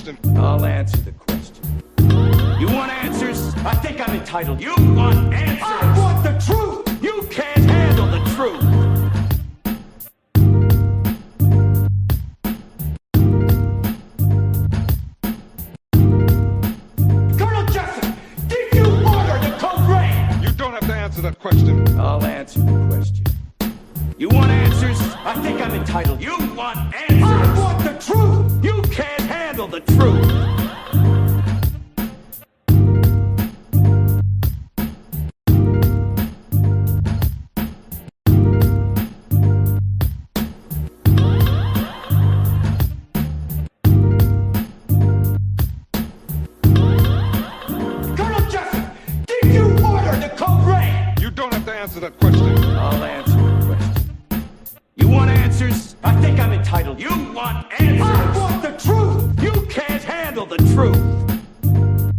question? I'll answer the question. You want answers? I think I'm entitled. You want answers? I want the truth! You can't handle the truth! Colonel Jessup, did you order the code red? You don't have to answer that question. I'll answer the question. You want answers? I think I'm entitled. You want answers? I want the truth! You can't handle the truth! Colonel Jessup, did you order the code red? You don't have to answer that question. I'll answer the question. You want answers? I think I'm entitled. You want answers? I want the truth! You can't handle the truth! Colonel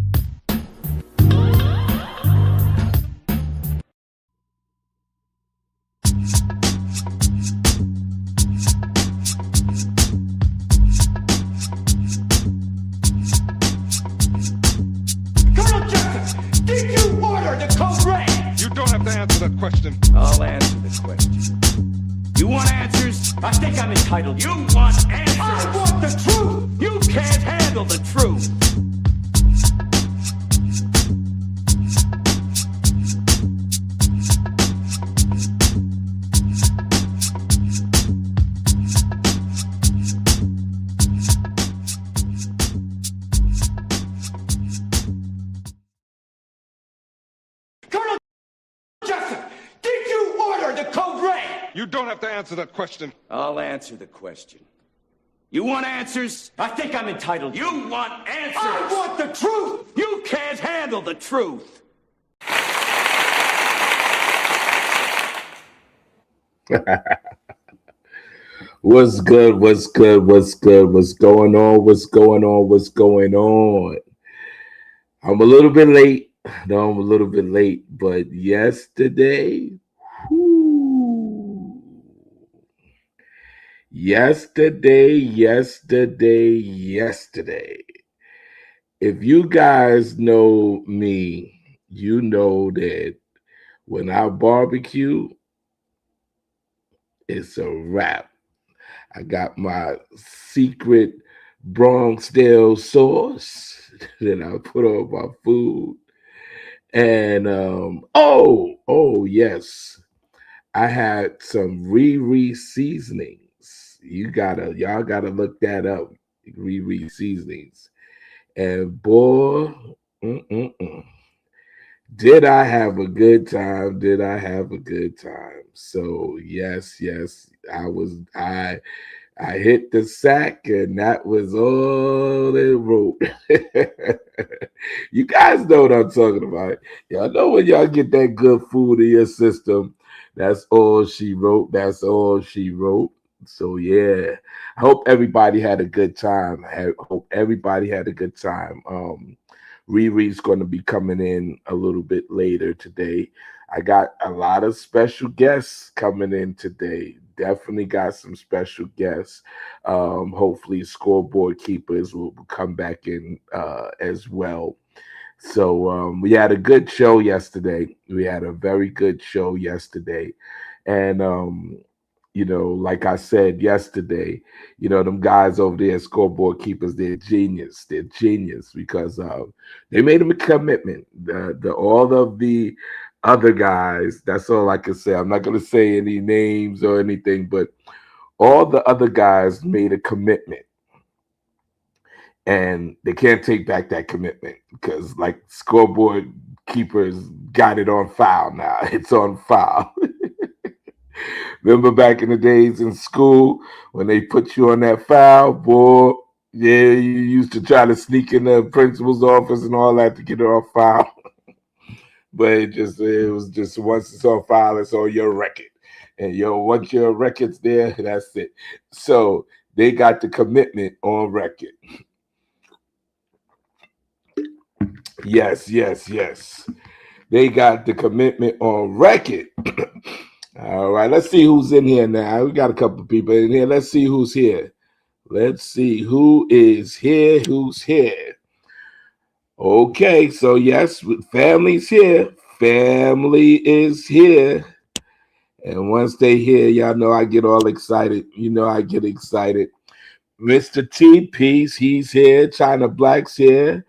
Jessup, did you order the code red? You don't have to answer that question. I'll answer the question. You want answers? I think I'm entitled. You want answers? I want the truth! You can't handle the truth! Colonel Jessup, did you order the code red? You don't have to answer that question. I'll answer the question. You want answers? I think I'm entitled. You want answers? I want the truth! You can't handle the truth! What's good? What's good? What's good? What's going on? What's going on? What's going on? I'm a little bit late. No, I'm a little bit late, but yesterday, whew, yesterday. If you guys know me, you know that when I barbecue, it's a wrap. I got my secret Bronx style sauce that I put on my food. And oh yes, I had some Riri seasonings. Y'all gotta look that up. Riri seasonings. And boy, did I have a good time? Did I have a good time? So yes, I hit the sack, and that was all they wrote. You guys know what I'm talking about. Y'all know when y'all get that good food in your system, that's all she wrote. That's all she wrote. So yeah, I hope everybody had a good time. I hope everybody had a good time. Riri's going to be coming in a little bit later today. I got a lot of special guests coming in today. Definitely got some special guests. Hopefully scoreboard keepers will come back in as well. So we had a good show yesterday. We had a very good show yesterday. And like I said yesterday, them guys over there, scoreboard keepers, they're genius. They're genius because they made them a commitment. All of the other guys, that's all I can say. I'm not going to say any names or anything, but all the other guys made a commitment. And they can't take back that commitment because, like, scoreboard keepers got it on file now. It's on file. Remember back in the days in school when they put you on that file, boy? Yeah, you used to try to sneak in the principal's office and all that to get it off file. But it was just once it's on file, it's on your record. And once your record's there, that's it. So they got the commitment on record. Yes. They got the commitment on record. All right, let's see who's in here now. We got a couple of people in here. Let's see who's here. Let's see who is here. Who's here? Okay, so yes, family's here. Family is here. And once they hear, y'all know I get all excited. You know I get excited. Mr. T Peace, he's here. China Black's here.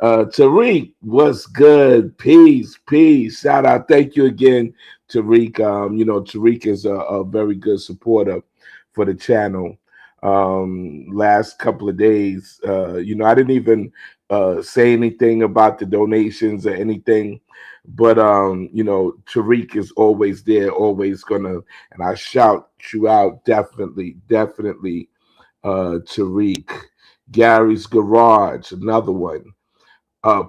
Tariq, what's good? Peace, peace. Shout out. Thank you again, Tariq. Tariq is a very good supporter for the channel. Last couple of days, I didn't even say anything about the donations or anything. But Tariq is always there, always gonna, and I shout you out definitely, definitely. Tariq, Gary's Garage, another one.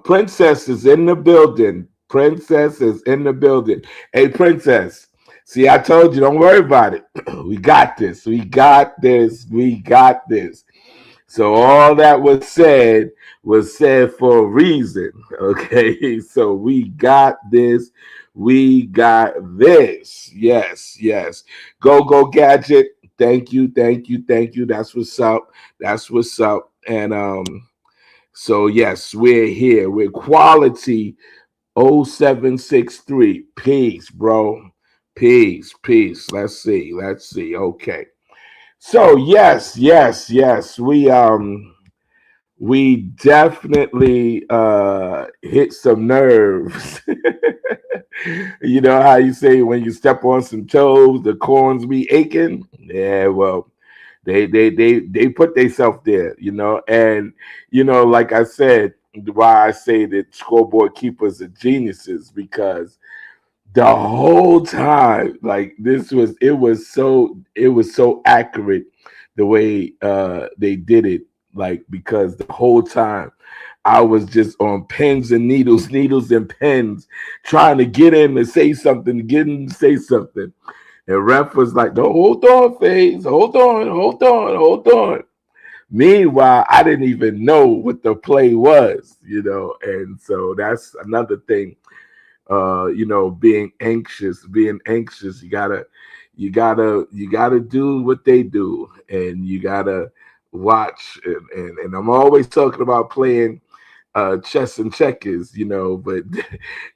Princess is in the building. Princess is in the building. Hey, Princess. See, I told you, don't worry about it. We got this. We got this. We got this. So all that was said for a reason. Okay. So we got this. We got this. Yes, yes. Go gadget. Thank you, thank you, thank you. That's what's up. That's what's up. And so yes, we're here. We're quality 0763. Peace, bro. Peace, peace. Let's see. Let's see. Okay. So yes, yes, yes. We definitely hit some nerves. You know how you say when you step on some toes, the corns be aching? Yeah, well, they put themselves there, and like I said, why I say that scoreboard keepers are geniuses, because the whole time, like, it was so accurate the way they did it, like, because the whole time I was just on pins and needles, needles and pins, trying to get him to say something, get him to say something. And ref was like, "No, hold on, FaZe, hold on, hold on, hold on." Meanwhile, I didn't even know what the play was, and so that's another thing. Being anxious, you gotta do what they do, and you gotta watch. And I'm always talking about playing chess and checkers, but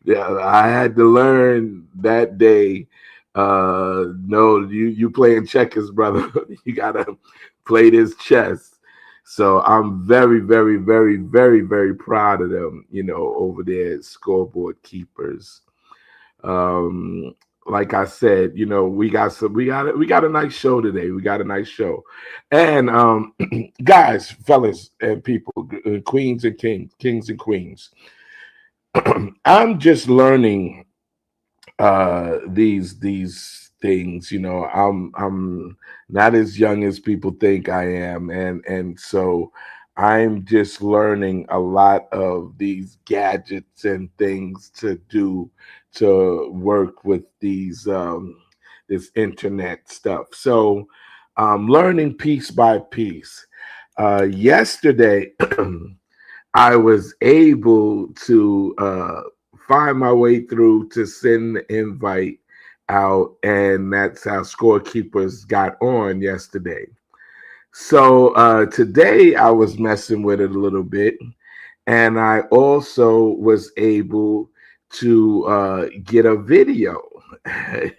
yeah, I had to learn that day. No, you playing checkers, brother. You gotta play this chess. So I'm very, very, very, very, very proud of them, over there at Scoreboard Keepers. Um, like I said, we got a nice show today. We got a nice show. And guys, fellas and people, queens and kings and queens. I'm just learning these things. I'm not as young as people think I am, and so I'm just learning a lot of these gadgets and things to do to work with this internet stuff. So I'm learning piece by piece. Yesterday I was able to find my way through to send the invite out, and that's how scorekeepers got on yesterday. So today I was messing with it a little bit, and I also was able to get a video.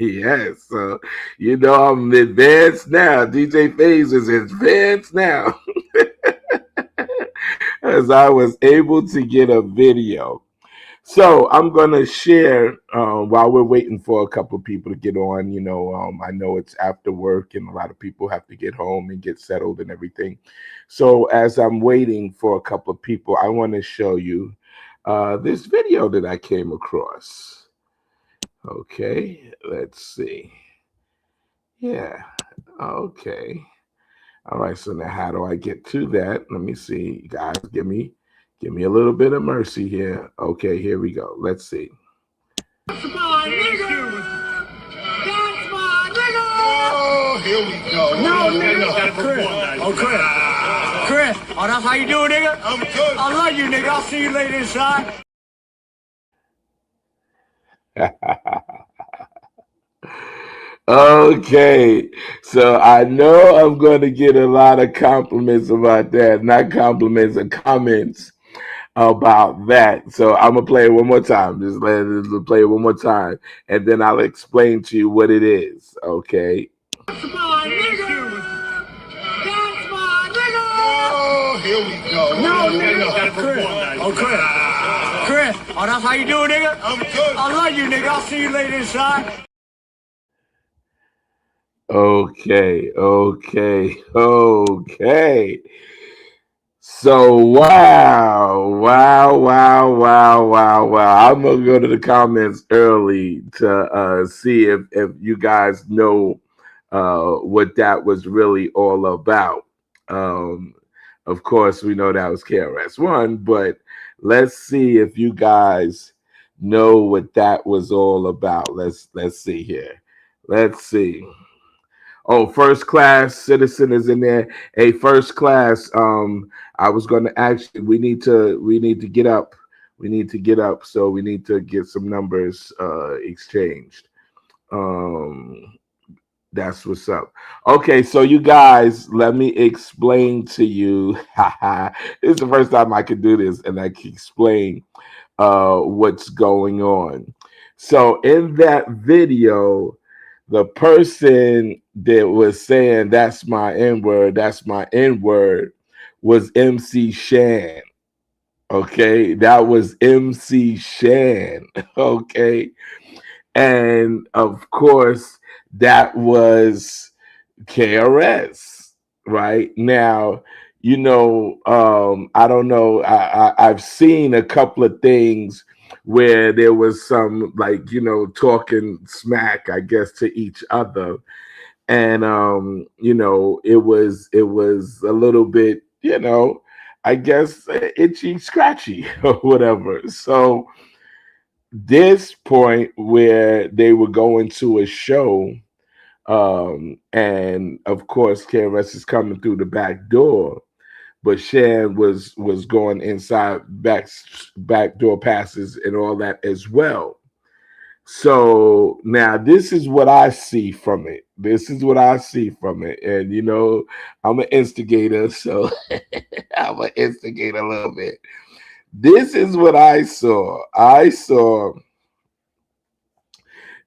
Yes, I'm advanced now. DJ FaZe is advanced now, as I was able to get a video. So I'm gonna share while we're waiting for a couple of people to get on. I know it's after work and a lot of people have to get home and get settled and everything. So as I'm waiting for a couple of people, I want to show you this video that I came across. Okay, let's see. Yeah. Okay. All right. So now, how do I get to that? Let me see, guys. Give me a little bit of mercy here. Okay, here we go. Let's see. That's my nigga! That's my nigga! Oh, here we go. No, nigga. Chris. Oh, Chris. Chris. Oh, that's how you doing, nigga? I'm good. I love you, nigga. I'll see you later inside. Okay, so I know I'm going to get a lot of compliments about that. Not compliments, and comments about that. So I'm gonna play it one more time. Just play it one more time, and then I'll explain to you what it is. Okay. That's my nigga. That's my nigga. Oh, here we go. No, nigga. Chris. Oh, Chris. Chris. Oh, that's how you doing, nigga? I'm good. I love you, nigga. I'll see you later inside. Okay. Okay. Okay. So wow. I'm gonna go to the comments early to see if you guys know what that was really all about. Um, of course, we know that was KRS-One, but let's see if you guys know what that was all about. Let's see here. Let's see. Oh, first class citizen is in there. Hey, first class. I was going to actually. We need to get up. We need to get up. So we need to get some numbers exchanged. Um, that's what's up. Okay, so you guys, let me explain to you. This is the first time I could do this, and I can explain what's going on. So in that video, the person that was saying that's my N word was MC Shan. Okay, that was MC Shan. Okay, and of course that was KRS. Right now, I don't know. I've seen a couple of things where there was some, like, talking smack, I guess, to each other, and it was a little bit, I guess, itchy scratchy or whatever. So this point where they were going to a show, and of course KRS is coming through the back door, but Shan was going inside back door passes and all that as well. So now this is what I see from it. This is what I see from it. And I'm an instigator, so I'm an instigator a little bit. This is what I saw. I saw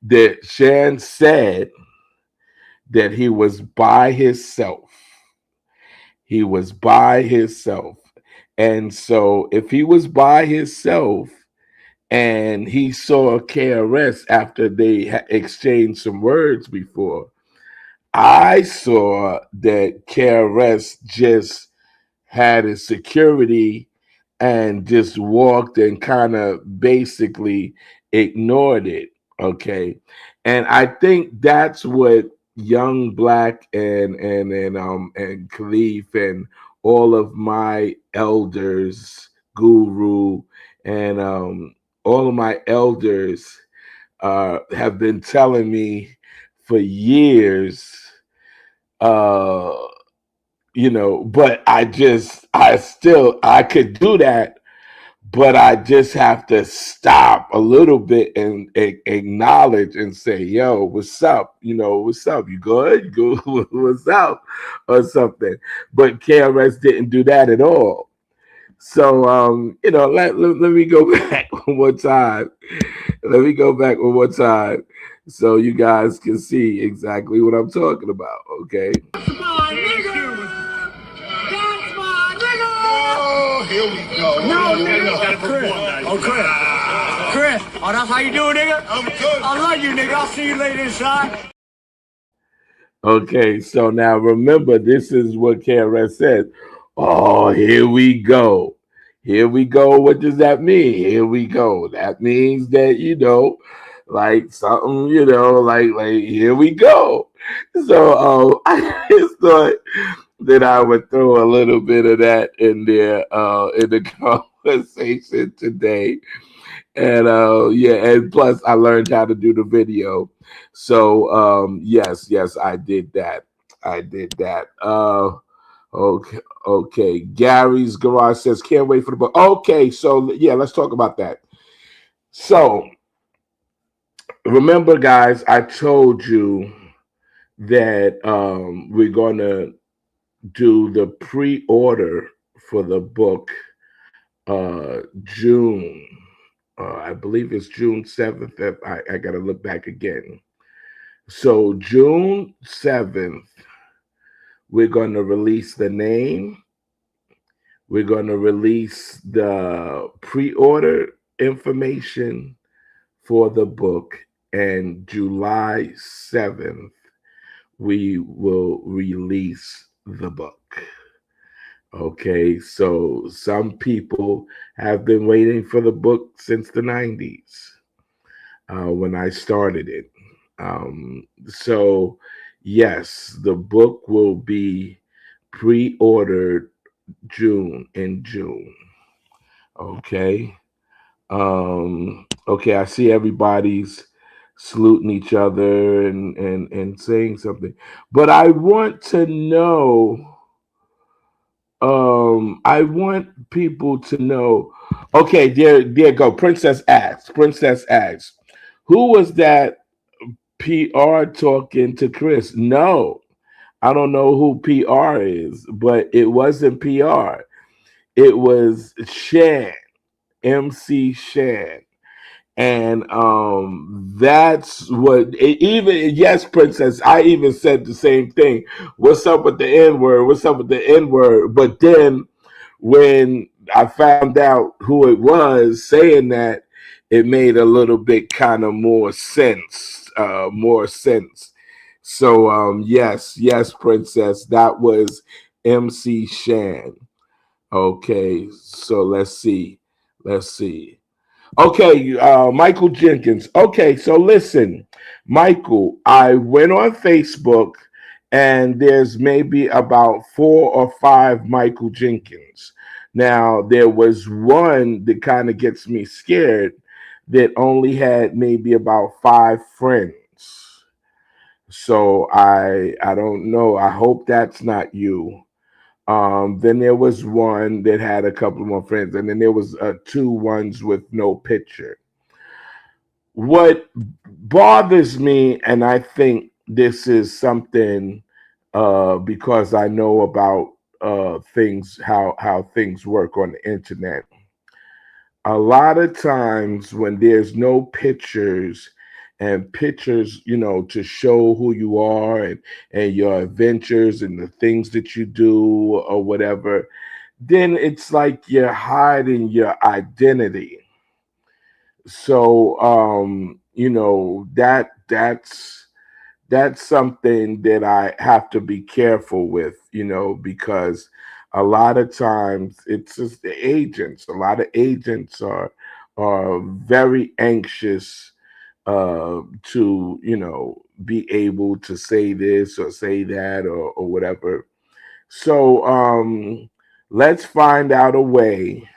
that Shan said that he was by himself. He was by himself. And so if he was by himself and he saw KRS after they exchanged some words before, I saw that KRS just had his security and just walked and kind of basically ignored it. Okay. And I think that's what Young Black and Khalif and all of my elders, Guru, and all of my elders have been telling me for years. uh but I could do that, but I just have to stop a little bit and acknowledge and say, yo, what's up? What's up? You good? You good? What's up? Or something. But KRS didn't do that at all. So, let me go back one more time. Let me go back one more time so you guys can see exactly what I'm talking about. Okay. That's my nigga. That's my nigga. Oh, here we go. No, nigga. Chris. Oh, Chris. Chris. Oh, that's how you doing, nigga? I'm good. I love you, nigga. I'll see you later inside. Okay, so now remember, this is what KRS said. Oh, here we go. Here we go. What does that mean? Here we go. That means that, like something, like here we go. So I just thought that I would throw a little bit of that in there in the conversation today. And and plus I learned how to do the video. So yes, I did that. I did that. Okay. Gary's Garage says, can't wait for the book. Okay, so yeah, let's talk about that. So remember, guys, I told you that we're going to do the pre-order for the book June. I believe it's June 7th. I got to look back again. So June 7th, we're going to release the name. We're going to release the pre-order information for the book. And July 7th, we will release the book. Okay, so some people have been waiting for the book since the 90s when I started it. So, yes, the book will be pre ordered in June. Okay. Okay, I see everybody's saluting each other and saying something. But I want to know I want people to know. Okay, there go. Princess asks, who was that PR talking to Chris? No, I don't know who PR is, but it wasn't PR. It was Shan, MC Shan. And that's what even yes, Princess. I even said the same thing. What's up with the N word? What's up with the N word? But then when I found out who it was saying that, it made a little bit kind of more sense. More sense. So yes, Princess. That was MC Shan. Okay, so let's see. Let's see. Okay, Michael Jenkins. Okay, so listen, Michael, I went on Facebook and there's maybe about 4 or 5 Michael Jenkins. Now, there was one that kind of gets me scared that only had maybe about 5 friends. So I don't know. I hope that's not you. Then there was one that had a couple more friends, and then there was 2 ones with no picture. What bothers me, and I think this is something because I know about things, how things work on the internet. A lot of times when there's no pictures and pictures, to show who you are and your adventures and the things that you do or whatever, then it's like you're hiding your identity. So that's something that I have to be careful with, because a lot of times it's just the agents. A lot of agents are very anxious to be able to say this or say that or whatever. So let's find out a way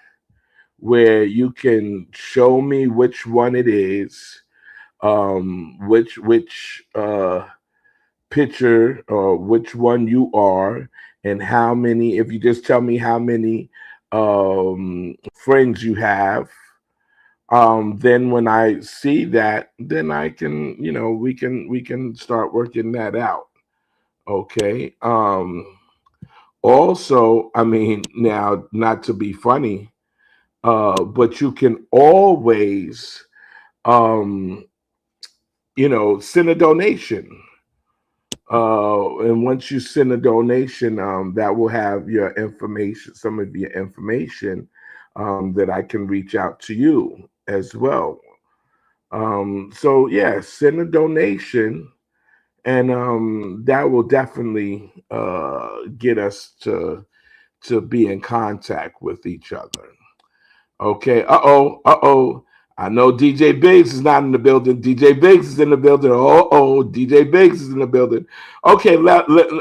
where you can show me which one it is, which picture or which one you are, and how many. If you just tell me how many friends you have, then when I see that, then I can, we can start working that out. Okay. Also, I mean, now not to be funny, but you can always, um, send a donation. And once you send a donation, that will have your information, some of your information, that I can reach out to you as well. So yeah, send a donation, and that will definitely get us to be in contact with each other. Okay. Uh oh. I know DJ Biggs is not in the building. DJ Biggs is in the building. DJ Biggs is in the building. Okay.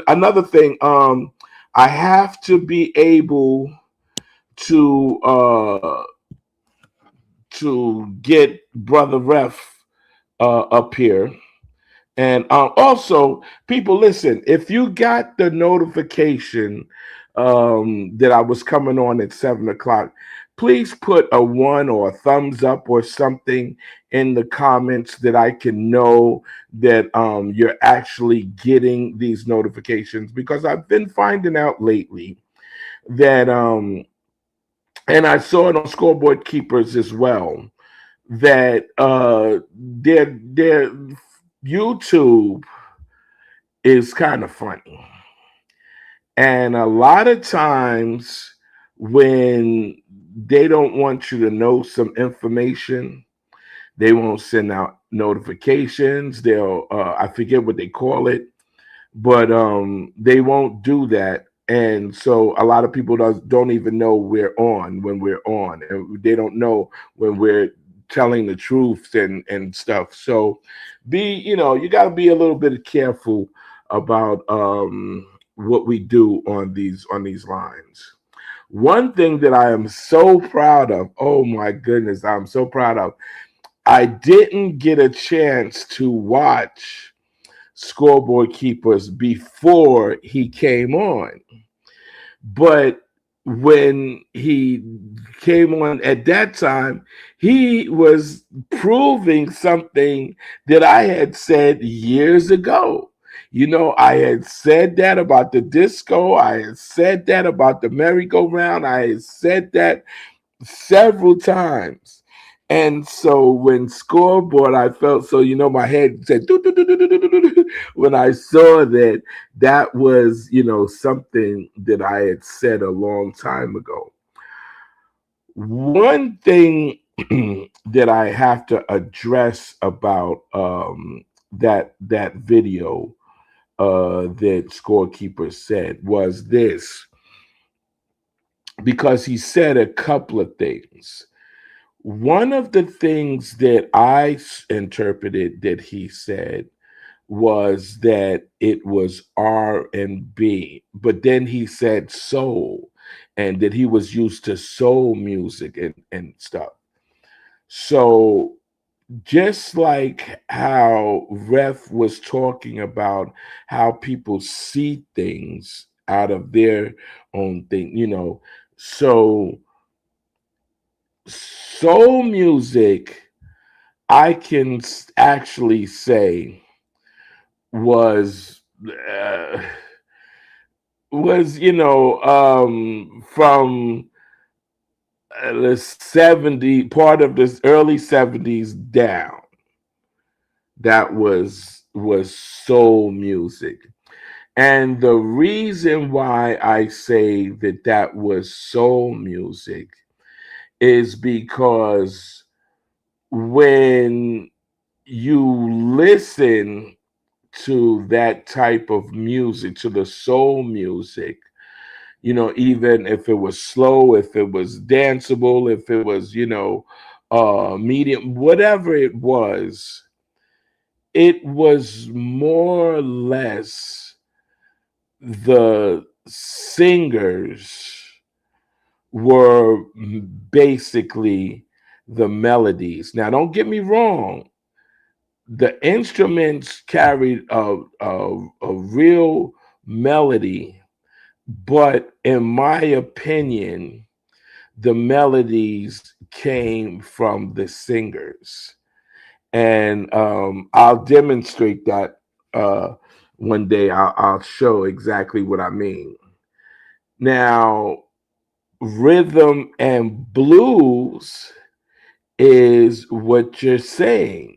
Another thing. I have to be able to get Brother Ref up here. And also, people, listen, if you got the notification that I was coming on at 7 o'clock, please put a one or a thumbs up or something in the comments that I can know that you're actually getting these notifications, because I've been finding out lately that and I saw it on Scoreboard Keepers as well, that their YouTube is kind of funny. And a lot of times when they don't want you to know some information, they won't send out notifications. They'll I forget what they call it, but they won't do that. And so a lot of people don't even know we're on when we're on, and they don't know when we're telling the truth and stuff. So you got to be a little bit careful about what we do on these lines. One thing that I am so proud of, oh my goodness, I'm so proud of, I didn't get a chance to watch Scoreboard Keepers before he came on. But when he came on at that time, he was proving something that I had said years ago. I had said that about the disco. I had said that about the merry-go-round. I had said that several times. And so when Scoreboard, I felt so, my head said, "Doo, doo, doo, doo, doo, doo, doo, doo," when I saw that was, something that I had said a long time ago. One thing that I have to address about that video that Scorekeeper said was this, because he said a couple of things. One of the things that I interpreted that he said was that it was R&B, but then he said soul, and that he was used to soul music and stuff. So just like how Ref was talking about how people see things out of their own thing, so soul music, I can actually say was from the 70 part of this early 70s down, that was soul music. And the reason why I say that was soul music is because when you listen to that type of music, to the soul music, even if it was slow, if it was danceable, if it was, medium, whatever it was more or less the singers were basically the melodies. Now, don't get me wrong. The instruments carried a real melody, but in my opinion, the melodies came from the singers. And I'll demonstrate that one day. I'll show exactly what I mean. Now, rhythm and blues is what you're saying.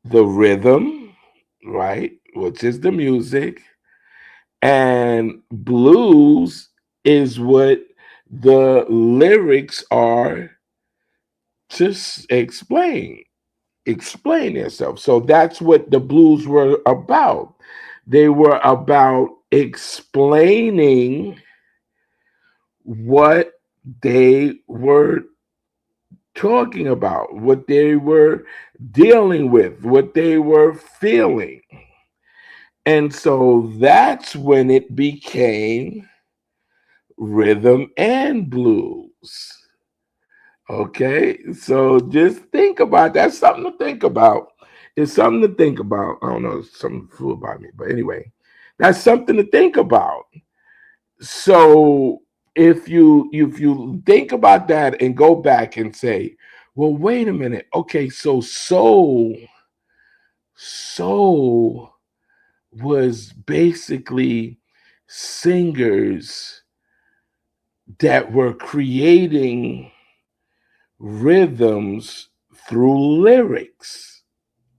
The rhythm, right, which is the music, and blues is what the lyrics are to explain yourself. So that's what the blues were about. They were about explaining what they were talking about, what they were dealing with, what they were feeling. And so that's when it became rhythm and blues. Okay, so just think about that. That's something to think about. It's something to think about. I don't know, something flew by me, but anyway, that's something to think about. So if you think about that and go back and say, well, wait a minute, okay, so soul was basically singers that were creating rhythms through lyrics.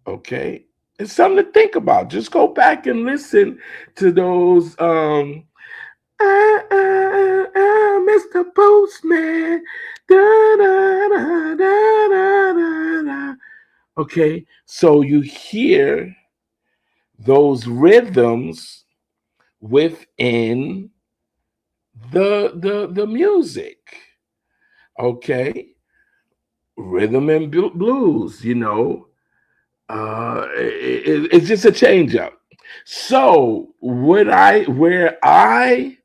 Okay, it's something to think about. Just go back and listen to those Mr. Postman. Da, da, da, da, da, da, da. Okay, so you hear those rhythms within the music. Okay, rhythm and blues. It's just a change up. So where I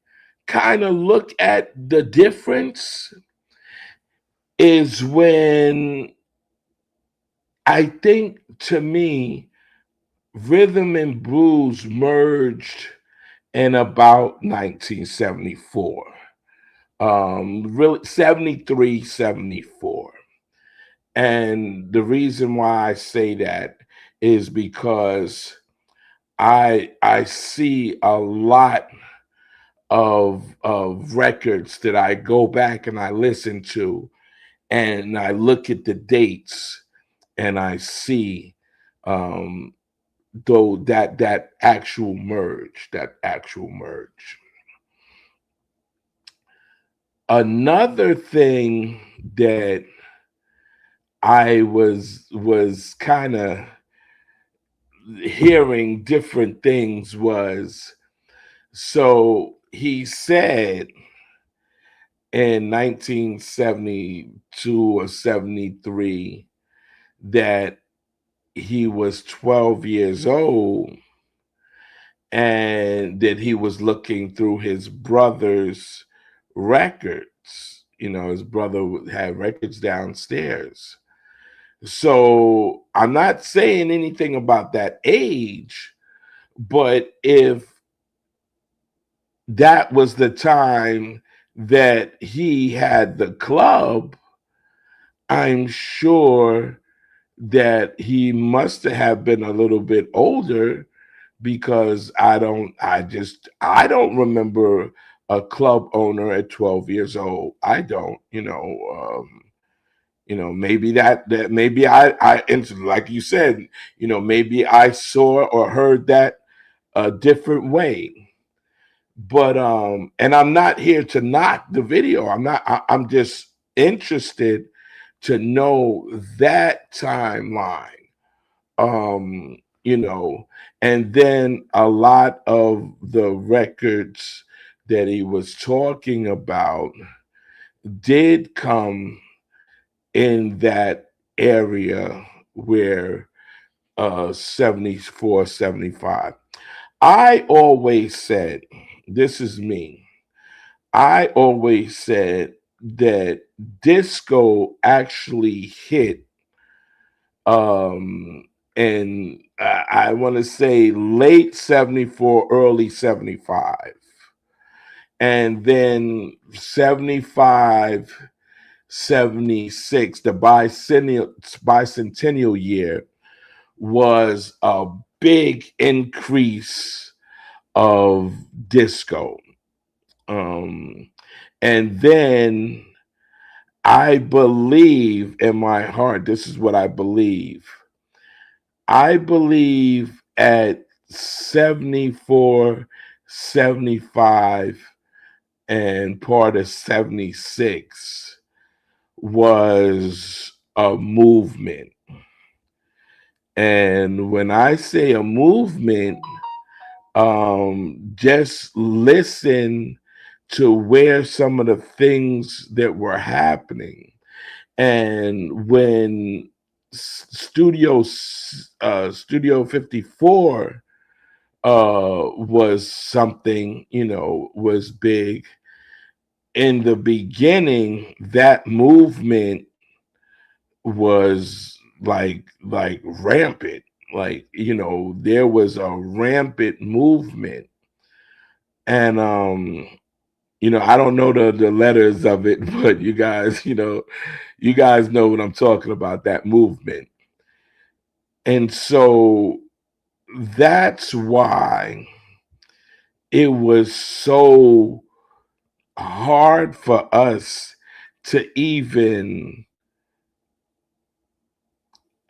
kind of look at the difference is when I think, to me, rhythm and blues merged in about 1974, really 73, 74. And the reason why I say that is because I see a lot of records that I go back and I listen to, and I look at the dates and I see, um, though, that actual merge. Another thing that I was kind of hearing different things was, so he said in 1972 or 73 that he was 12 years old and that he was looking through his brother's records. His brother had records downstairs. So I'm not saying anything about that age, but if that was the time that he had the club, I'm sure that he must have been a little bit older, because I don't remember a club owner at 12 years old. I don't, maybe that maybe I like you said, maybe I saw or heard that a different way. But and I'm not here to knock the video. I'm just interested to know that timeline. Um, and then a lot of the records that he was talking about did come in that area where 74, 75. I always said, this is me, I always said that disco actually hit and I want to say late 74, early 75. And then 75, 76, the bicentennial year, was a big increase of disco. Um, and then I believe in my heart, this is what I believe. I believe at 74, 75, and part of 76 was a movement. And when I say a movement, just listen to where some of the things that were happening. And when Studio 54 was something, was big in the beginning, that movement was like rampant. Like, there was a rampant movement. And I don't know the letters of it, but you guys, you guys know what I'm talking about, that movement. And so that's why it was so hard for us to even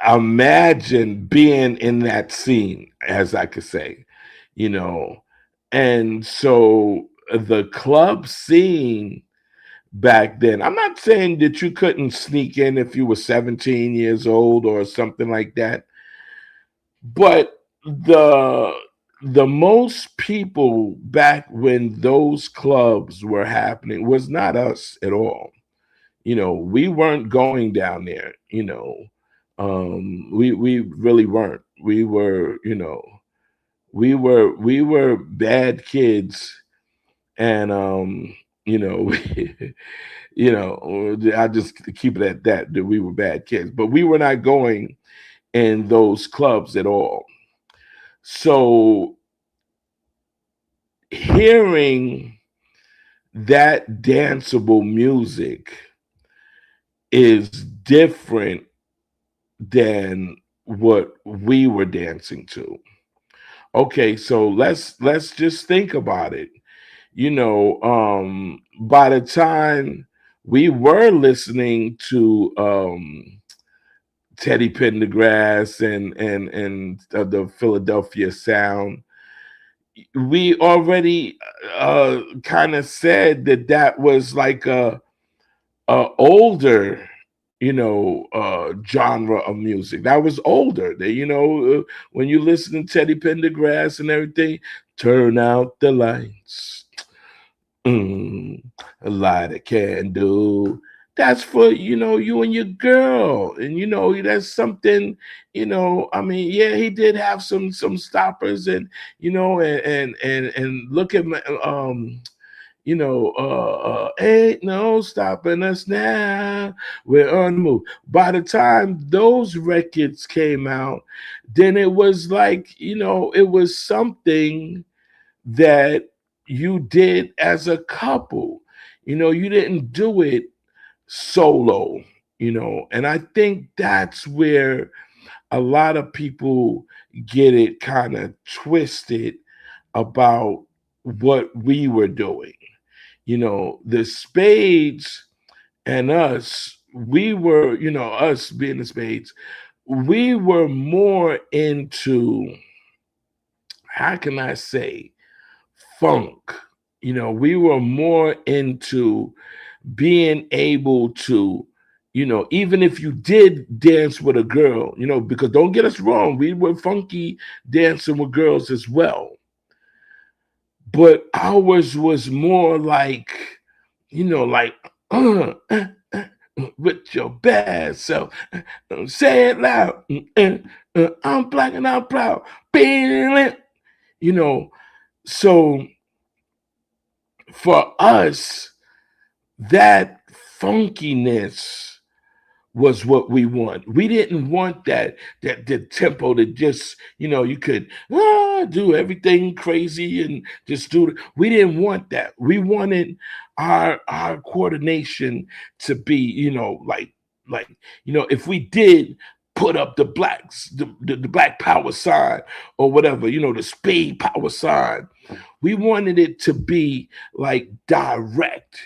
imagine being in that scene, as I could say, you know. And so the club scene back then, I'm not saying that you couldn't sneak in if you were 17 years old or something like that, but the most people back when those clubs were happening was not us at all. We weren't going down there. We really weren't. We were bad kids, and we, I just keep it at that we were bad kids, but we were not going in those clubs at all. So hearing that danceable music is different than what we were dancing to. Okay, so let's just think about it. By the time we were listening to Teddy Pendergrass and the Philadelphia Sound, we already kind of said that was like a older genre of music that was older. When you listen to Teddy Pendergrass and everything, turn out the lights, light a candle. That's for you and your girl, and that's something. I mean, yeah, he did have some stoppers, and and look at my ain't no stopping us now. We're on the move. By the time those records came out, then it was like, it was something that you did as a couple. You didn't do it solo, and I think that's where a lot of people get it kind of twisted about what we were doing. The Spades and us, we were, us being the Spades, we were more into, how can I say, funk. We were more into being able to, even if you did dance with a girl, because don't get us wrong, we were funky dancing with girls as well. But ours was more like, like, with your bad self. Say it loud. I'm black and I'm proud. Feeling, you know. So for us, that funkiness was what we want. We didn't want that the tempo that just, you could do everything crazy and just do it. We didn't want that. We wanted our coordination to be, like if we did put up the black power sign or whatever, the spade power sign, we wanted it to be like direct.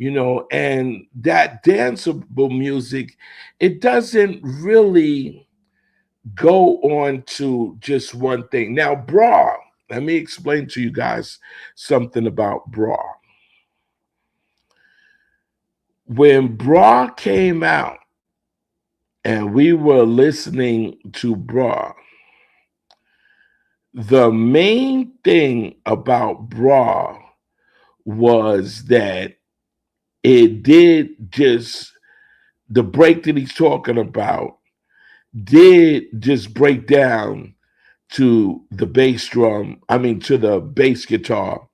And that danceable music, it doesn't really go on to just one thing. Now, bra, let me explain to you guys something about bra. When bra came out and we were listening to bra, the main thing about bra was that it did just, the break that he's talking about did just break down to the bass drum, to the bass guitar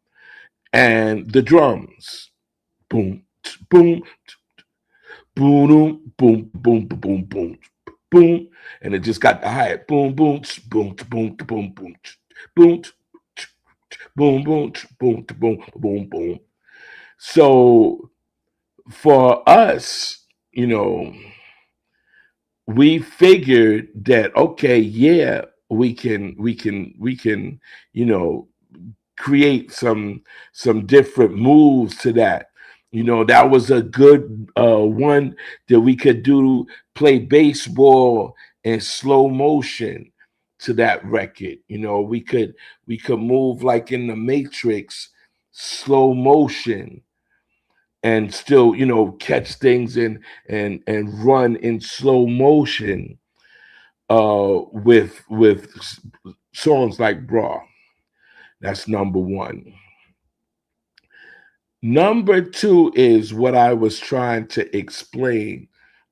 and the drums. Boom, boom, boom, boom, boom, boom, boom, boom. And it just got the hi-hat. Boom, boom, boom, boom, boom, boom, boom, boom, boom, boom, boom, boom. So for us, we figured that, okay, yeah, we can create some different moves to that. That was a good one that we could do, play baseball in slow motion to that record. We could move like in the Matrix, slow motion, and still catch things and run in slow motion with songs like Bra. That's number one. Number two is what I was trying to explain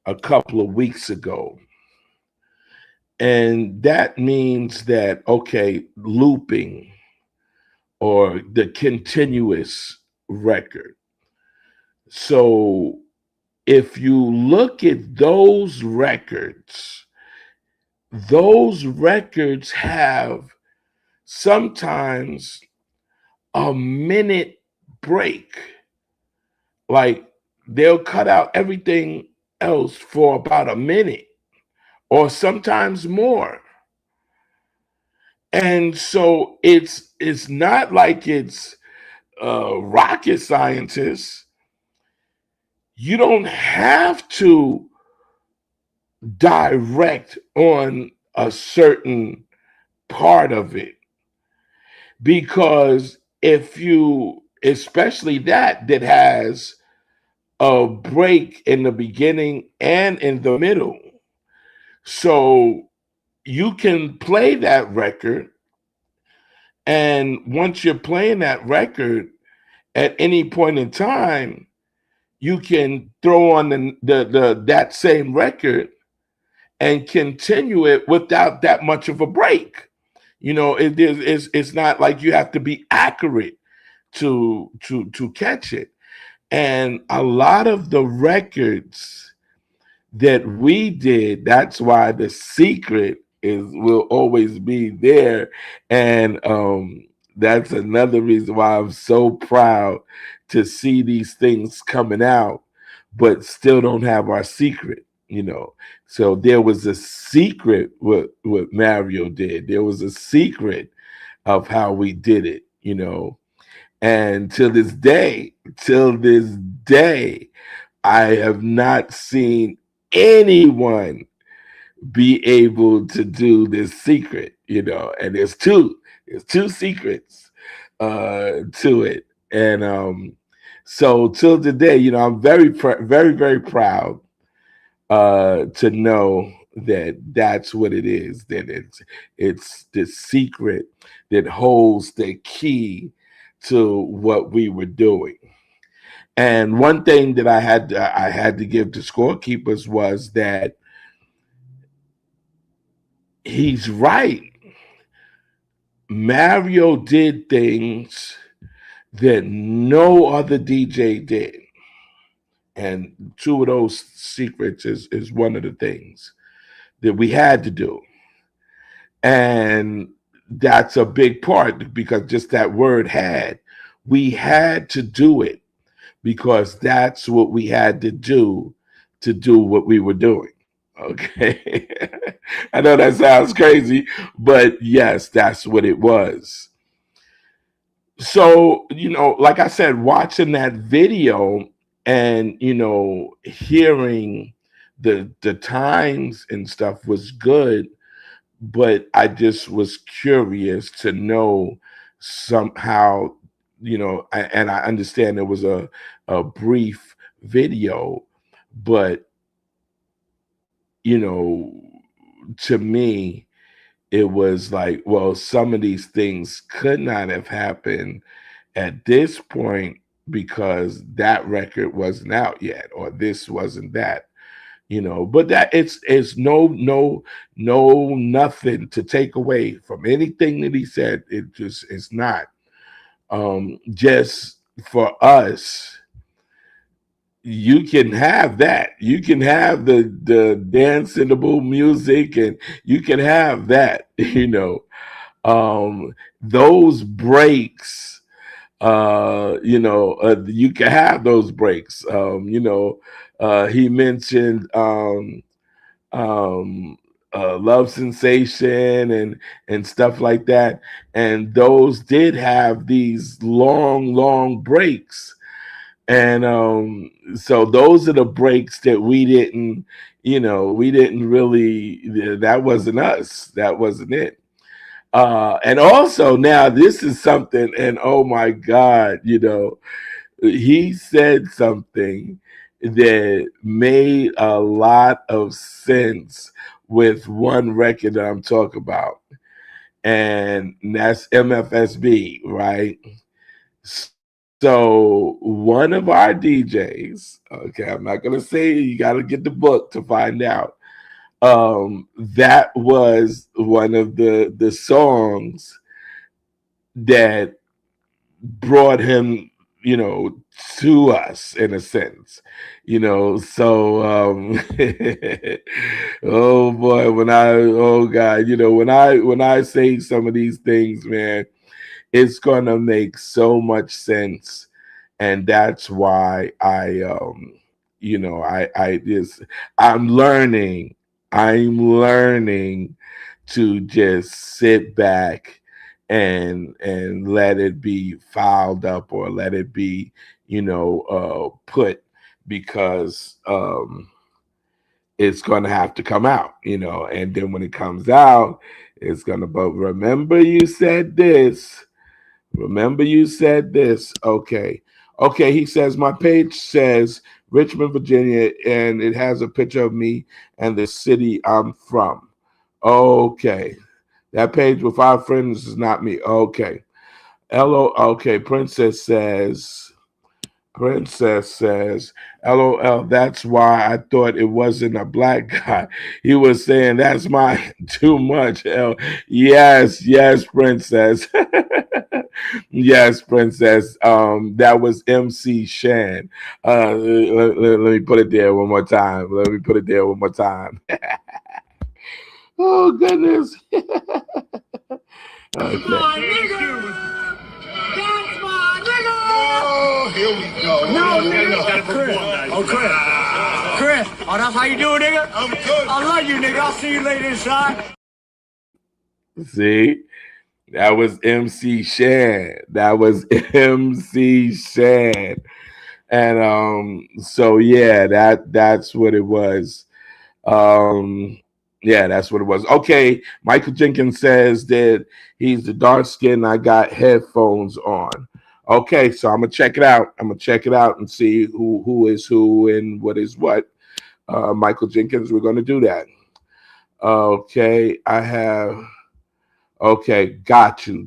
a couple of weeks ago. And that means that, okay, looping or the continuous record. So if you look at those records have sometimes a minute break. Like they'll cut out everything else for about a minute or sometimes more. And so it's not like it's rocket scientists. You don't have to direct on a certain part of it, because if you, especially that has a break in the beginning and in the middle, so you can play that record, and once you're playing that record at any point in time, you can throw on the that same record and continue it without that much of a break. It's not like you have to be accurate to catch it. And a lot of the records that we did, that's why the secret will always be there. And that's another reason why I'm so proud to see these things coming out, but still don't have our secret. So there was a secret what Mario did. There was a secret of how we did it. And till this day, I have not seen anyone be able to do this secret. And there's two secrets to it. And so till today, I'm very, very, very proud to know that that's what it is. That it's the secret that holds the key to what we were doing. And one thing that I had to give to scorekeepers was that he's right. Mario did things that no other DJ did. And two of those secrets is one of the things that we had to do. And that's a big part, because just that word had. We had to do it because that's what we had to do what we were doing. Okay. I know that sounds crazy, but yes, that's what it was. So, like I said, watching that video and, hearing the times and stuff was good, but I just was curious to know somehow, and I understand it was a brief video, but, to me, it was like, well, some of these things could not have happened at this point because that record wasn't out yet, or this wasn't that. But that it's no nothing to take away from anything that he said. It's not. Just for us, you can have that. You can have the danceable music, and you can have that. Those breaks You can have those breaks. He mentioned um, Love Sensation and stuff like that, and those did have these long breaks, and so those are the breaks that we didn't really. That wasn't us. That wasn't it. And also now this is something, and oh my God, he said something that made a lot of sense with one record that I'm talking about, and that's MFSB, right? So one of our DJs, okay, I'm not gonna say, you got to get the book to find out. That was one of the songs that brought him, to us in a sense, So, oh boy, oh God, when I say some of these things, man, it's gonna make so much sense, and that's why I'm learning. I'm learning to just sit back and let it be filed up, or let it be, put, because it's gonna have to come out, and then when it comes out, it's gonna. But remember, you said this. Remember, you said this. Okay. Okay. He says, my page says Richmond, Virginia, and it has a picture of me and the city I'm from. Okay. That page with 5 friends is not me. Okay. Okay. Princess says, LOL, that's why I thought it wasn't a black guy. He was saying that's my too much. Yes, Princess. Yes, Princess. That was MC Shan. Let me put it there one more time. Let me put it there one more time. Oh, goodness. My Okay. nigga! That's my nigga! Oh, here we go. No, nigga! Chris. Oh, Chris. Chris. Oh, that's how you do it, nigga? I'm good. I love you, nigga. I'll see you later inside. See? That was MC Shan. That was MC Shan. And so yeah, that's what it was. Um that's what it was. Okay, Michael Jenkins says that he's the dark skin. I got headphones on. Okay, so I'm gonna check it out. I'm gonna check it out and see who is who and what is what. Michael Jenkins, we're gonna do that. Okay, I have. Okay, got you.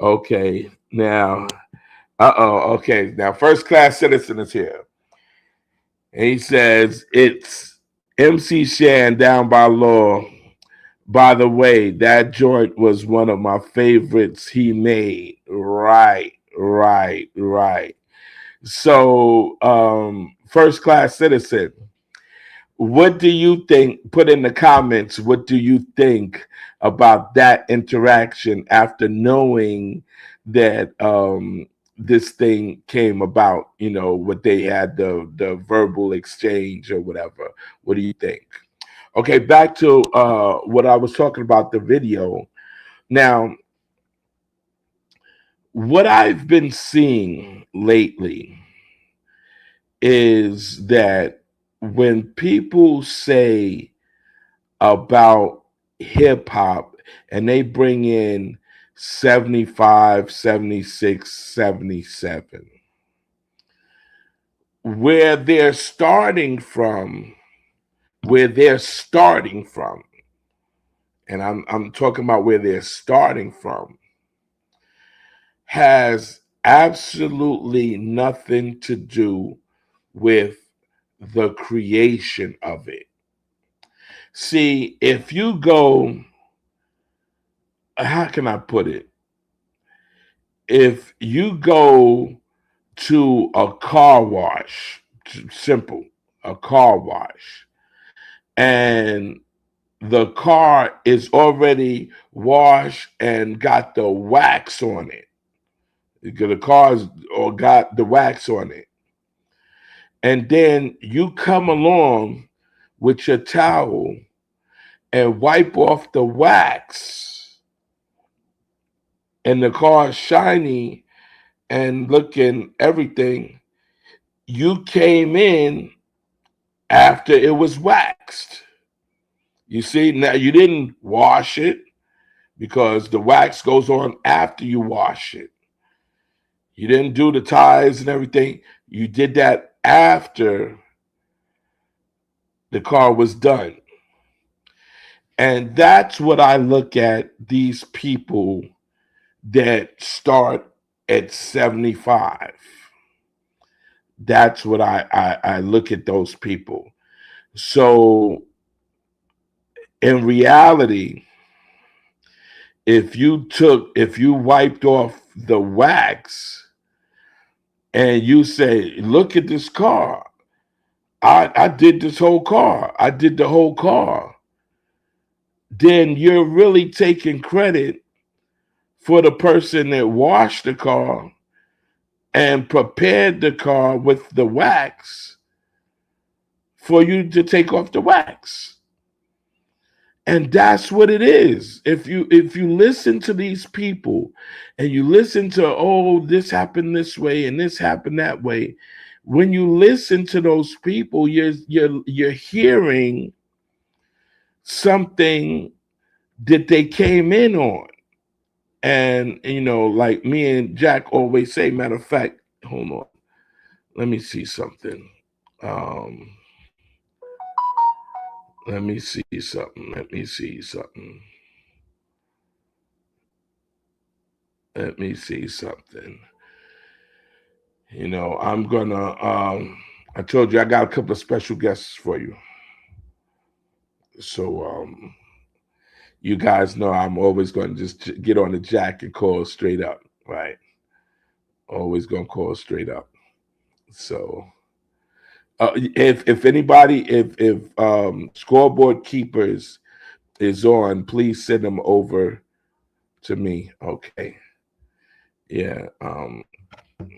Okay, now, okay, now first class citizen is here. And he says it's MC Shan down by law. By the way, that joint was one of my favorites he made. Right. So, first class citizen, what do you think? Put in the comments, what do you think about that interaction after knowing that this thing came about, what they had, the verbal exchange or whatever. What do you think? Okay, back to what I was talking about, the video. Now, what I've been seeing lately is that when people say about hip hop and they bring in 75, 76, 77, where they're starting from, and I'm talking about where they're starting from, has absolutely nothing to do with the creation of it. See, if you go, how can I put it? If you go to a car wash, simple, a car wash, and the car is already washed and got the wax on it, because the car's or got the wax on it. And then you come along with your towel and wipe off the wax, and the car is shiny and looking everything. You came in after it was waxed. You see, now you didn't wash it because the wax goes on after you wash it. You didn't do the tires and everything. You did that after the car was done. And that's what I look at these people that start at 75. That's what I look at those people. So in reality, if you wiped off the wax and you say, look at this car, I did this whole car, I did the whole car, then you're really taking credit for the person that washed the car and prepared the car with the wax for you to take off the wax. And that's what it is. If you listen to these people and you listen to, oh, this happened this way and this happened that way, when you listen to those people, you're hearing something that they came in on. And, like me and Jack always say, matter of fact, hold on, let me see something. Let me see something. I'm gonna, I told you I got a couple of special guests for you. So, you guys know I'm always going to just get on the Jack and call straight up, right? Always going to call straight up. So, if anybody, if Scoreboard Keepers is on, please send them over to me. Okay. Yeah.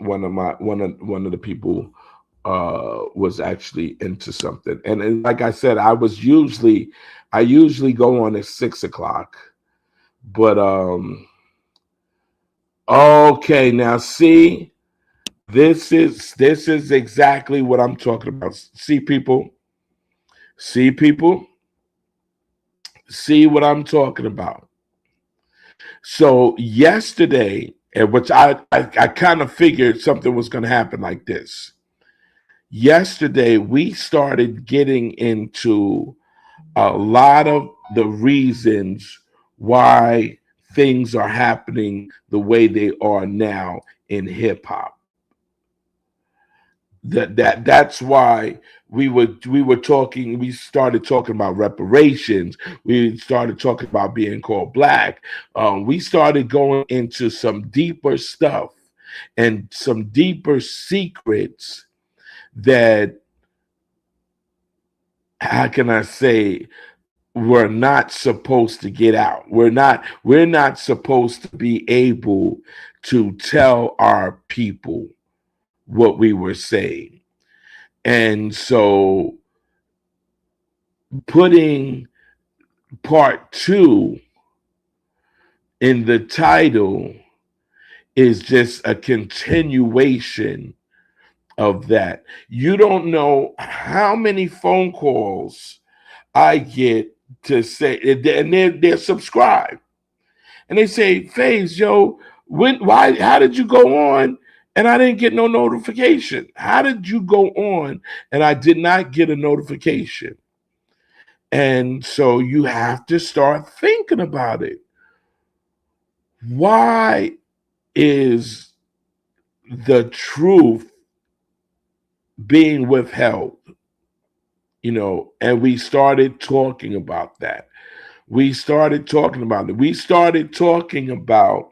One of the people was actually into something, and like I said, I usually go on at 6:00, but okay, now see, this is exactly what I'm talking about. See people, see what I'm talking about. So yesterday, which I kind of figured something was going to happen like this. Yesterday, we started getting into a lot of the reasons why things are happening the way they are now in hip hop. That's why we started talking about reparations. We started talking about being called black. We started going into some deeper stuff and some deeper secrets that, how can I say, we're not supposed to get out. We're not supposed to be able to tell our people what we were saying. And so putting part 2 in the title is just a continuation of that. You don't know how many phone calls I get to say, and they're subscribed, and they say, "Faze, yo, how did you go on and I didn't get no notification? How did you go on and I did not get a notification?" And so you have to start thinking about it. Why is the truth being withheld? And we started talking about that. We started talking about it. We started talking about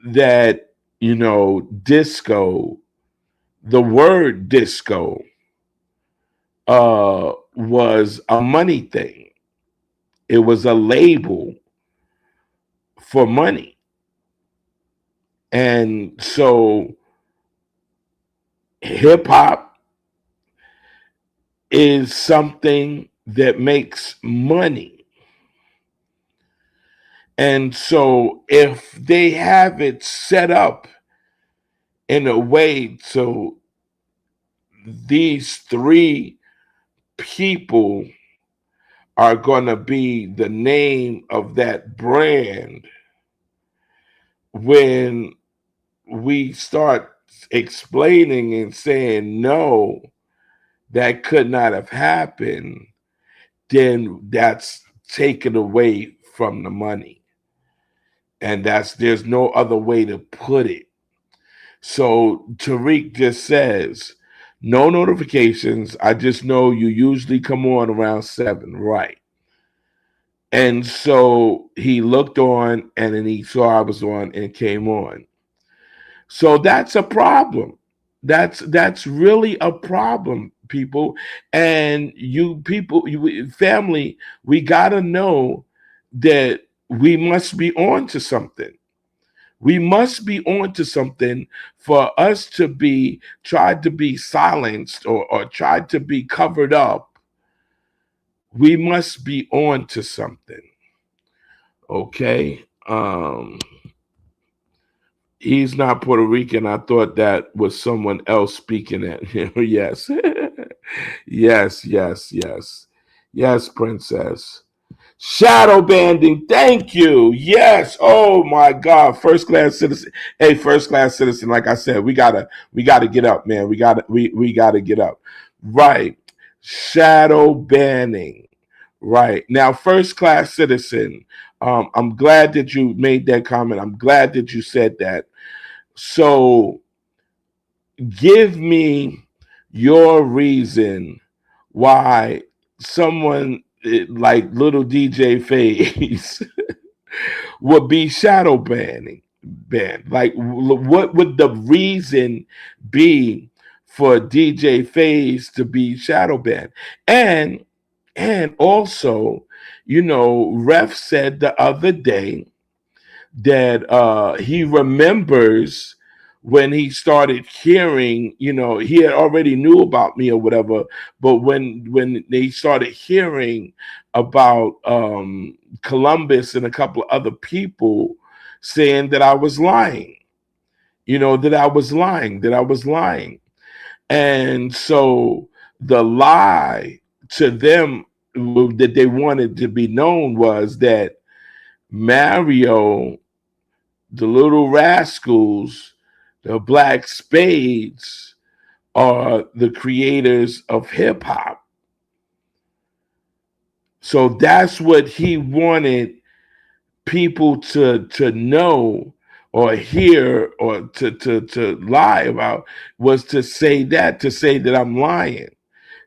that, disco, the word disco was a money thing. It was a label for money. And so hip hop is something that makes money. And so if they have it set up in a way so these three people are going to be the name of that brand, when we start explaining and saying, no, that could not have happened, then that's taken away from the money. And there's no other way to put it. So Tariq just says, no notifications. I just know you usually come on around 7, right? And so he looked on and then he saw I was on and came on. So that's a problem. That's really a problem, people. And you people, family, we gotta know that we must be on to something. We must be on to something for us to be tried to be silenced or tried to be covered up. We must be on to something. Okay. He's not Puerto Rican. I thought that was someone else speaking at him. Yes. Yes, princess. Shadow banding. Thank you. Yes. Oh my God. First class citizen. Hey, first class citizen. Like I said, we gotta get up, man. We gotta get up. Right. Shadow banning. Right. Now, first class citizen. I'm glad that you made that comment. I'm glad that you said that. So give me your reason why someone like little DJ Faze would be shadow banned. Like, what would the reason be for DJ Faze to be shadow banned? And also, Ref said the other day that he remembers when he started hearing, he had already knew about me or whatever, but when they started hearing about Columbus and a couple of other people saying that I was lying, that I was lying. And so the lie to them that they wanted to be known was that Mario, the Little Rascals, the Black Spades are the creators of hip hop. So that's what he wanted people to know or hear or to lie about, was to say that I'm lying.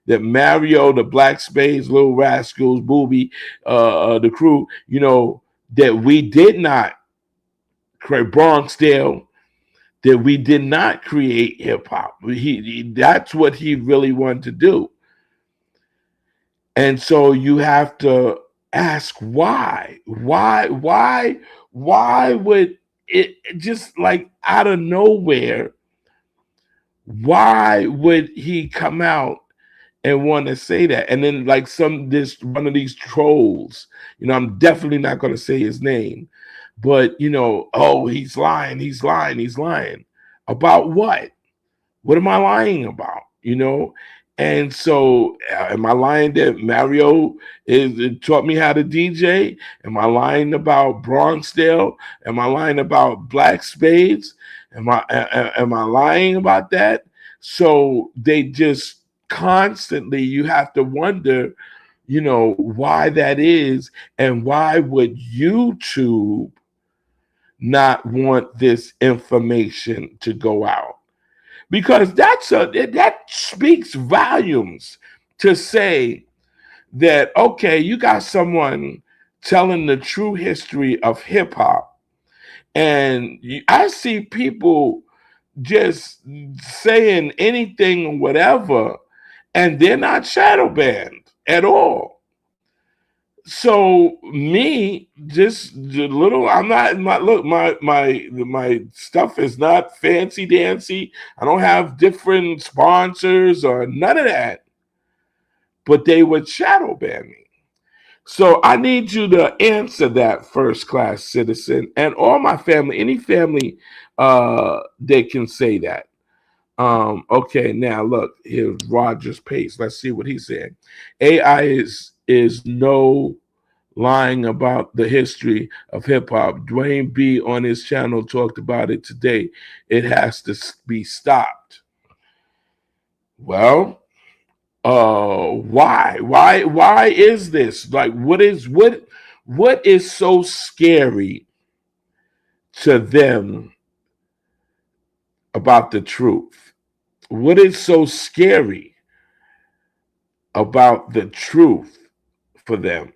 That Mario, the Black Spades, Little Rascals, Booby, the crew, that we did not create Bronxdale, that we did not create hip hop. That's what he really wanted to do. And so you have to ask why? Why would it just like out of nowhere? Why would he come out and want to say that? And then like one of these trolls, I'm definitely not going to say his name, but oh, he's lying. About what? What am I lying about? And so am I lying that Mario taught me how to DJ? Am I lying about Bronxdale? Am I lying about Black Spades? Am I lying about that? So they just constantly, you have to wonder, why that is, and why would YouTube not want this information to go out? Because that speaks volumes to say that, okay, you got someone telling the true history of hip hop, and I see people just saying anything or whatever, and they're not shadow banned at all. So me, just a little. I'm not. My stuff is not fancy dancy. I don't have different sponsors or none of that. But they would shadow ban me. So I need you to answer that, first class citizen, and all my family, any family, they can say that. Okay, now look, here's Roger's Pace. Let's see what he said. AI is no lying about the history of hip hop. Dwayne B on his channel talked about it today. It has to be stopped. Well, why is this? Like, what is so scary to them about the truth? What is so scary about the truth for them?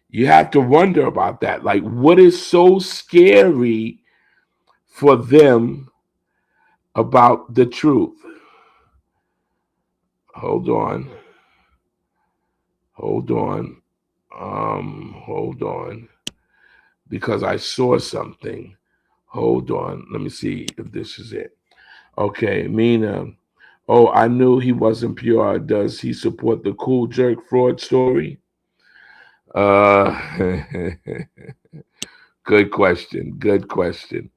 You have to wonder about that. Like, what is so scary for them about the truth? Hold on. Hold on. Hold on. Because I saw something. Hold on. Let me see if this is it. Okay, Mina. Oh, I knew he wasn't pure. Does he support the Cool Jerk fraud story? Good question. Good question.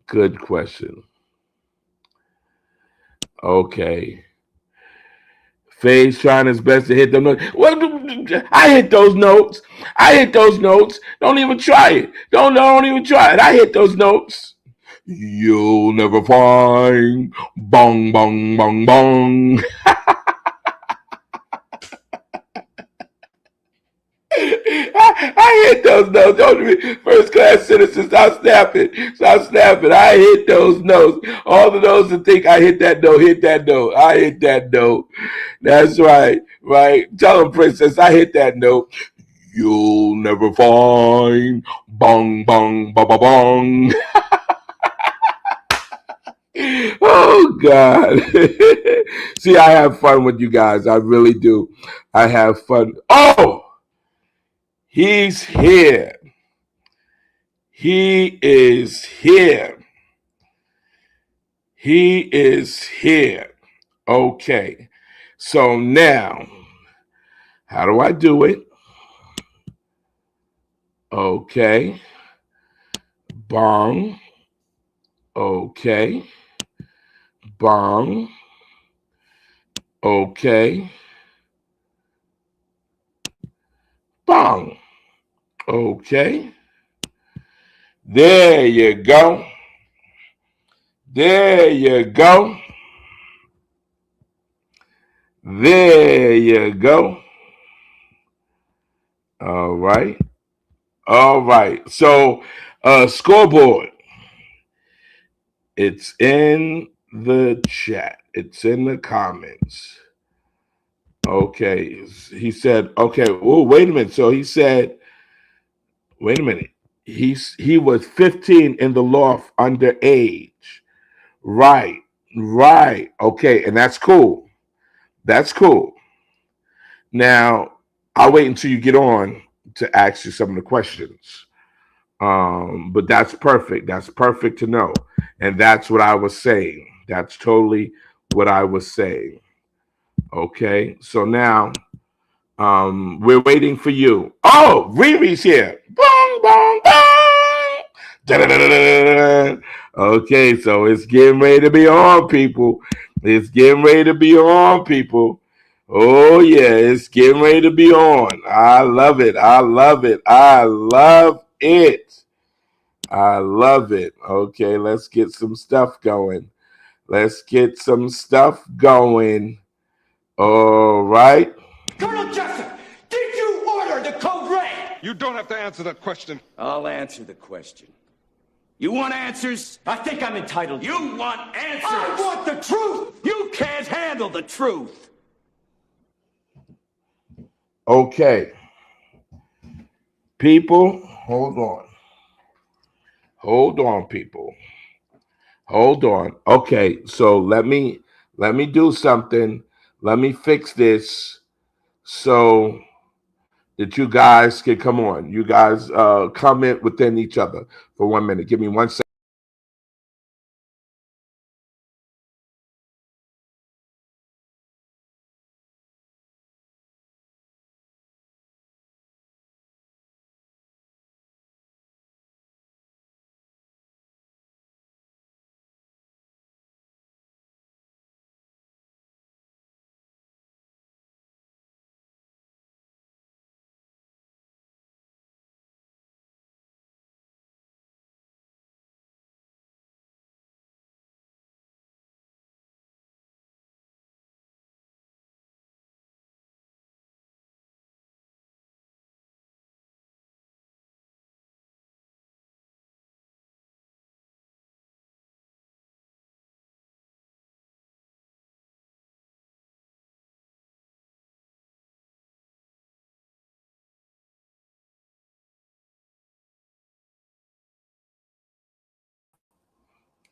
Good question. Okay. Faye's trying his best to hit them notes. Well, I hit those notes. I hit those notes. Don't even try it. Don't even try it. I hit those notes. You'll never find. Bong, bong, bong, bong. I hit those notes. Don't first class citizens. Stop snapping. Stop snapping. I hit those notes. All of those that think I hit that note, hit that note. I hit that note. That's right. Right. Tell them, princess, I hit that note. You'll never find. Bong, bong, ba, ba, bong. Oh, God. See, I have fun with you guys. I really do. I have fun. Oh! He's here. He is here. He is here. Okay. So now, how do I do it? Okay. Bong. Okay. Bong. Okay. Bong. Okay. There you go. There you go. There you go. All right. All right. So, scoreboard. It's in the chat. It's in the comments. Okay. He said, okay. Oh, wait a minute. So he said, wait a minute. He was 15 in the loft underage. Right. Right. Okay. And that's cool. That's cool. Now, I'll wait until you get on to ask you some of the questions. But that's perfect. That's perfect to know. And that's what I was saying. That's totally what I was saying. Okay. So now we're waiting for you. Oh, Riri's here. Bong, bong, bong. Da-da-da-da-da-da. Okay, so it's getting ready to be on, people. It's getting ready to be on, people. Oh, yeah, it's getting ready to be on. I love it. I love it. I love it. I love it. Okay, let's get some stuff going. Let's get some stuff going. All right. Colonel Jessup, did you order the code red? You don't have to answer that question. I'll answer the question. You want answers? I think I'm entitled. You want answers? I want the truth! You can't handle the truth! Okay. People, hold on. Hold on, people. Hold on. Okay, so let me do something. Let me fix this. So that you guys can come on. You guys comment within each other for 1 minute. Give me 1 second.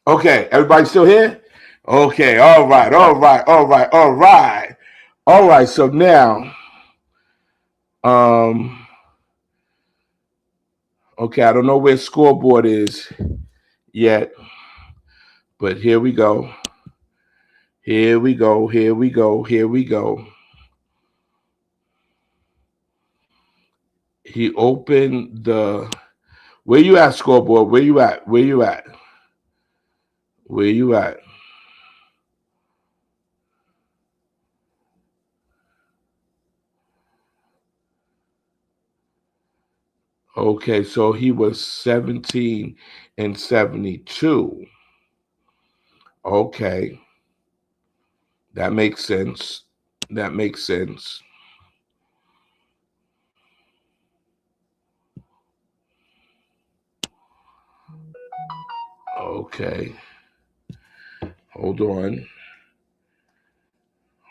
Okay, everybody still here? Okay, all right, all right, all right, all right. All right, so now okay, I don't know where scoreboard is yet, but here we go. Here we go. Here we go. Here we go. He opened the. Where you at, scoreboard? Where you at? Where you at? Where you at? Okay, so he was 17 and 72. Okay, that makes sense. That makes sense. Okay. Hold on.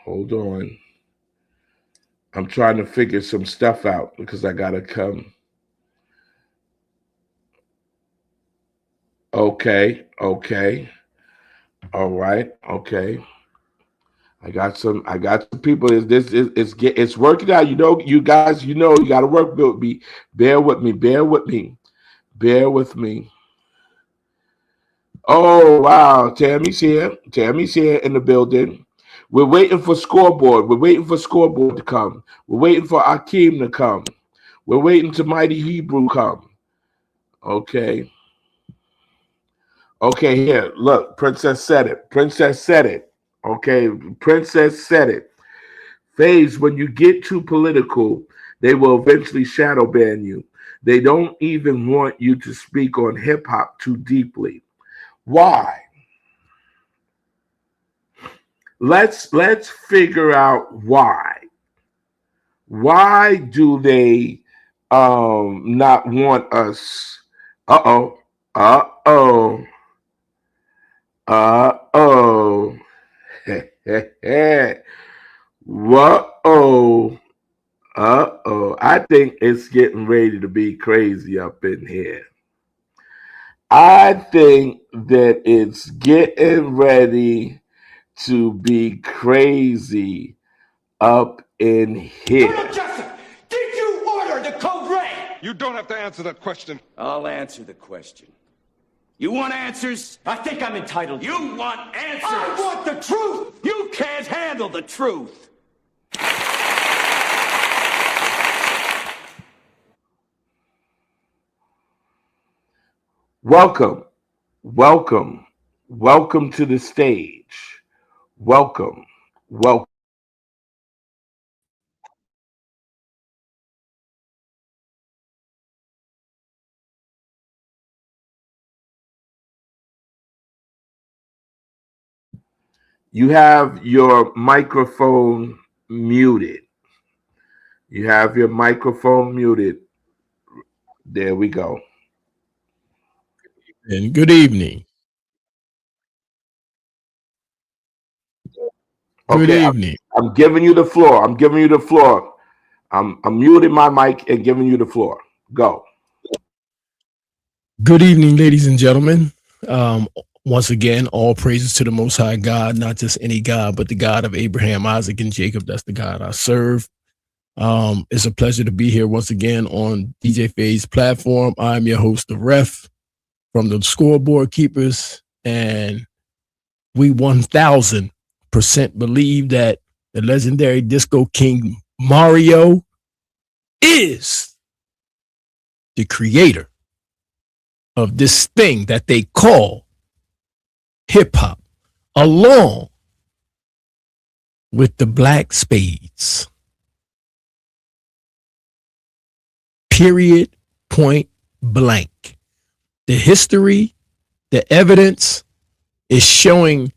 Hold on. I'm trying to figure some stuff out because I gotta come. Okay. Okay. All right. Okay. I got some people. It's working out. You know, you guys, you know, you gotta work with me. Bear with me. Bear with me. Bear with me. Oh wow, Tammy's here. Tammy's here in the building. We're waiting for scoreboard. We're waiting for scoreboard to come. We're waiting for Akeem to come. We're waiting to Mighty Hebrew come. Okay. Okay, here. Look, Princess said it. Princess said it. Okay, Princess said it. Phase, when you get too political, they will eventually shadow ban you. They don't even want you to speak on hip hop too deeply. Why? Let's figure out why. Why do they not want us? Uh-oh. Uh-oh. Uh-oh. Whoa. Uh-oh. I think it's getting ready to be crazy up in here. I think that it's getting ready to be crazy up in here. Colonel Jessup, did you order the code red? You don't have to answer that question. I'll answer the question. You want answers? I think I'm entitled. You want answers? I want the truth! You can't handle the truth! Welcome, welcome, welcome to the stage. Welcome, welcome. You have your microphone muted. You have your microphone muted. There we go. And good evening. Good Okay, evening. I'm giving you the floor. I'm giving you the floor. I'm muting my mic and giving you the floor. Go. Good evening, ladies and gentlemen. Once again, all praises to the Most High God, not just any God, but the God of Abraham, Isaac, and Jacob. That's the God I serve. It's a pleasure to be here once again on DJ Faye's platform. I'm your host, the Ref from the Scoreboard Keepers, and we 1000% believe that the legendary Disco King Mario is the creator of this thing that they call hip hop, along with the Black Spades. Period, point blank. The history, the evidence is showing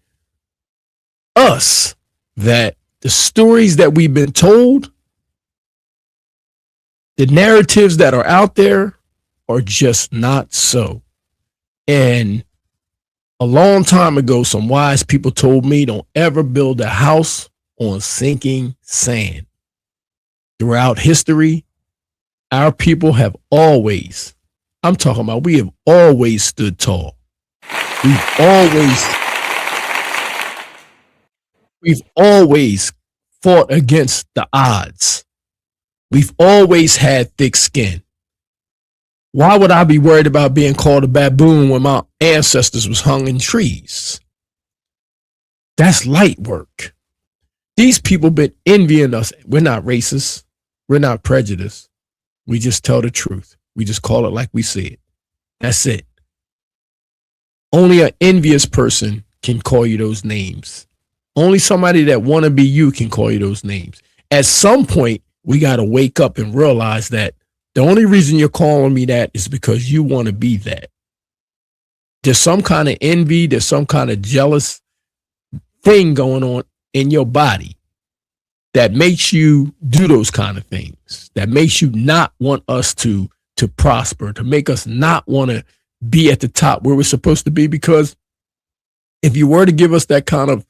us that the stories that we've been told, the narratives that are out there are just not so. And a long time ago, some wise people told me, don't ever build a house on sinking sand. Throughout history, our people have always, I'm talking about, we have always stood tall. We've always fought against the odds. We've always had thick skin. Why would I be worried about being called a baboon when my ancestors was hung in trees? That's light work. These people been envying us. We're not racist. We're not prejudiced. We just tell the truth. We just call it like we see it. That's it. Only an envious person can call you those names. Only somebody that want to be you can call you those names. At some point, we got to wake up and realize that the only reason you're calling me that is because you want to be that. There's some kind of envy. There's some kind of jealous thing going on in your body that makes you do those kind of things, that makes you not want us to prosper, to make us not want to be at the top where we're supposed to be. Because if you were to give us that kind of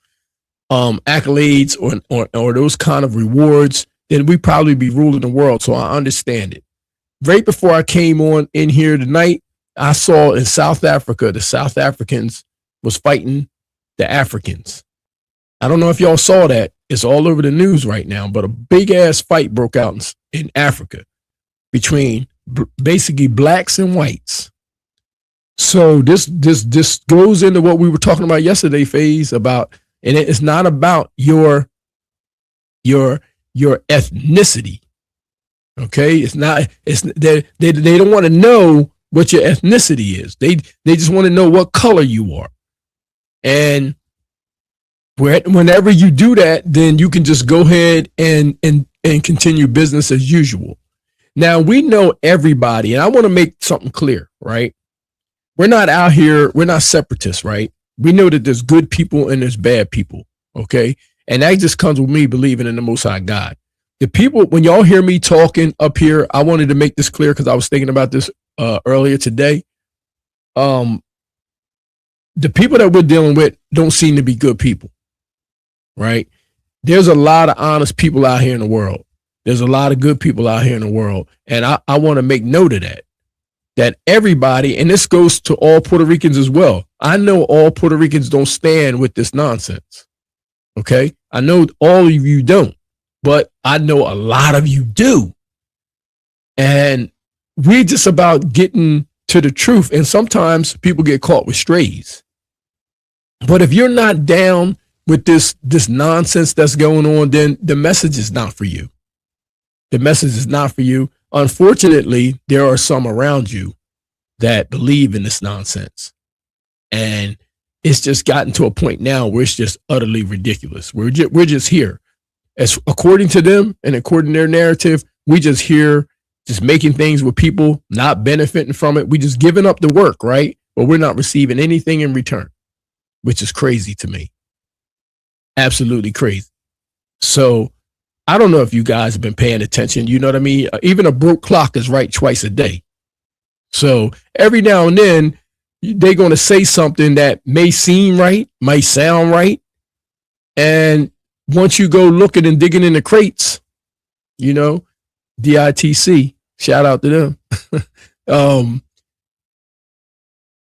accolades or those kind of rewards, then we'd probably be ruling the world. So I understand it. Right before I came on in here tonight, I saw in South Africa, the South Africans was fighting the Africans. I don't know if y'all saw that. It's all over the news right now, but a big ass fight broke out in Africa between basically blacks and whites. So this goes into what we were talking about yesterday, Phase, about, and it's not about your ethnicity. Okay, it's not. It's they don't want to know what your ethnicity is. They just want to know what color you are, and whenever you do that, then you can just go ahead and continue business as usual. Now, we know everybody, and I want to make something clear, right? We're not out here, we're not separatists, right? We know that there's good people and there's bad people, okay? And that just comes with me believing in the Most High God. The people, when y'all hear me talking up here, I wanted to make this clear because I was thinking about this earlier today. The people that we're dealing with don't seem to be good people. Right? There's a lot of honest people out here in the world. There's a lot of good people out here in the world. And I want to make note of that everybody, and this goes to all Puerto Ricans as well. I know all Puerto Ricans don't stand with this nonsense. Okay? I know all of you don't, but I know a lot of you do. And we're just about getting to the truth. And sometimes people get caught with strays. But if you're not down with this nonsense that's going on, then the message is not for you. The message is not for you. Unfortunately, there are some around you that believe in this nonsense. And it's just gotten to a point now where it's just utterly ridiculous. We're just here. As according to them and according to their narrative, we just here just making things with people not benefiting from it. We just giving up the work, right? But we're not receiving anything in return, which is crazy to me. Absolutely crazy. So I don't know if you guys have been paying attention. You know what I mean? Even a broke clock is right twice a day. So every now and then they're going to say something that may seem right, might sound right. And once you go looking and digging in the crates, you know, DITC, shout out to them.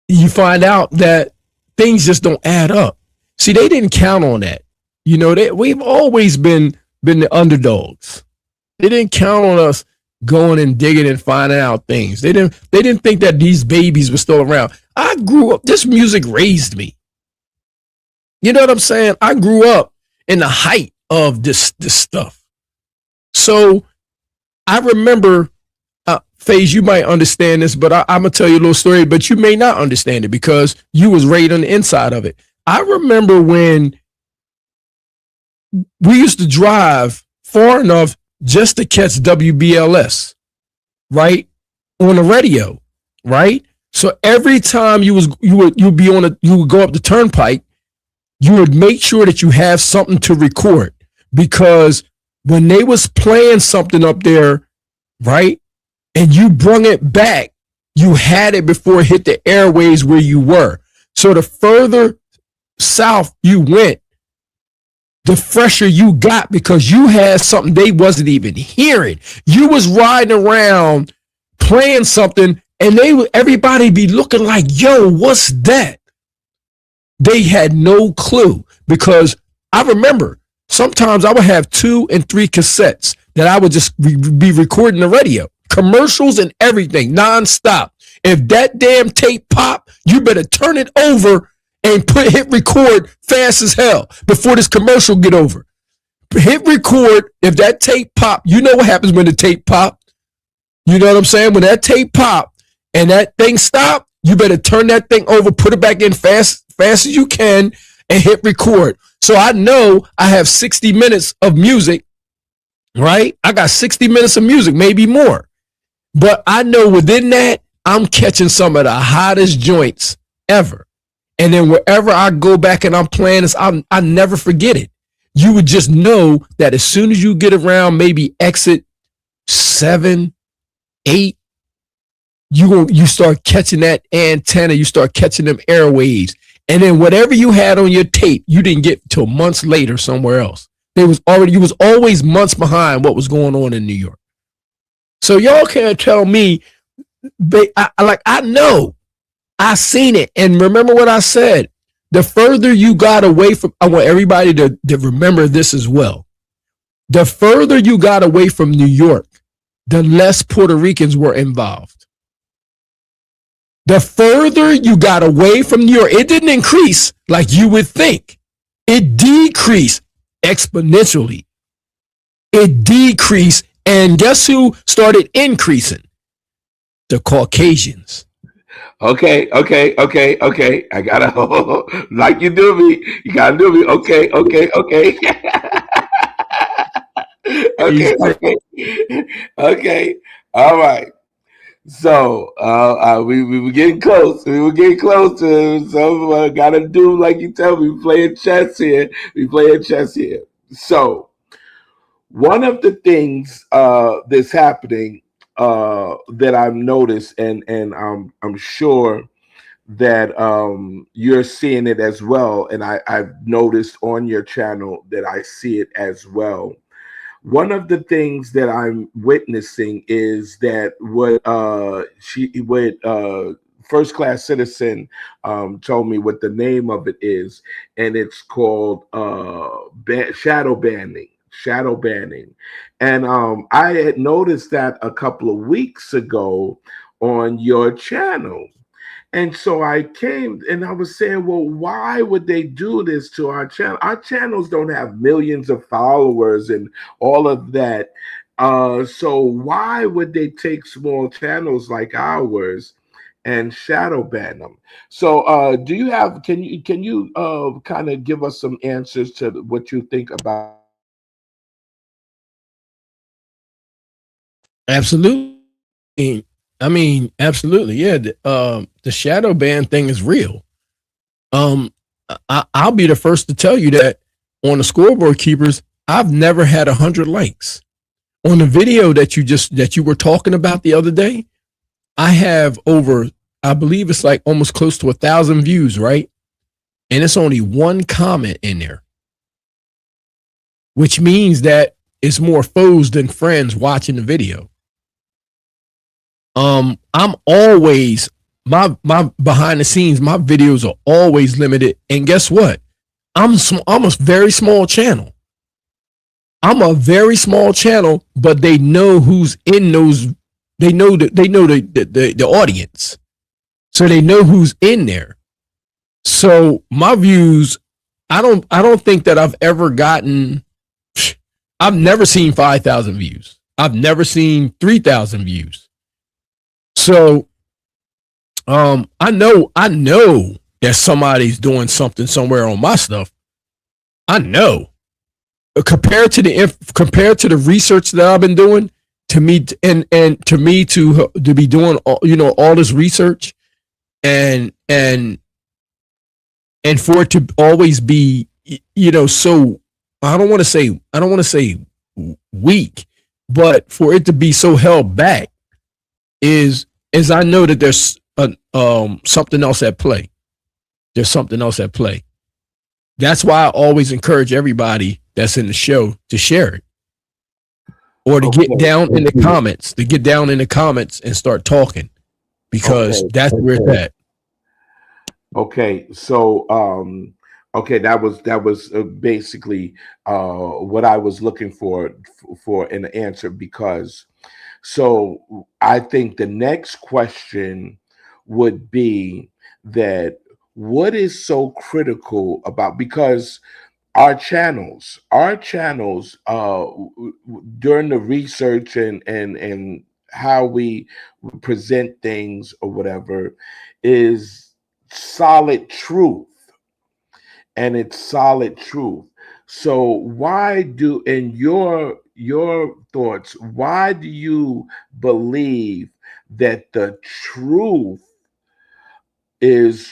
You find out that things just don't add up. See, they didn't count on that. You know, we've always been the underdogs. They didn't count on us going and digging and finding out things. They didn't think that these babies were still around. I grew up, this music raised me. You know what I'm saying? I grew up in the height of this stuff. So I remember, FaZe, you might understand this, but I'm going to tell you a little story, but you may not understand it because you was right on the inside of it. I remember when we used to drive far enough just to catch WBLS, right? On the radio, right? So every time you would go up the turnpike, you would make sure that you have something to record, because when they was playing something up there, right, and you brung it back, you had it before it hit the airways where you were. So the further south you went, the fresher you got, because you had something they wasn't even hearing. You was riding around playing something, and everybody be looking like, yo, what's that? They had no clue, because I remember sometimes I would have 2 and 3 cassettes that I would just be recording the radio, commercials and everything nonstop. If that damn tape pop, you better turn it over and hit record fast as hell before this commercial get over. Hit record. If that tape pop, you know what happens when the tape pop. You know what I'm saying? When that tape pop and that thing stop, you better turn that thing over, put it back in fast as you can, and hit record. So I know I have 60 minutes of music, right? I got 60 minutes of music, maybe more. But I know within that, I'm catching some of the hottest joints ever. And then wherever I go back and I'm playing this, I never forget it. You would just know that as soon as you get around maybe exit 7, 8, you start catching that antenna, you start catching them airwaves. And then whatever you had on your tape, you didn't get till months later somewhere else. You was always months behind what was going on in New York. So y'all can't tell me, I know. I seen it. And remember what I said. The further you got away from, I want everybody to remember this as well. The further you got away from New York, the less Puerto Ricans were involved. The further you got away from New York, it didn't increase like you would think. It decreased exponentially. It decreased. And guess who started increasing? The Caucasians. Okay. I gotta, like you do me. You gotta do me. Okay. Okay. All right. So we were getting close. We were getting close to. So gotta do like you tell me. We playing chess here. So one of the things that's happening that I've noticed, and I'm sure that you're seeing it as well, and I've noticed on your channel that I see it as well. One of the things that I'm witnessing is that what First Class Citizen told me what the name of it is, and it's called shadow banning. And I had noticed that a couple of weeks ago on your channel. And so I came and I was saying, well, why would they do this to our channel? Our channels don't have millions of followers and all of that. So why would they take small channels like ours and shadow ban them? So do you have, can you kind of give us some answers to what you think about? Absolutely. I mean, absolutely. Yeah. The shadow ban thing is real. I'll be the first to tell you that on the Scoreboard Keepers, I've never had 100 likes. On the video that you were talking about the other day, I have over, I believe it's like almost close to 1,000 views, right? And it's only one comment in there, which means that it's more foes than friends watching the video. I'm always my behind the scenes, my videos are always limited. And guess what? I'm a very small channel. I'm a very small channel, but they know who's in those. They know the audience, so they know who's in there. So my views, I don't think that I've ever gotten. I've never seen 5,000 views. I've never seen 3,000 views. So, I know that somebody's doing something somewhere on my stuff. I know. Compared to the research that I've been doing, to me and to me to be doing all this research and for it to always be so I don't want to say weak, but for it to be so held back is I know that there's something else at play. There's something else at play. That's why I always encourage everybody that's in the show to share it, or to get down in the comments, and start talking, because that's where it's at. Okay, so that was basically what I was looking for an answer, because so I think the next question would be that what is so critical about, because our channels during the research and how we present things or whatever is solid truth, and it's solid truth. So why do, in your thoughts, why do you believe that the truth is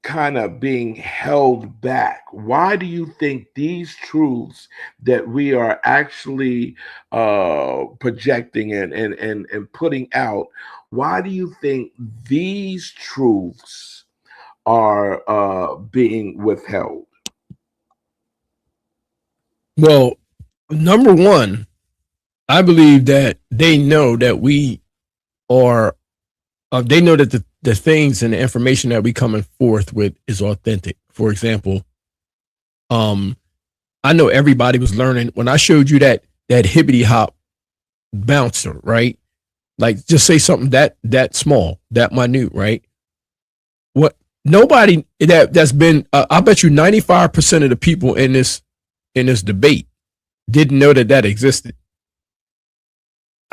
kind of being held back? Why do you think these truths that we are actually projecting and putting out, why do you think these truths are being withheld? Well, number one, I believe that they know that we are. They know that the things and the information that we coming forth with is authentic. For example, I know everybody was learning when I showed you that hibbity hop bouncer, right? Like, just say something that small, that minute, right? What nobody that's been, I bet you 95% of the people in this debate didn't know that existed.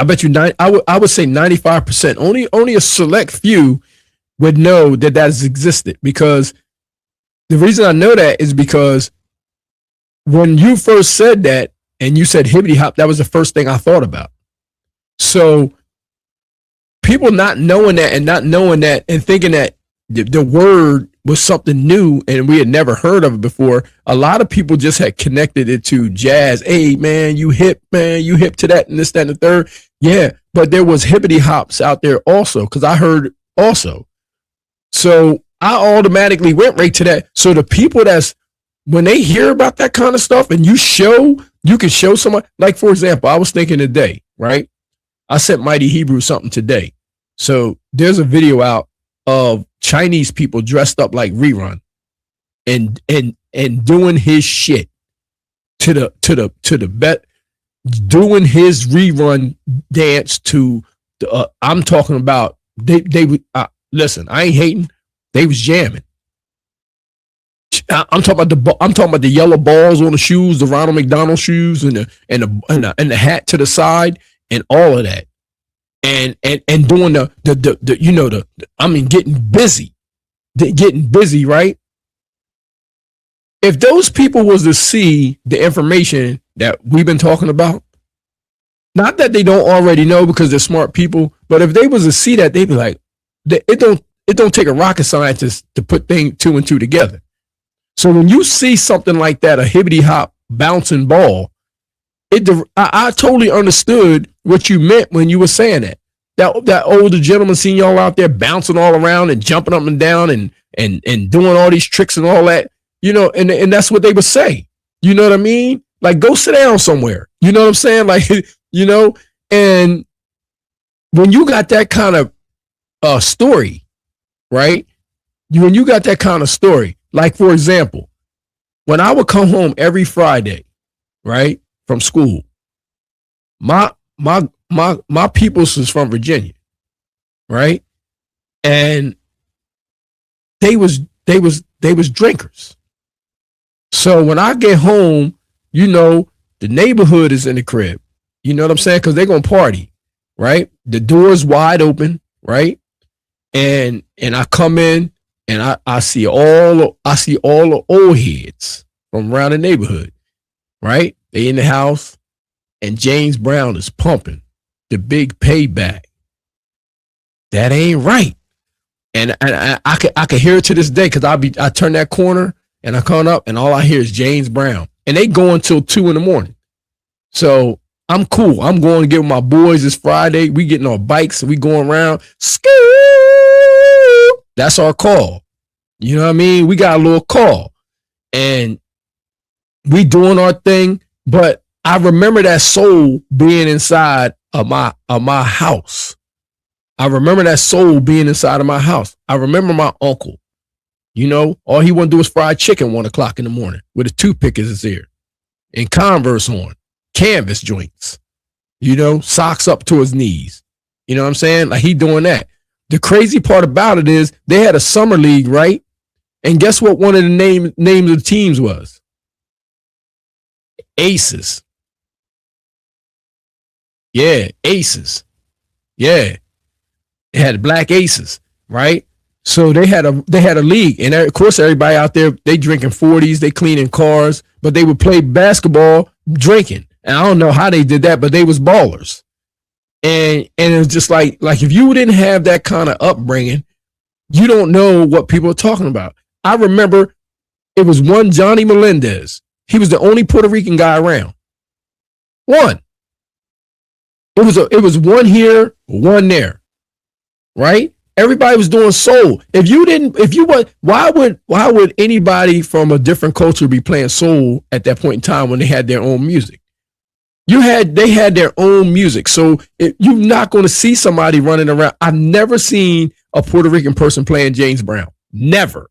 I bet you I would say 95%. Only a select few would know that has existed, because the reason I know that is because when you first said that and you said hibbity hop, that was the first thing I thought about. So people not knowing that and thinking that the word was something new and we had never heard of it before. A lot of people just had connected it to jazz. Hey man, you hip to that and this, that, and the third. Yeah, but there was hibbity hops out there also, because I heard also. So I automatically went right to that. So the people when they hear about that kind of stuff and you can show someone, like for example, I was thinking today, right? I sent Mighty Hebrew something today. So there's a video out of Chinese people dressed up like Rerun and doing his shit to the bet, doing his Rerun dance to the, I'm talking about they listen, I ain't hating, they was jamming. I'm talking about the yellow balls on the shoes, the Ronald McDonald shoes, and the hat to the side, and all of that, and doing the getting busy, right? If those people was to see the information that we've been talking about, not that they don't already know because they're smart people, but if they was to see that, they'd be like, it don't take a rocket scientist to put two and two together. So when you see something like that, a hibbity hop bouncing ball, I totally understood what you meant when you were saying that. That older gentleman seen y'all out there bouncing all around and jumping up and down and doing all these tricks and all that, and that's what they would say. You know what I mean? Like, go sit down somewhere. You know what I'm saying? Like, and when you got that kind of story, right? When you got that kind of story, like for example, when I would come home every Friday, right, from school. My peoples was from Virginia, right? And they was drinkers. So when I get home, the neighborhood is in the crib. You know what I'm saying? Because they're gonna party, right? The door's wide open, right? And I come in and I see all the old heads from around the neighborhood, right? They in the house, and James Brown is pumping the big payback. That ain't right. And I can hear it to this day because I turn that corner and I come up and all I hear is James Brown. And they go until 2 a.m. So I'm cool. I'm going to get with my boys. It's Friday. We getting on bikes and we going around. That's our call. You know what I mean? We got a little call. And we doing our thing. But I remember that soul being inside of my house. I remember that soul being inside of my house. I remember my uncle. All he want to do is fried chicken 1 o'clock in the morning with a toothpick in his ear and Converse on, canvas joints, socks up to his knees. You know what I'm saying? Like he doing that. The crazy part about it is they had a summer league, right? And guess what one of the names of the teams was? Aces. Yeah, Aces. Yeah. They had black aces, right? So they had a league, and of course everybody out there, they drinking 40s, they cleaning cars, but they would play basketball drinking. And I don't know how they did that, but they was ballers. And it was just like if you didn't have that kind of upbringing, you don't know what people are talking about. I remember it was one Johnny Melendez. He was the only Puerto Rican guy around. One. It was one here, one there. Right? Everybody was doing soul. Why would anybody from a different culture be playing soul at that point in time when they had their own music? They had their own music. So you're not going to see somebody running around. I've never seen a Puerto Rican person playing James Brown. Never.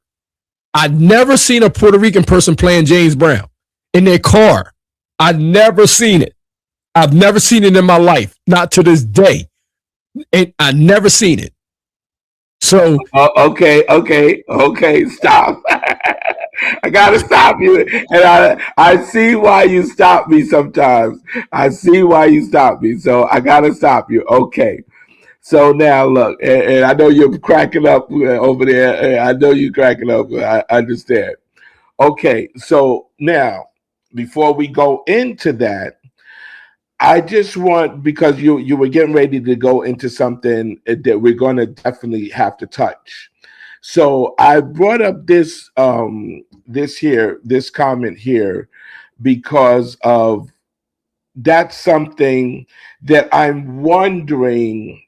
I've never seen a Puerto Rican person playing James Brown in their car. I've never seen it. I've never seen it in my life. Not to this day. I've never seen it. So okay, stop. I gotta stop you, and I see why you stop me sometimes. I see why you stop me, so I gotta stop you. Okay, so now look, and I know you're cracking up over there. I know you're cracking up. I understand. Okay, so now before we go into that, I just want, because you were getting ready to go into something that we're going to definitely have to touch. So I brought up this comment here because of that's something that I'm wondering,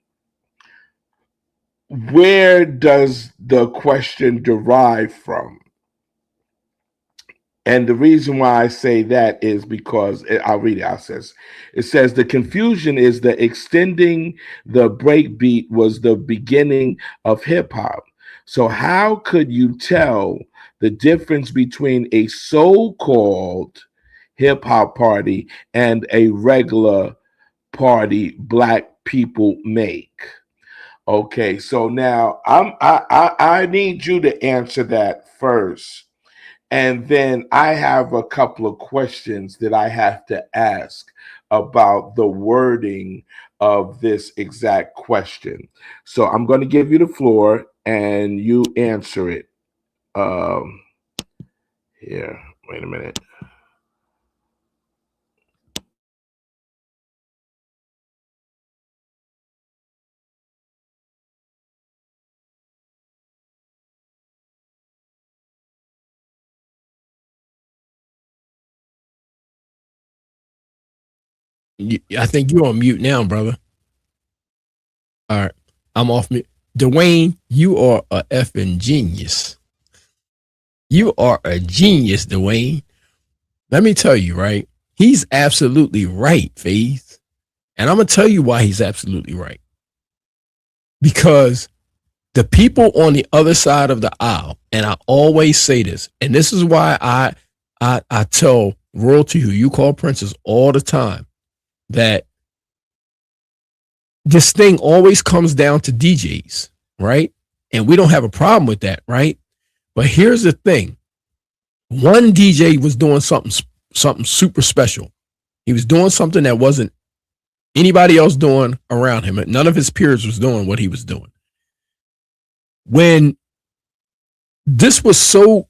where does the question derive from? And the reason why I say that is because I'll read it. It says the confusion is that extending the breakbeat was the beginning of hip hop. So how could you tell the difference between a so-called hip hop party and a regular party black people make? Okay, so now I need you to answer that first. And then I have a couple of questions that I have to ask about the wording of this exact question. So I'm going to give you the floor and you answer it. Here, wait a minute. I think you're on mute now, brother. All right. I'm off mute. Dwayne, you are a effing genius. You are a genius, Dwayne. Let me tell you, right? He's absolutely right, Faith. And I'm going to tell you why he's absolutely right. Because the people on the other side of the aisle, and I always say this, and this is why I tell royalty, who you call princes, all the time, that this thing always comes down to DJs, right? And we don't have a problem with that, right? But here's the thing. One DJ was doing something super special. He was doing something that wasn't anybody else doing around him. None of his peers was doing what he was doing. When this was so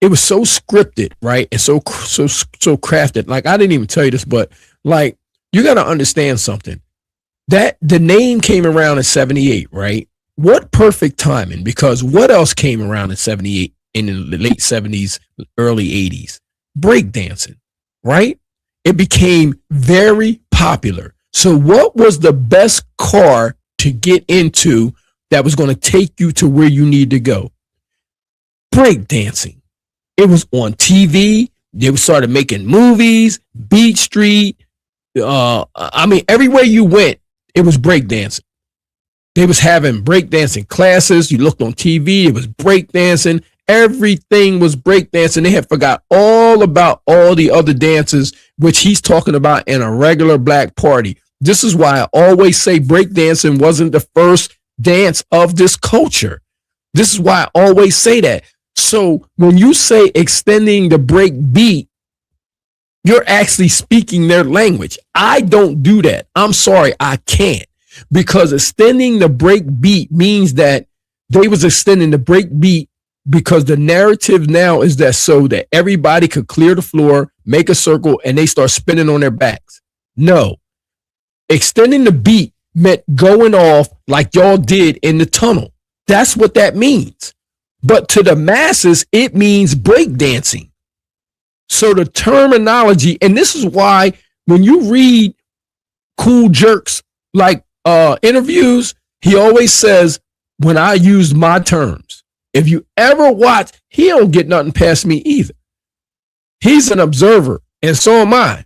it was so scripted, right? And so crafted. Like, I didn't even tell you this, but like, you got to understand something. That the name came around in 78, right? What perfect timing, because what else came around in 78, in the late 70s, early 80s? Breakdancing, right? It became very popular. So what was the best car to get into that was going to take you to where you need to go? Breakdancing. It was on TV. They started making movies, Beach Street. I mean, everywhere you went, it was breakdancing. They was having breakdancing classes. You looked on TV, it was breakdancing. Everything was breakdancing. They had forgot all about all the other dances, which he's talking about in a regular black party. This is why I always say breakdancing wasn't the first dance of this culture. This is why I always say that. So when you say extending the break beat, you're actually speaking their language. I don't do that. I'm sorry, I can't. Because extending the break beat means that they was extending the break beat because the narrative now is that so that everybody could clear the floor, make a circle, and they start spinning on their backs. No. Extending the beat meant going off like y'all did in the tunnel. That's what that means. But to the masses, it means breakdancing. So the terminology, and this is why when you read Cool Jerk's like interviews, he always says, when I use my terms. If you ever watch, he don't get nothing past me either. He's an observer, and so am I.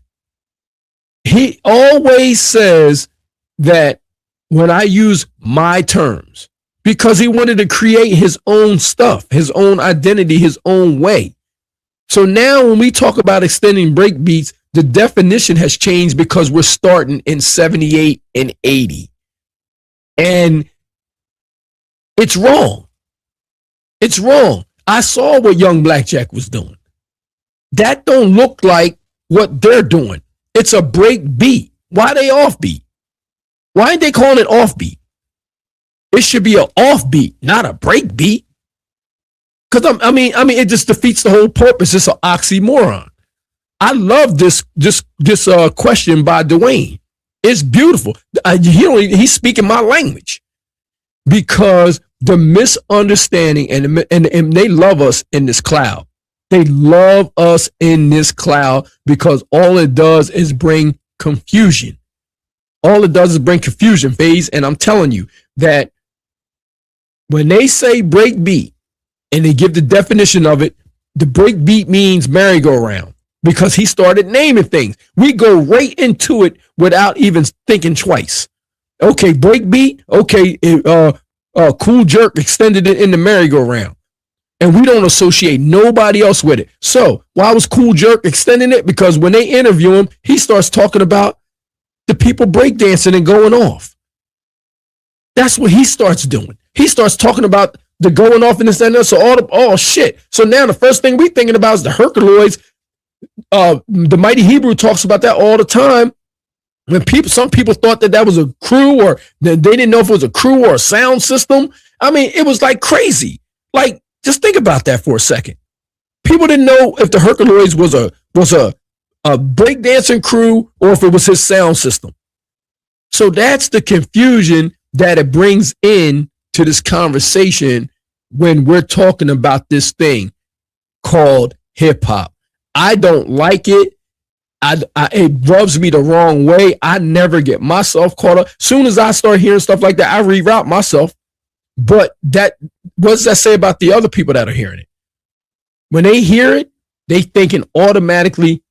He always says that when I use my terms, because he wanted to create his own stuff, his own identity, his own way. So now when we talk about extending break beats, the definition has changed because we're starting in 78 and 80. And it's wrong. It's wrong. I saw what Young Blackjack was doing. That don't look like what they're doing. It's a break beat. Why are they offbeat? Why ain't they calling it offbeat? It should be an offbeat, not a break beat. Because I mean, it just defeats the whole purpose. It's an oxymoron. I love this question by Dwayne. It's beautiful. He's speaking my language because the misunderstanding and they love us in this cloud. They love us in this cloud because all it does is bring confusion. All it does is bring confusion, FaZe. And I'm telling you that when they say break beat and they give the definition of it, the break beat means merry-go-round because he started naming things. We go right into it without even thinking twice. Okay, break beat. Okay, Cool Jerk extended it in the merry-go-round. And we don't associate nobody else with it. So why was Cool Jerk extending it? Because when they interview him, he starts talking about the people breakdancing and going off. That's what he starts doing. He starts talking about the going off in this and that. So shit. So now the first thing we thinking about is the Herculoids. The Mighty Hebrew talks about that all the time. When some people thought that was a crew or they didn't know if it was a crew or a sound system. I mean, it was like crazy. Like, just think about that for a second. People didn't know if the Herculoids was a breakdancing crew or if it was his sound system. So that's the confusion that it brings in to this conversation when we're talking about this thing called hip hop. I don't like it. It rubs me the wrong way. I never get myself caught up. Soon as I start hearing stuff like that, I reroute myself. But what does that say about the other people that are hearing it? When they hear it, they thinking automatically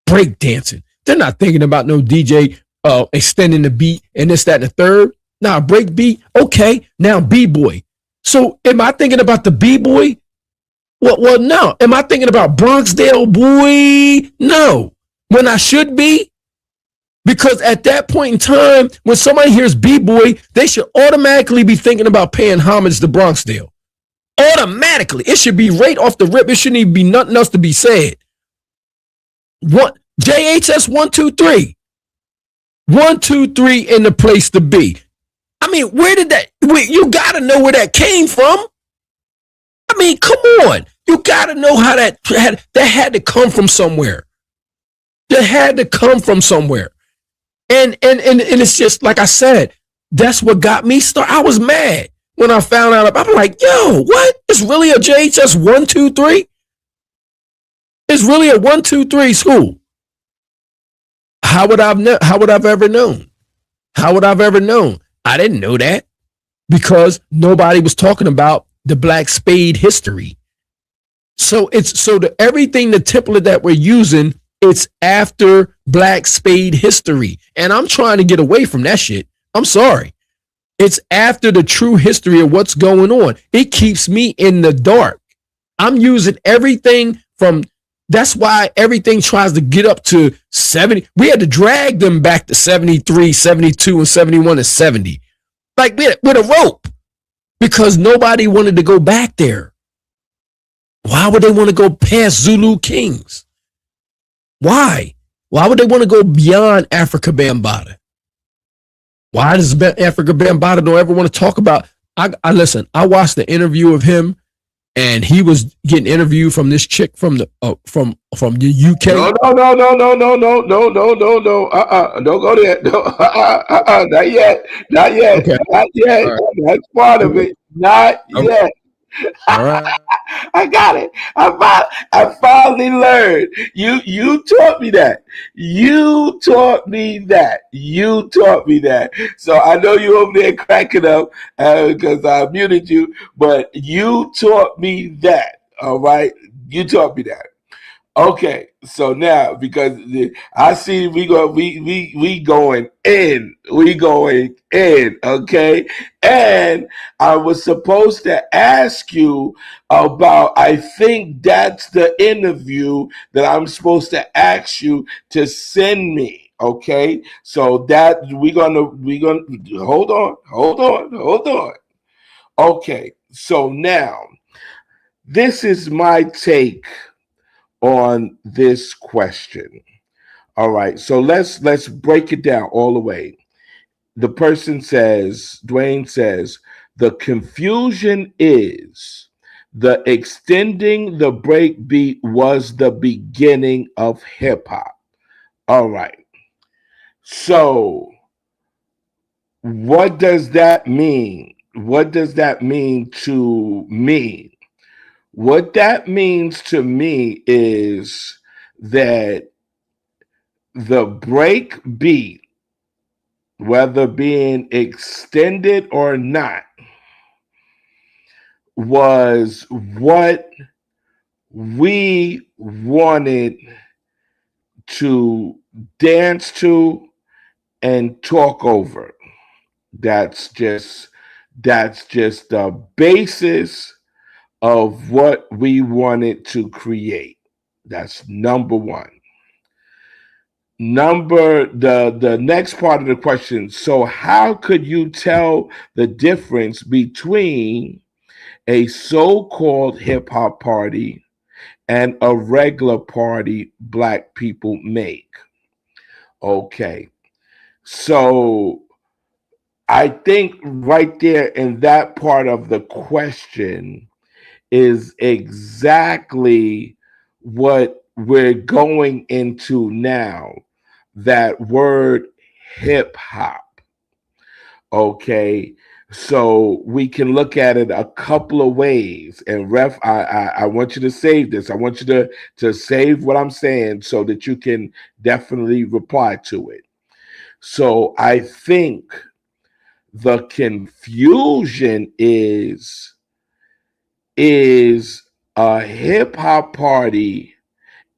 breakdancing. They're not thinking about no DJ extending the beat and this, that, and the third. Now break beat. Okay, now B-boy. So am I thinking about the B-boy? Well, no. Am I thinking about Bronxdale, boy? No. When I should be? Because at that point in time, when somebody hears B-boy, they should automatically be thinking about paying homage to Bronxdale. Automatically. It should be right off the rip. It shouldn't even be nothing else to be said. What? JHS 123. 123 in the place to be. I mean, where did that? Wait, you gotta know where that came from. I mean, come on. You gotta know how that had to come from somewhere. That had to come from somewhere. And it's just like I said, that's what got me started. I was mad when I found out. I'm like, yo, what? It's really a JHS 123? It's really a 123 school. How would I've ever known? How would I've ever known? I didn't know that because nobody was talking about the Black Spade history. So everything, the template that we're using, it's after Black Spade history. And I'm trying to get away from that shit. I'm sorry. It's after the true history of what's going on. It keeps me in the dark. I'm using everything from, that's why everything tries to get up to 70. We had to drag them back to 73, 72, and 71 and 70. Like with a rope. Because nobody wanted to go back there. Why would they want to go past Zulu kings? Why? Why would they want to go beyond Africa Bambaataa? Why does Africa Bambaataa don't ever want to talk about? I listen. I watched the interview of him, and he was getting interviewed from this chick from the UK. No. Don't go there. No, not yet. Okay. Not yet. Right. That's part of it. Not yet. All right. I got it. I finally learned. You taught me that. You taught me that. So I know you over there cracking up because I muted you, but you taught me that. All right. You taught me that. Okay, so now because I see we going in, okay, and I was supposed to ask you about. I think that's the interview that I'm supposed to ask you to send me. Okay, so that we gonna hold on. Okay, so now this is my take on this question. All right, so let's break it down all the way. The person says, Dwayne says, the confusion is the extending the break beat was the beginning of hip hop. All right. So what does that mean? What does that mean to me? What that means to me is that the break beat, whether being extended or not, was what we wanted to dance to and talk over. That's just the basis of what we wanted to create. That's number one. The next part of the question. So how could you tell the difference between a so-called hip hop party and a regular party black people make? Okay. So I think right there in that part of the question is exactly what we're going into now. That word hip hop. Okay. So we can look at it a couple of ways. And Ref, I want you to save this. I want you to save what I'm saying so that you can definitely reply to it. So I think the confusion is a hip hop party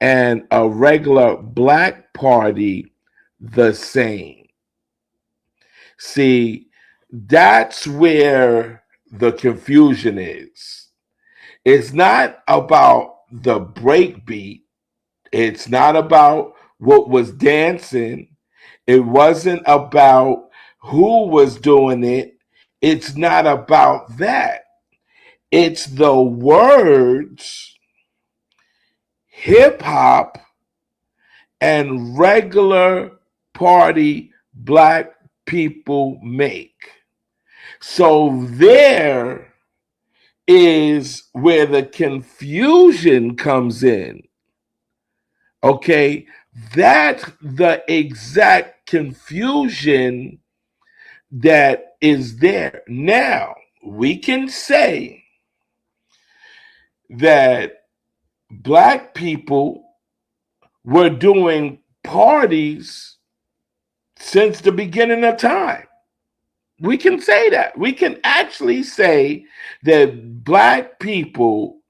and a regular black party the same? See, that's where the confusion is. It's not about the break beat. It's not about what was dancing. It wasn't about who was doing it. It's not about that. It's the words hip hop and regular party black people make. So there is where the confusion comes in. Okay, that's the exact confusion that is there. Now, we can say that black people were doing parties since the beginning of time. We can say that. We can actually say that black people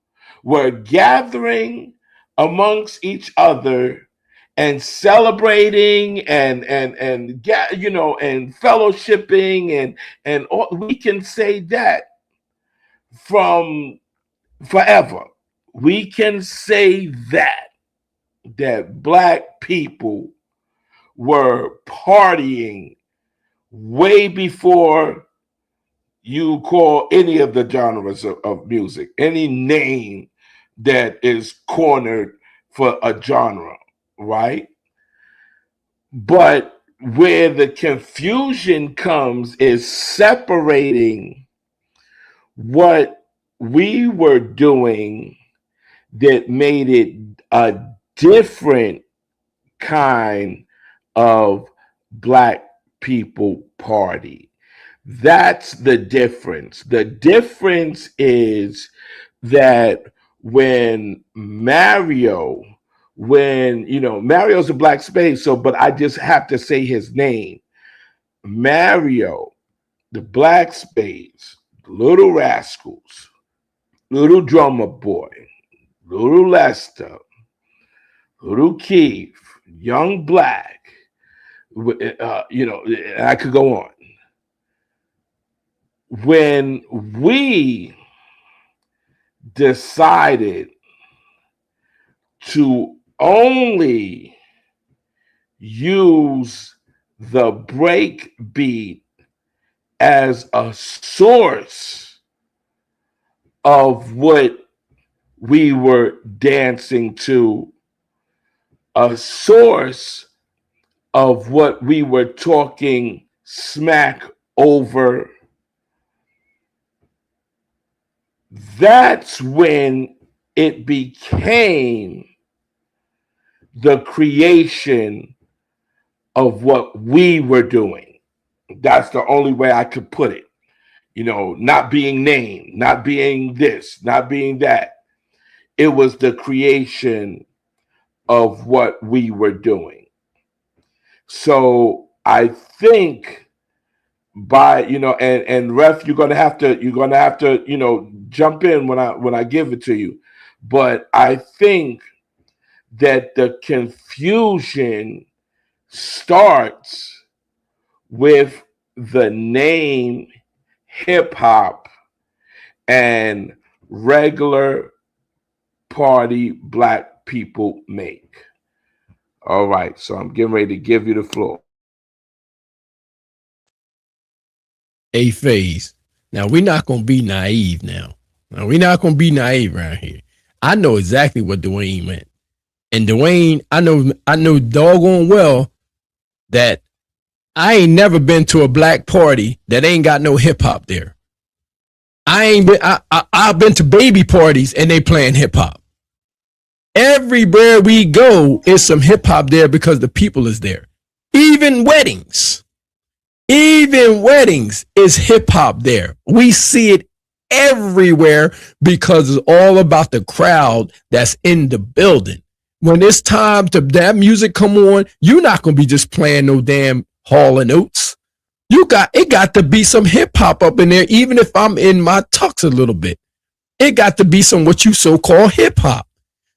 were gathering amongst each other and celebrating and fellowshipping and all, we can say that from forever. We can say that black people were partying way before you call any of the genres of music, any name that is cornered for a genre, right? But where the confusion comes is separating what we were doing that made it a different kind of black people party. That's the difference. The difference is that when Mario's a black space, but I just have to say his name. Mario, the Black Spades, Little Rascals, Little Drummer Boy, Little Lester, Little Keith, Young Black, I could go on. When we decided to only use the break beat as a source of what we were dancing to, a source of what we were talking smack over, that's when it became the creation of what we were doing. That's the only way I could put it. Not being named, not being this, not being that. It was the creation of what we were doing. So I think by and Ref, you're gonna have to jump in when I give it to you. But I think that the confusion starts with the name hip hop and regular party black people make. All right, so I'm getting ready to give you the floor. A phase. Now we're not gonna be naive now. We're not gonna be naive around here. I know exactly what Dwayne meant. And Dwayne, I know doggone well that I ain't never been to a black party that ain't got no hip hop there. I've been to baby parties and they playing hip hop. Everywhere we go is some hip hop there because the people is there. Even weddings is hip hop there. We see it everywhere because it's all about the crowd that's in the building. When it's time to that music come on, you're not gonna be just playing no damn Hall and Oates. It got to be some hip hop up in there, even if I'm in my tux a little bit. It got to be some what you so-called hip hop.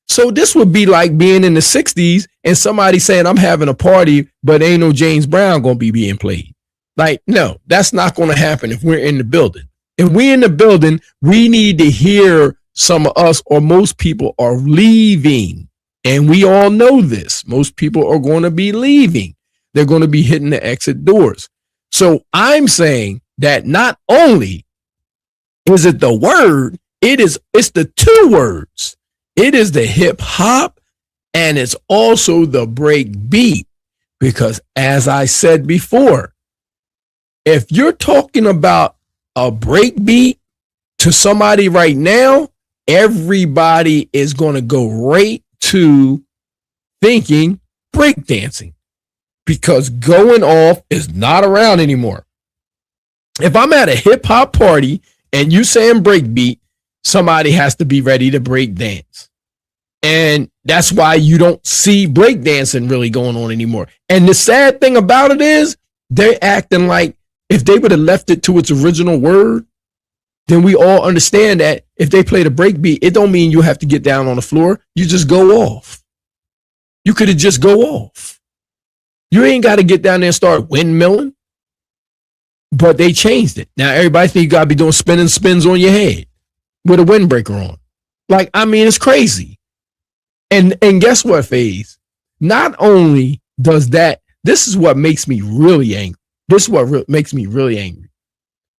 So this would be like being in the 60s and somebody saying I'm having a party, but ain't no James Brown gonna be being played. Like, no, that's not gonna happen if we're in the building. If we're in the building, we need to hear some of us or most people are leaving. And we all know this. Most people are going to be leaving. They're going to be hitting the exit doors. So I'm saying that not only is it the word, it's the two words. It is the hip hop and it's also the break beat. Because as I said before, if you're talking about a break beat to somebody right now, everybody is going to go right to thinking breakdancing because going off is not around anymore. If I'm at a hip hop party and you saying breakbeat, somebody has to be ready to break dance. And that's why you don't see breakdancing really going on anymore. And the sad thing about it is they're acting like if they would have left it to its original word, then we all understand that if they play the breakbeat, it don't mean you have to get down on the floor. You just go off. You could have just go off. You ain't got to get down there and start windmilling. But they changed it. Now everybody think you got to be doing spinning spins on your head with a windbreaker on. Like, I mean, it's crazy. And guess what, FaZe? Not only does that, this is what makes me really angry. This is what makes me really angry.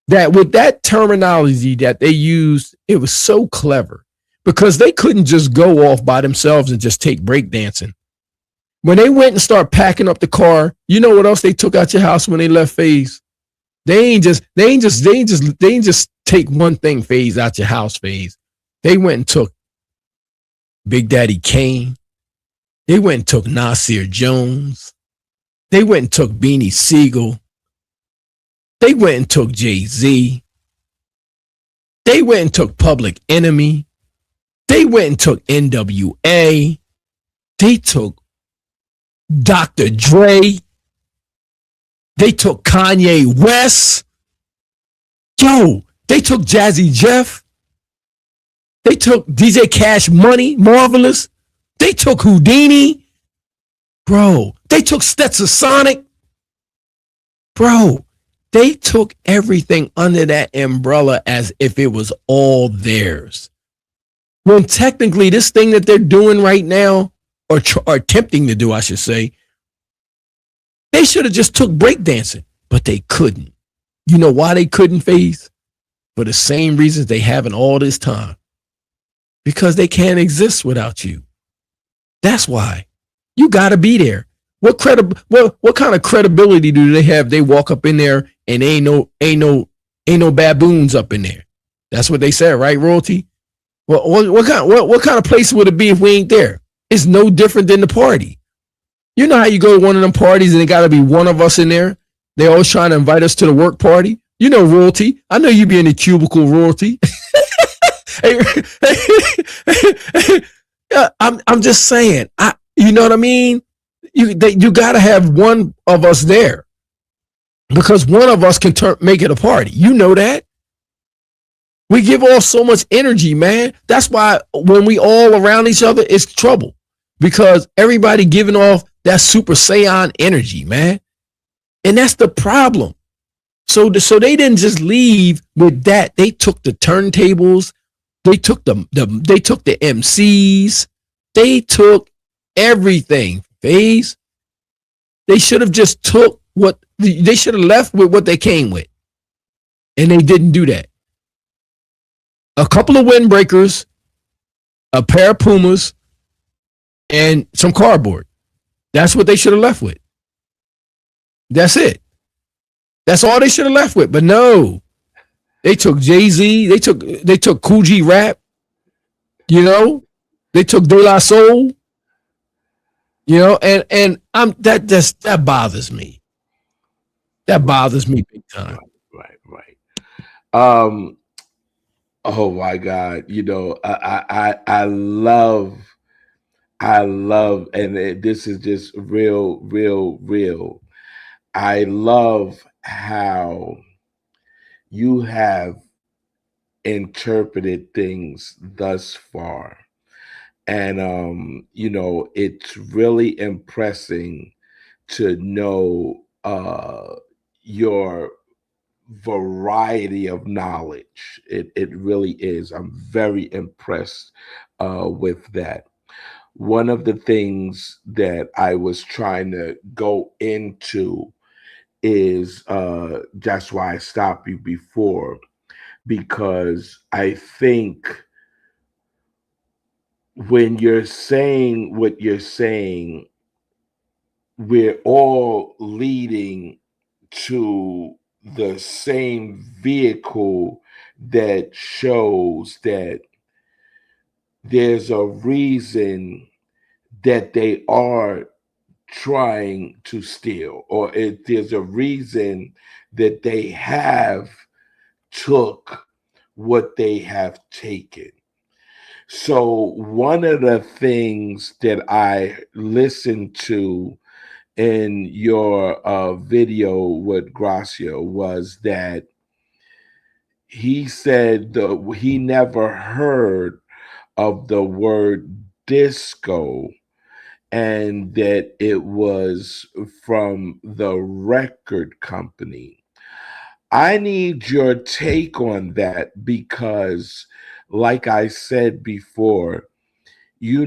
That with that terminology that they used, it was so clever because they couldn't just go off by themselves and just take breakdancing. When they went and started packing up the car, you know what else they took out your house when they left FaZe? They ain't just take one thing, FaZe, out your house, FaZe. They went and took Big Daddy Kane. They went and took Nasir Jones. They went and took Beanie Siegel. They went and took Jay-Z. They went and took Public Enemy. They went and took NWA. They took Dr. Dre. They took Kanye West. Yo, they took Jazzy Jeff. They took DJ Cash Money, Marvelous. They took Houdini. Bro, they took Stetson Sonic. Bro, they took everything under that umbrella as if it was all theirs. When technically this thing that they're doing right now, or attempting to do, I should say, they should have just took breakdancing, but they couldn't. You know why they couldn't, FaZe? For the same reasons they haven't all this time. Because they can't exist without you. That's why. You got to be there. What kind of credibility do they have? They walk up in there and ain't no baboons up in there. That's what they said, right, Royalty? Well, what kind of place would it be if we ain't there? It's no different than the party. You know how you go to one of them parties and it got to be one of us in there? They always trying to invite us to the work party. You know, Royalty. I know you be in the cubicle, Royalty. I'm just saying. You know what I mean? You got to have one of us there because one of us can make it a party. You know that. We give off so much energy, man. That's why when we all around each other, it's trouble because everybody giving off that Super Saiyan energy, man. And that's the problem. So they didn't just leave with that. They took the turntables. They took the MCs. They took everything. FaZe. They should have just took they should have left with what they came with. And they didn't do that. A couple of windbreakers, a pair of Pumas, and some cardboard. That's what they should have left with. That's it. That's all they should have left with. But no. They took Jay-Z. They took Cool G Rap. You know? They took De La Soul. You know, and that bothers me. That bothers me big time. Right. Oh my God! You know, I love, and this is just real. I love how you have interpreted things thus far. And you know, it's really impressing to know your variety of knowledge. It really is. I'm very impressed with that. One of the things that I was trying to go into is that's why I stopped you before, because I think when you're saying what you're saying, we're all leading to the same vehicle that shows that there's a reason that they are trying to steal, or there's a reason that they have took what they have taken. So one of the things that I listened to in your video with Gracia was that he said he never heard of the word disco, and that it was from the record company. I need your take on that because, like I said before, you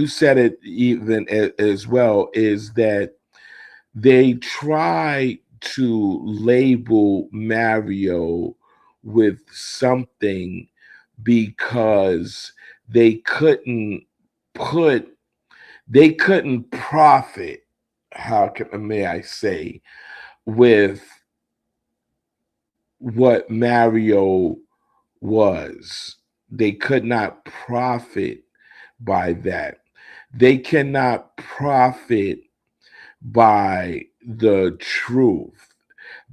said it even as well, is that they try to label Mario with something because they couldn't put they couldn't profit, may I say, with what Mario was. They could not profit by that. They cannot profit by the truth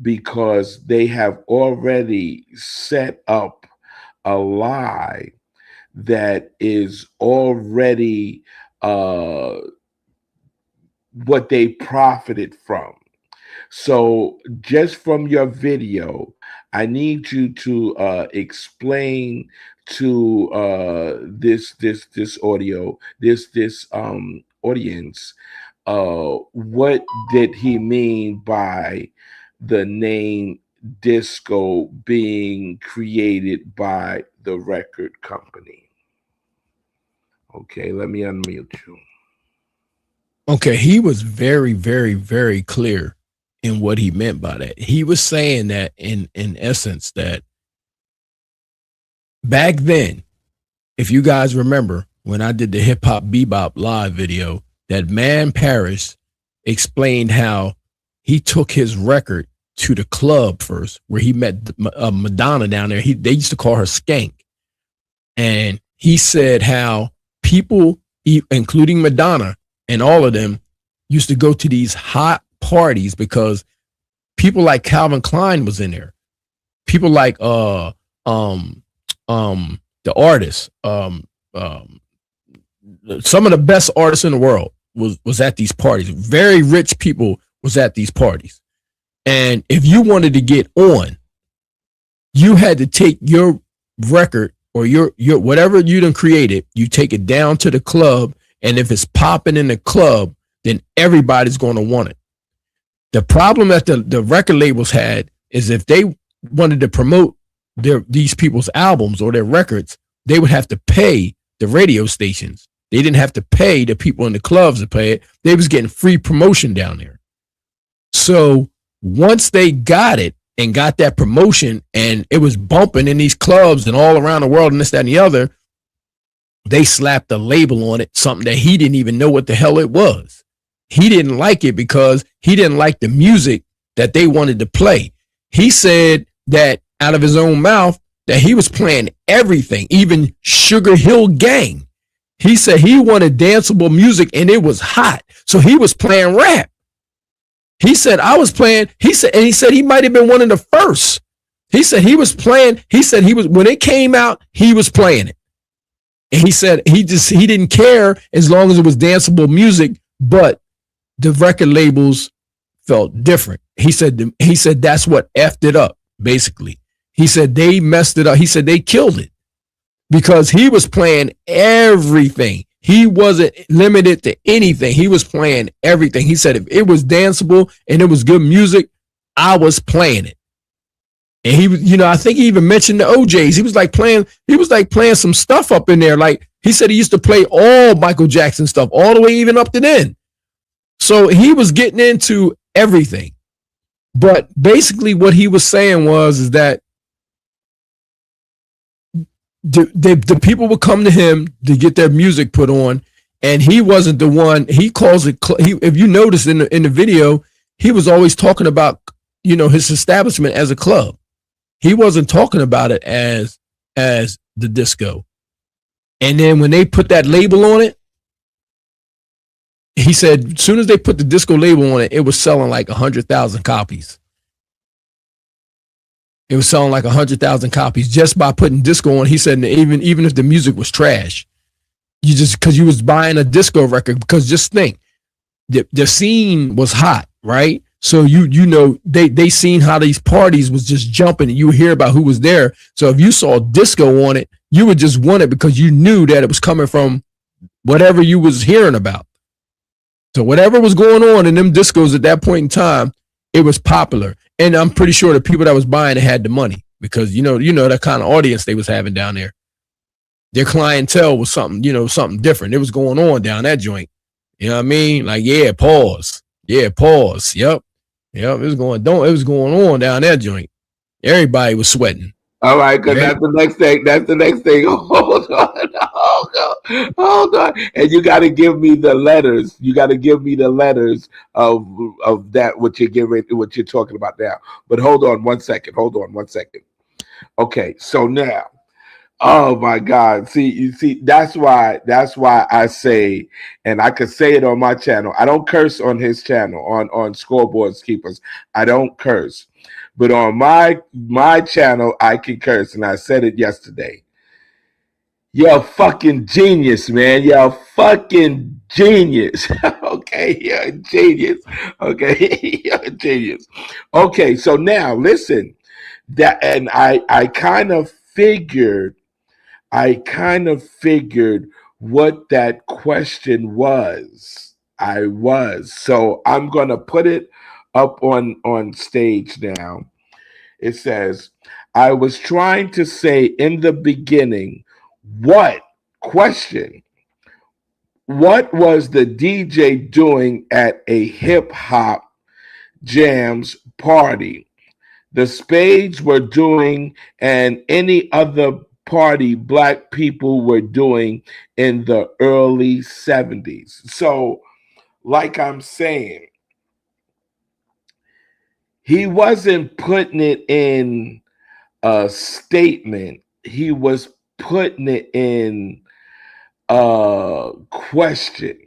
because they have already set up a lie that is already what they profited from. So just from your video, I need you to explain to this audience what did he mean by the name disco being created by the record company. Okay, let me unmute you. Okay, he was very, very, very clear in what he meant by that. He was saying that in essence that back then, if you guys remember when I did the Hip Hop Bebop live video, that man Paris explained how he took his record to the club first, where he met Madonna down there. They used to call her Skank. And he said how people, including Madonna and all of them, used to go to these hot parties because people like Calvin Klein was in there. People like the artists, some of the best artists in the world was at these parties. Very rich people was at these parties. And if you wanted to get on, you had to take your record or your whatever you done created, you take it down to the club, and if it's popping in the club, then everybody's going to want it. The problem that the record labels had is if they wanted to promote these people's albums or their records, they would have to pay the radio stations. They didn't have to pay the people in the clubs to pay it. They was getting free promotion down there. So once they got it and got that promotion and it was bumping in these clubs and all around the world and this, that, and the other, they slapped a label on it, something that he didn't even know what the hell it was. He didn't like it because he didn't like the music that they wanted to play. He said that out of his own mouth that he was playing everything, even Sugar Hill Gang. He said he wanted danceable music and it was hot. So he was playing rap. He said, I was playing, he said he might have been one of the first. He said he was playing, when it came out, he was playing it. And he said he didn't care as long as it was danceable music, but the record labels felt different. He said that's what effed it up, basically. He said they messed it up. He said they killed it because he was playing everything. He wasn't limited to anything. He was playing everything. He said if it was danceable and it was good music, I was playing it. And he was, I think he even mentioned the OJs. He was like playing some stuff up in there. Like he said he used to play all Michael Jackson stuff, all the way even up to then. So he was getting into everything. But basically what he was saying is that the people would come to him to get their music put on, and he wasn't the one. He calls it. If you notice in the video, he was always talking about his establishment as a club. He wasn't talking about it as the disco. And then when they put that label on it, he said as soon as they put the disco label on it, it was selling like 100,000 copies. It was selling like 100,000 copies just by putting disco on. He said even if the music was trash, because you was buying a disco record. Because just think, the scene was hot, right? So they seen how these parties was just jumping, and you would hear about who was there. So if you saw disco on it, you would just want it because you knew that it was coming from whatever you was hearing about. So whatever was going on in them discos at that point in time, it was popular. And I'm pretty sure the people that was buying it had the money because you know the kind of audience they was having down there. Their clientele was something different. It was going on down that joint. You know what I mean? Like, yeah, pause. Yeah, pause. Yep. It was going on down that joint. Everybody was sweating. All right, because that's the next thing. That's the next thing. Hold on. And you got to give me the letters. You got to give me the letters of that what you're talking about now. But hold on one second. Okay, so now, oh my God! You see, that's why I say, and I could say it on my channel. I don't curse on his channel on Scoreboards Keepers. I don't curse. But on my channel, I can curse, and I said it yesterday. You're a fucking genius, man. You're a fucking genius. Okay, you're a genius. Okay, you're a genius. Okay, so now listen. And I kind of figured what that question was. So I'm gonna put it up on stage now. It says, I was trying to say in the beginning, what was the DJ doing at a hip hop jams party? The Spades were doing and any other party black people were doing in the early 70s. So, like I'm saying, he wasn't putting it in a statement. He was putting it in a question.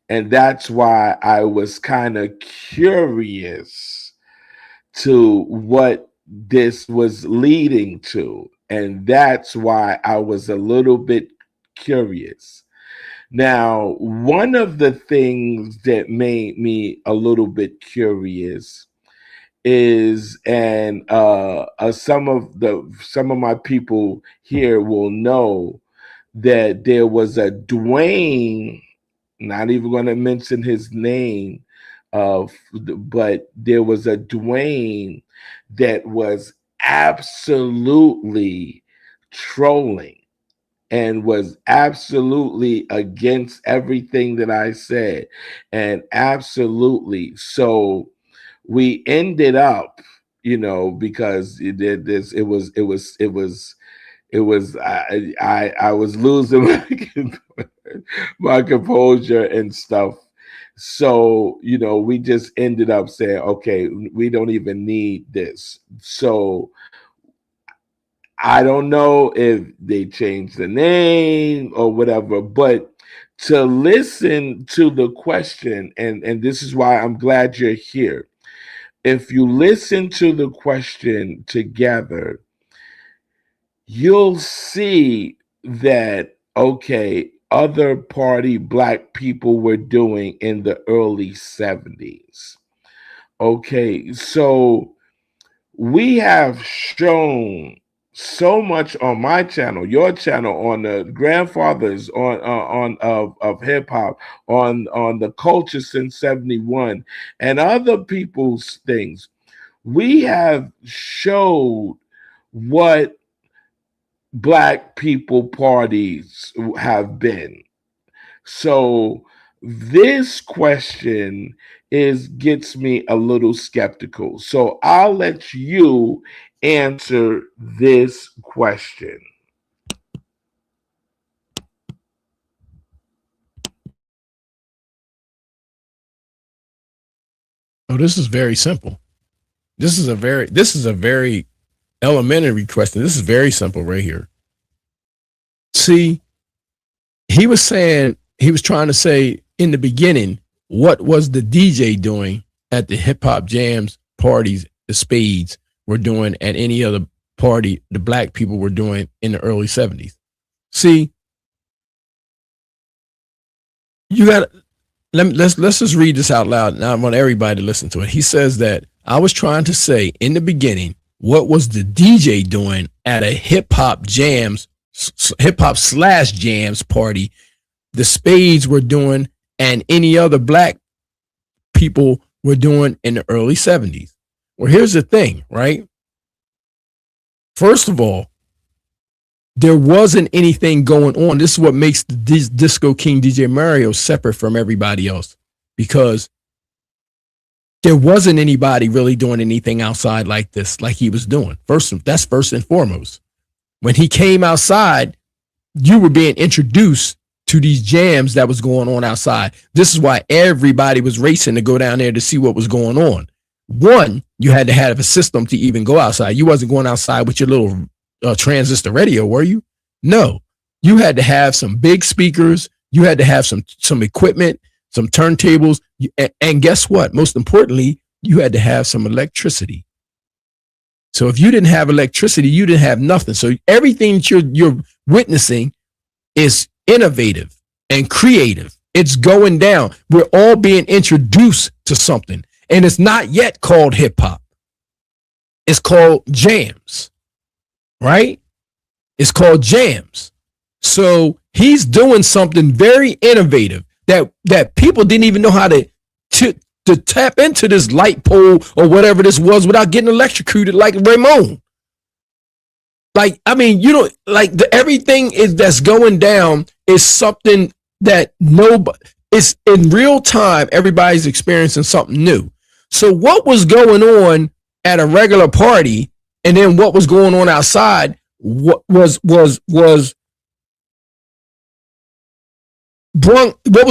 And that's why I was kind of curious to what this was leading to. And that's why I was a little bit curious. Now, one of the things that made me a little bit curious is, and some of my people here will know that there was a Dwayne, not even going to mention his name, but there was a Dwayne that was absolutely trolling and was absolutely against everything that I said, and absolutely. So we ended up, because I was losing my composure and stuff. So, we just ended up saying, okay, we don't even need this. So I don't know if they changed the name or whatever, but to listen to the question, and this is why I'm glad you're here. If you listen to the question together, you'll see that, okay, other party black people were doing in the early 70s. Okay, so we have shown so much on my channel, your channel, on the grandfathers of hip hop, on the culture since 71, and other people's things. we have showed what Black people parties have been. So this question gets me a little skeptical. So I'll let you answer this question. Oh, this is very simple. This is a very elementary question. This is very simple right here. See, he was trying to say in the beginning, what was the DJ doing at the hip hop jams parties the Spades were doing at any other party the Black people were doing in the early 70s? See, you got let's just read this out loud, and I want everybody to listen to it. He says that I was trying to say in the beginning, what was the DJ doing at a hip hop slash jams party the Spades were doing and any other Black people were doing in the early 70s? Well, here's the thing, right? First of all, there wasn't anything going on. This is what makes the Disco King DJ Mario separate from everybody else, because there wasn't anybody really doing anything outside like this, like he was doing. That's first and foremost. When he came outside, you were being introduced to these jams that was going on outside. This is why everybody was racing to go down there to see what was going on. One, you had to have a system to even go outside. You wasn't going outside with your little transistor radio, were you? No, you had to have some big speakers. You had to have some equipment, some turntables, and guess what? Most importantly, you had to have some electricity. So if you didn't have electricity, you didn't have nothing. So everything that you're witnessing is innovative and creative. It's going down. We're all being introduced to something, and it's not yet called hip hop. It's called jams. Right? It's called jams. So he's doing something very innovative that people didn't even know how to tap into this light pole or whatever this was without getting electrocuted like Ramon. Like, I mean, everything that's going down is something that it's in real time. Everybody's experiencing something new. So what was going on at a regular party, and then what was going on outside what was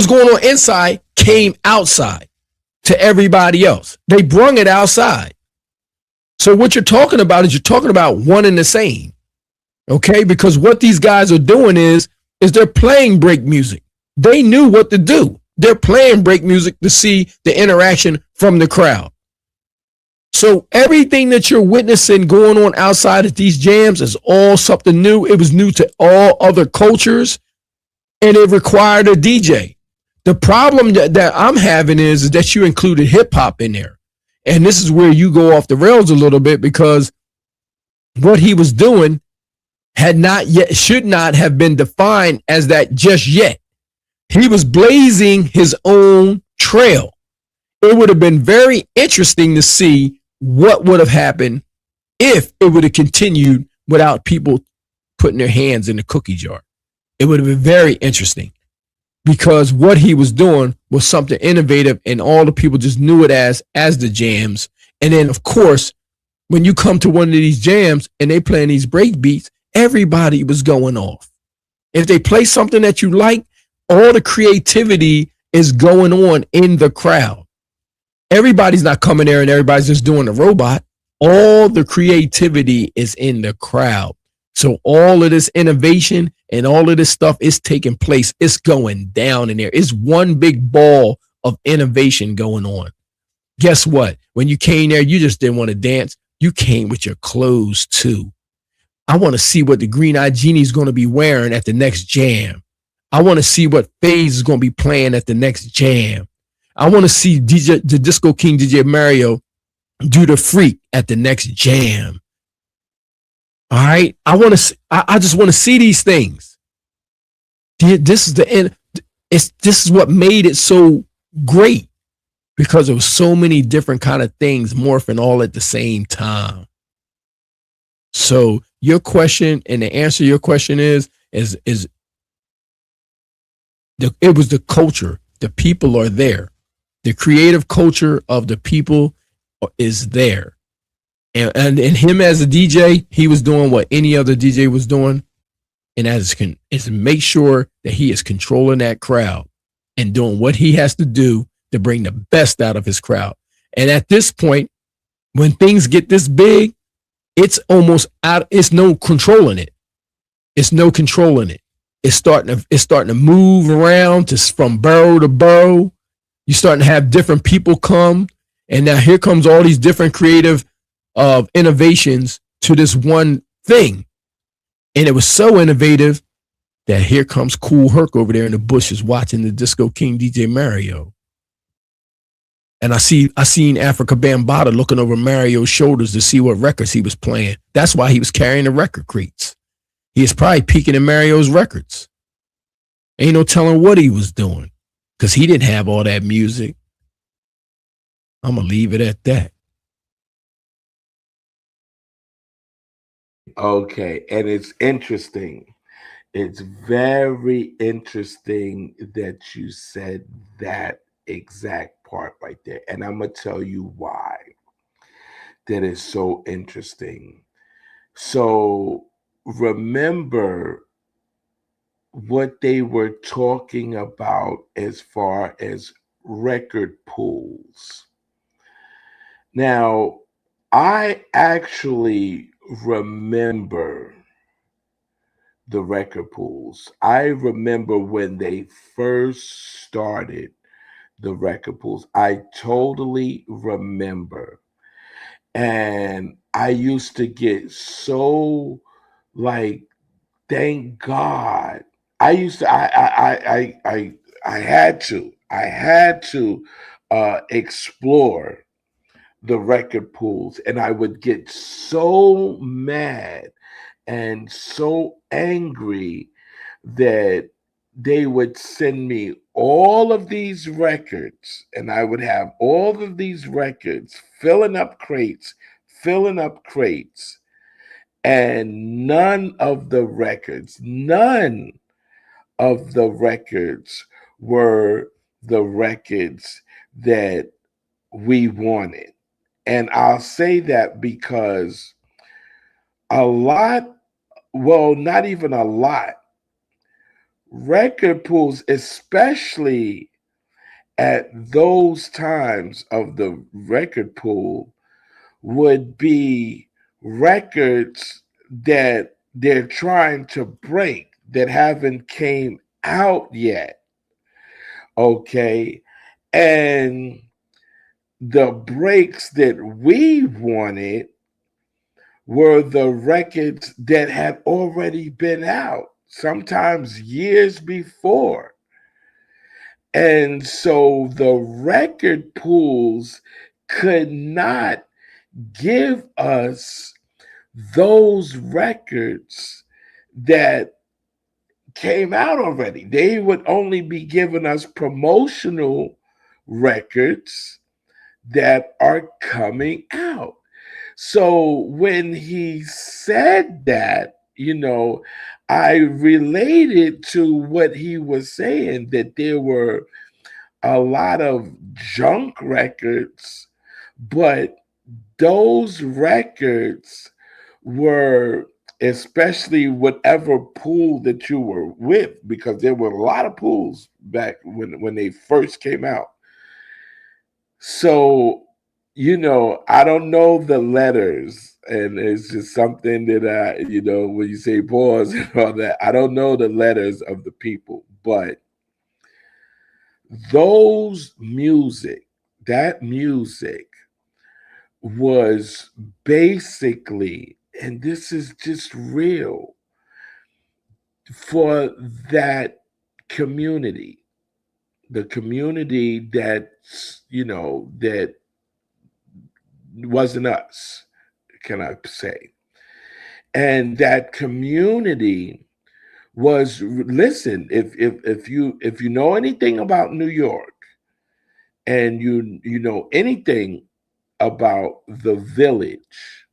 going on inside came outside to everybody else. They brung it outside. So what you're talking about is one and the same. Okay? Because what these guys are doing is they're playing break music. They knew what to do. They're playing break music to see the interaction from the crowd. So everything that you're witnessing going on outside at these jams is all something new. It was new to all other cultures, and it required a DJ. The problem that I'm having is that you included hip hop in there. And this is where you go off the rails a little bit, because what he was doing should not have been defined as that just yet. He was blazing his own trail. It would have been very interesting to see what would have happened if it would have continued without people putting their hands in the cookie jar. It would have been very interesting, because what he was doing was something innovative, and all the people just knew it as the jams. And then, of course, when you come to one of these jams and they playing these break beats, everybody was going off. If they play something that you like, all the creativity is going on in the crowd. Everybody's not coming there and everybody's just doing the robot. All the creativity is in the crowd. So all of this innovation and all of this stuff is taking place. It's going down in there. It's one big ball of innovation going on. Guess what? When you came there, you just didn't want to dance. You came with your clothes too. I want to see what the Green-Eyed Genie is going to be wearing at the next jam. I want to see what phase is going to be playing at the next jam. I want to see the Disco King DJ Mario do the freak at the next jam. All right. I just want to see these things. This is the end. This is what made it so great. because there was so many different kind of things morphing all at the same time. So your question and the answer to your question is it was the culture. The people are there. The creative culture of the people is there. And him as a DJ, he was doing what any other DJ was doing. And is make sure that he is controlling that crowd and doing what he has to do to bring the best out of his crowd. And at this point, when things get this big, it's almost out. It's no controlling it. It's no controlling it. It's starting to move around from borough to borough. You're starting to have different people come, and now here comes all these different creative innovations to this one thing. And it was so innovative that here comes Kool Herc over there in the bushes watching the Disco King DJ Mario. And I seen Africa Bambaataa looking over Mario's shoulders to see what records he was playing. That's why he was carrying the record crates. He was probably peeking in Mario's records. Ain't no telling what he was doing because he didn't have all that music. I'm going to leave it at that. Okay, and it's interesting. It's very interesting that you said that exact part right there. And I'm going to tell you why that is so interesting. So remember what they were talking about as far as record pools. Now, I actually remember the record pools. I remember when they first started the record pools. I totally remember. And I used to get so like, thank God. I used to I had to explore the record pools, and I would get so mad and so angry that they would send me all of these records, and I would have all of these records filling up crates, and none of the records were the records that we wanted. And I'll say that because not even a lot, record pools, especially at those times of the record pool, would be records that they're trying to break that haven't came out yet. Okay. And the breaks that we wanted were the records that had already been out, sometimes years before. And so the record pools could not give us those records that came out already. They would only be giving us promotional records that are coming out. So when he said that, I related to what he was saying, that there were a lot of junk records, but those records were, especially whatever pool that you were with, because there were a lot of pools back when they first came out. So, I don't know the letters, and it's just something that when you say pause and all that, I don't know the letters of the people, but that music was basically, and this is just real, for that community, the community that wasn't us, can I say? And that community was, listen, if you know anything about New York, and you know anything about the village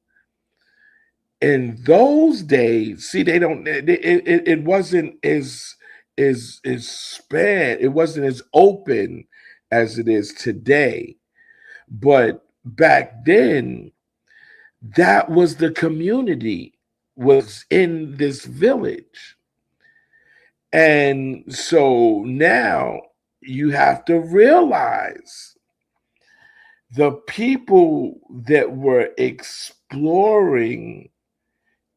in those days, see, they don't. It wasn't as span. It wasn't as open as it is today. But back then, that was the community was in this village, and so now you have to realize the people that were exploring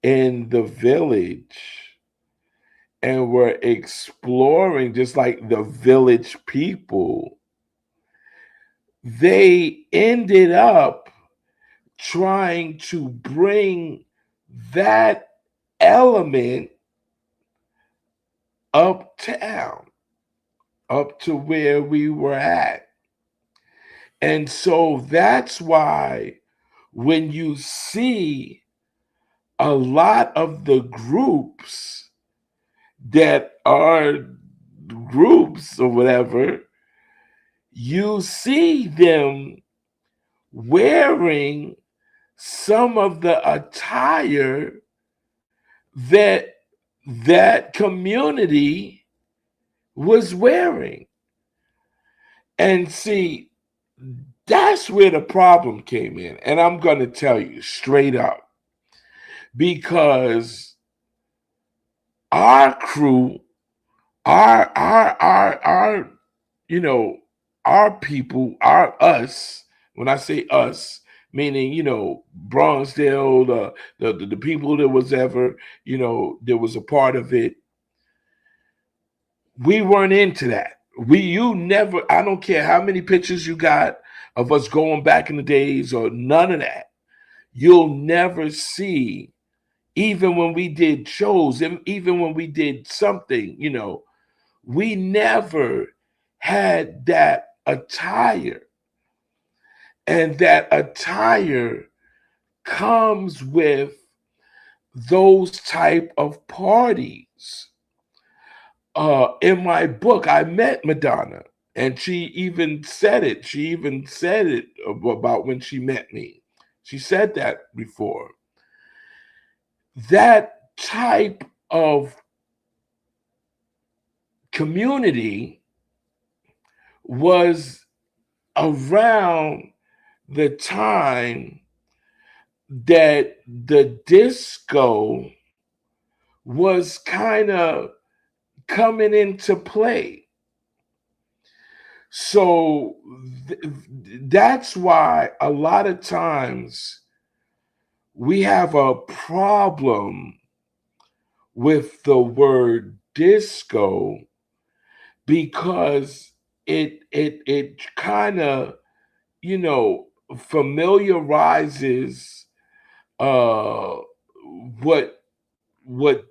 in the village and were exploring just like the village people, they ended up trying to bring that element uptown, up to where we were at. And so that's why when you see a lot of the groups that are groups or whatever, you see them wearing some of the attire that that community was wearing. And see, that's where the problem came in. And I'm going to tell you straight up, because our crew, our you know, our people, our us, when I say us, meaning, you know, Bronxdale, the people that was ever, you know, there was a part of it, we weren't into that. You never, I don't care how many pictures you got of us going back in the days or none of that. You'll never see, even when we did shows, even when we did something, you know, we never had that attire. And that attire comes with those type of parties. In my book, I met Madonna, and she even said it. She even said it about when she met me. She said that before. That type of community was around the time that the disco was kind of coming into play. So that's why a lot of times we have a problem with the word disco, because it kind of, you know, familiarizes uh what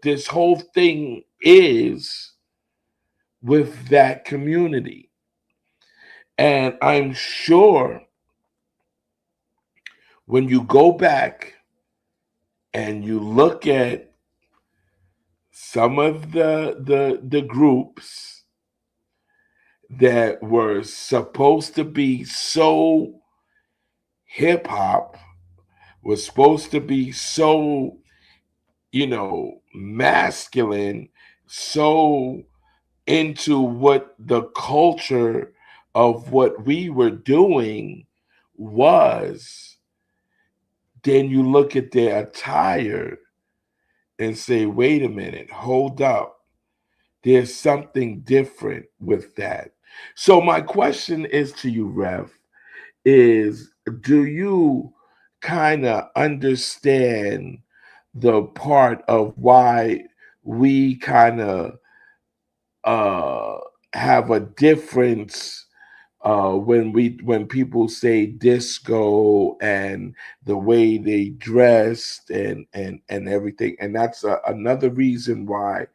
this whole thing is with that community. And I'm sure when you go back and you look at some of the groups that were supposed to be so hip hop, was supposed to be so, you know, masculine, so into what the culture of what we were doing was, then you look at their attire and say, wait a minute, hold up. There's something different with that. So my question is to you, Rev, is do you kind of understand the part of why we kind of uh have a difference when people say disco and the way they dressed and everything, and that's another reason why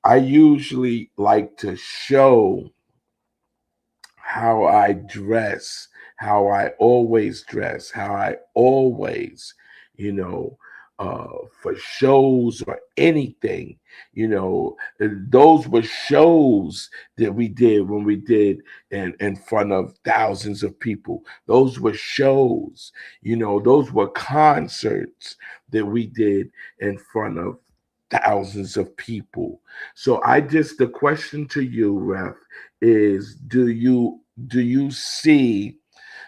I usually like to show how I dress, how I always dress, how I always, you know, for shows or anything. You know, those were shows that we did when we did in front of thousands of people. Those were shows. You know, those were concerts that we did in front of thousands of people. So the question to you, Ref, is do you see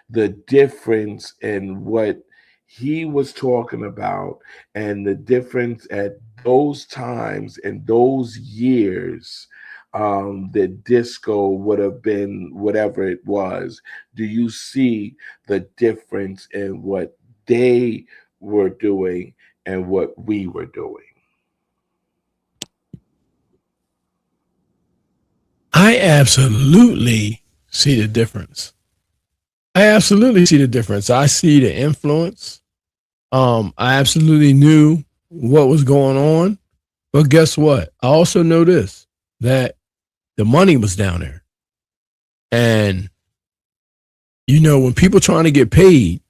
the difference in what he was talking about and the difference at those times and those years, that disco would have been whatever it was? Do you see the difference in what they were doing and what we were doing? I absolutely see the difference. I absolutely see the difference. I see the influence. I absolutely knew what was going on. But guess what? I also know this, that the money was down there. And, you know, when people trying to get paid,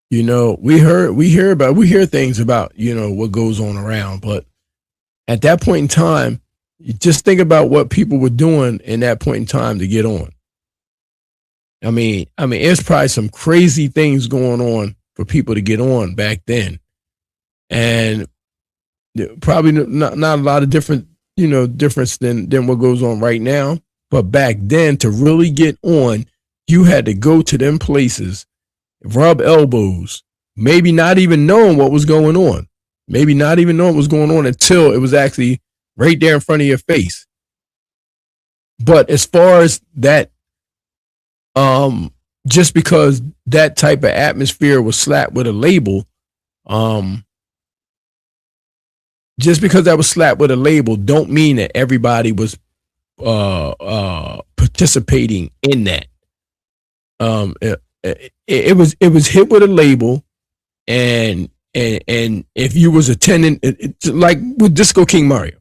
you know, we hear things about, you know, what goes on around. But at that point in time, you just think about what people were doing in that point in time to get on. I mean, there's probably some crazy things going on for people to get on back then. And probably not a lot of difference than what goes on right now. But back then, to really get on, you had to go to them places, rub elbows, maybe not even knowing what was going on. Maybe not even knowing what was going on until it was actually right there in front of your face. But as far as that, just because that type of atmosphere was slapped with a label, just because that was slapped with a label, don't mean that everybody was participating in that. It was hit with a label, and if you was attending, like with Disco King Mario,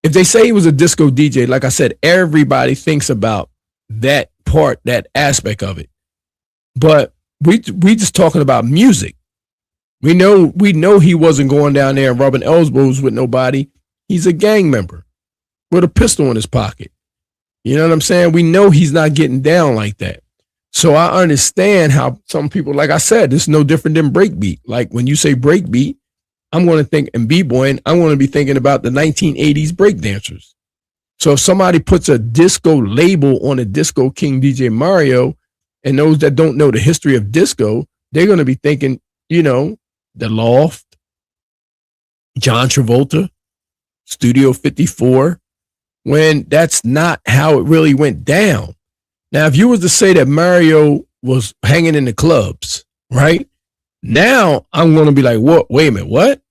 if they say he was a disco DJ, like I said, everybody thinks about that part, that aspect of it. But we just talking about music. We know he wasn't going down there and rubbing elbows with nobody. He's a gang member with a pistol in his pocket. You know what I'm saying? We know he's not getting down like that. So I understand how some people, like I said, it's no different than breakbeat. Like when you say breakbeat, I'm going to think, and b-boying, I'm going to be thinking about the 1980s breakdancers. So if somebody puts a disco label on a Disco King DJ Mario, and those that don't know the history of disco, they're going to be thinking, you know, The Loft, John Travolta, Studio 54, when that's not how it really went down. Now, if you was to say that Mario was hanging in the clubs, right? Now I'm going to be like, what? Wait a minute, what?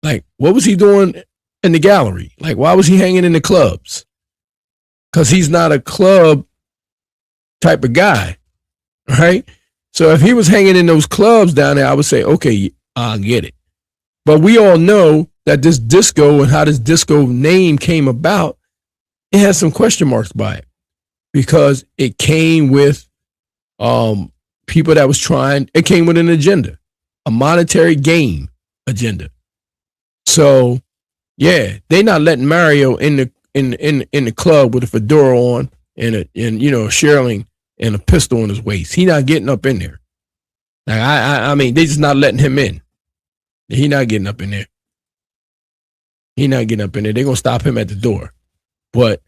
Like, what was he doing in the gallery? Like, why was he hanging in the clubs? Because he's not a club type of guy, right? So if he was hanging in those clubs down there, I would say, okay, I'll get it. But we all know that this disco and how this disco name came about, it has some question marks by it, because it came with people that was trying, it came with an agenda, a monetary gain agenda. So yeah, they not letting Mario in the club with a fedora on and you know, shearling and a pistol in his waist. He not getting up in there. Like I mean, they just not letting him in. He not getting up in there. He not getting up in there. They're gonna stop him at the door. But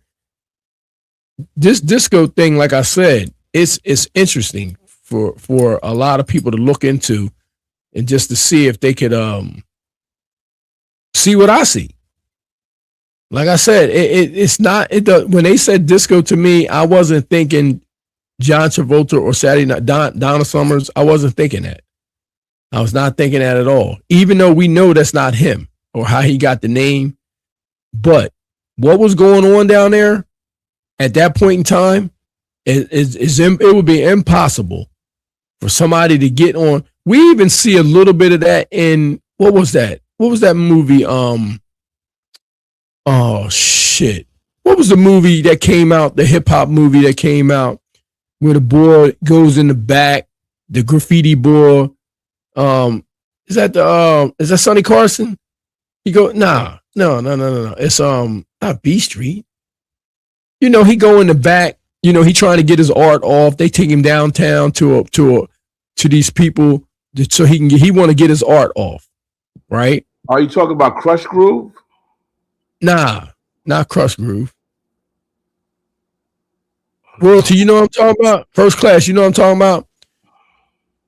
this disco thing, like I said, it's interesting for a lot of people to look into, and just to see if they could see what I see. Like I said, it's not. When they said disco to me, I wasn't thinking John Travolta or Saturday Night Donna Summers. I wasn't thinking that. I was not thinking that at all. Even though we know that's not him or how he got the name, but what was going on down there at that point in time, it would be impossible for somebody to get on. We even see a little bit of that in, what was that? What was that movie? Oh shit. What was the movie that came out, the hip hop movie that came out, where the boy goes in the back, the graffiti boy, is that Sonny Carson? He go, nah, no. It's not B Street. You know, he go in the back. You know, he trying to get his art off. They take him downtown to these people so he want to get his art off, right? Are you talking about Crush Groove? Nah, not Crush Groove. Royalty, you know what I'm talking about? First Class, you know what I'm talking about?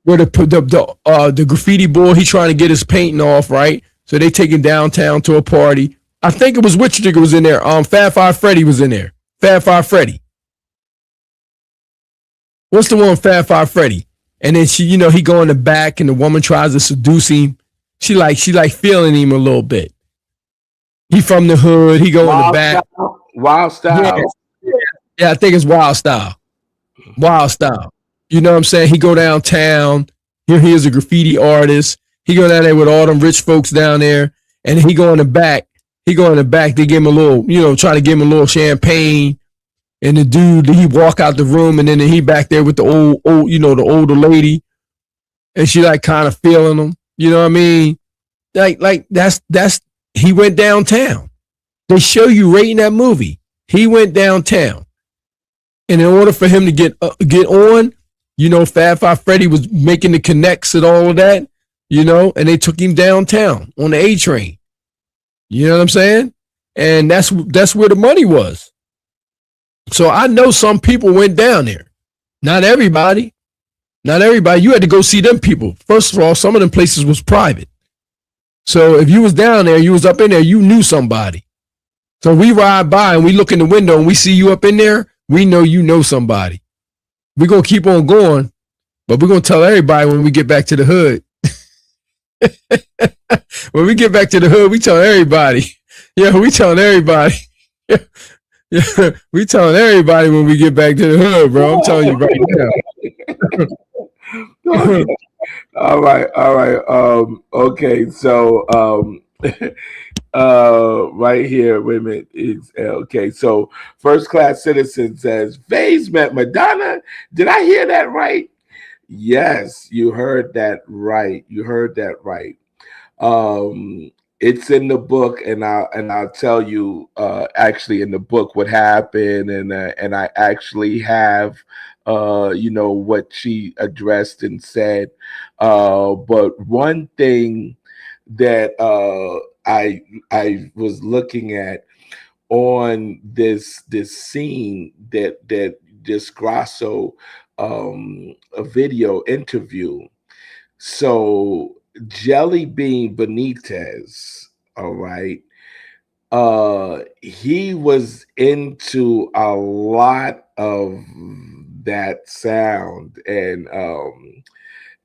Where the graffiti boy, he trying to get his painting off, right? So they take him downtown to a party. I think it was which nigga was in there. Fat Five Freddy was in there. Fat Five Freddy. What's the one, Fat Five Freddy? And then she, you know, he go in the back and the woman tries to seduce him. She like feeling him a little bit. He from the hood. He go in the back. Wild Style. Yeah, I think it's Wild Style. Wild Style. You know what I'm saying? He go downtown. Here he is a graffiti artist. He go down there with all them rich folks down there. And he go in the back. They give him a little, you know, try to give him a little champagne. And the dude, he walk out the room, and then he back there with the old, you know, the older lady. And she like kind of feeling him. You know what I mean? Like that's he went downtown. They show you right in that movie. He went downtown. And in order for him to get on, you know, Fat Five Freddy was making the connects and all of that, you know, and they took him downtown on the A train. You know what I'm saying? And that's where the money was. So I know some people went down there. Not everybody. You had to go see them people. First of all, some of them places was private. So if you was down there, you was up in there, you knew somebody. So we ride by and we look in the window and we see you up in there, we know you know somebody. We're going to keep on going, but we're going to tell everybody when we get back to the hood. When we get back to the hood, we tell everybody. Yeah, we telling everybody. Yeah, we telling everybody when we get back to the hood, bro. I'm telling you right now. All right. Okay, so right here, wait a minute. It's okay. So First Class Citizen says Vase met Madonna. Did I hear that right? Yes, you heard that right. It's in the book, and I'll tell you actually in the book what happened, and I actually have you know what she addressed and said. But one thing that I was looking at on this scene that this Grasso a video interview. So Jelly Bean Benitez, all right, he was into a lot of that sound, and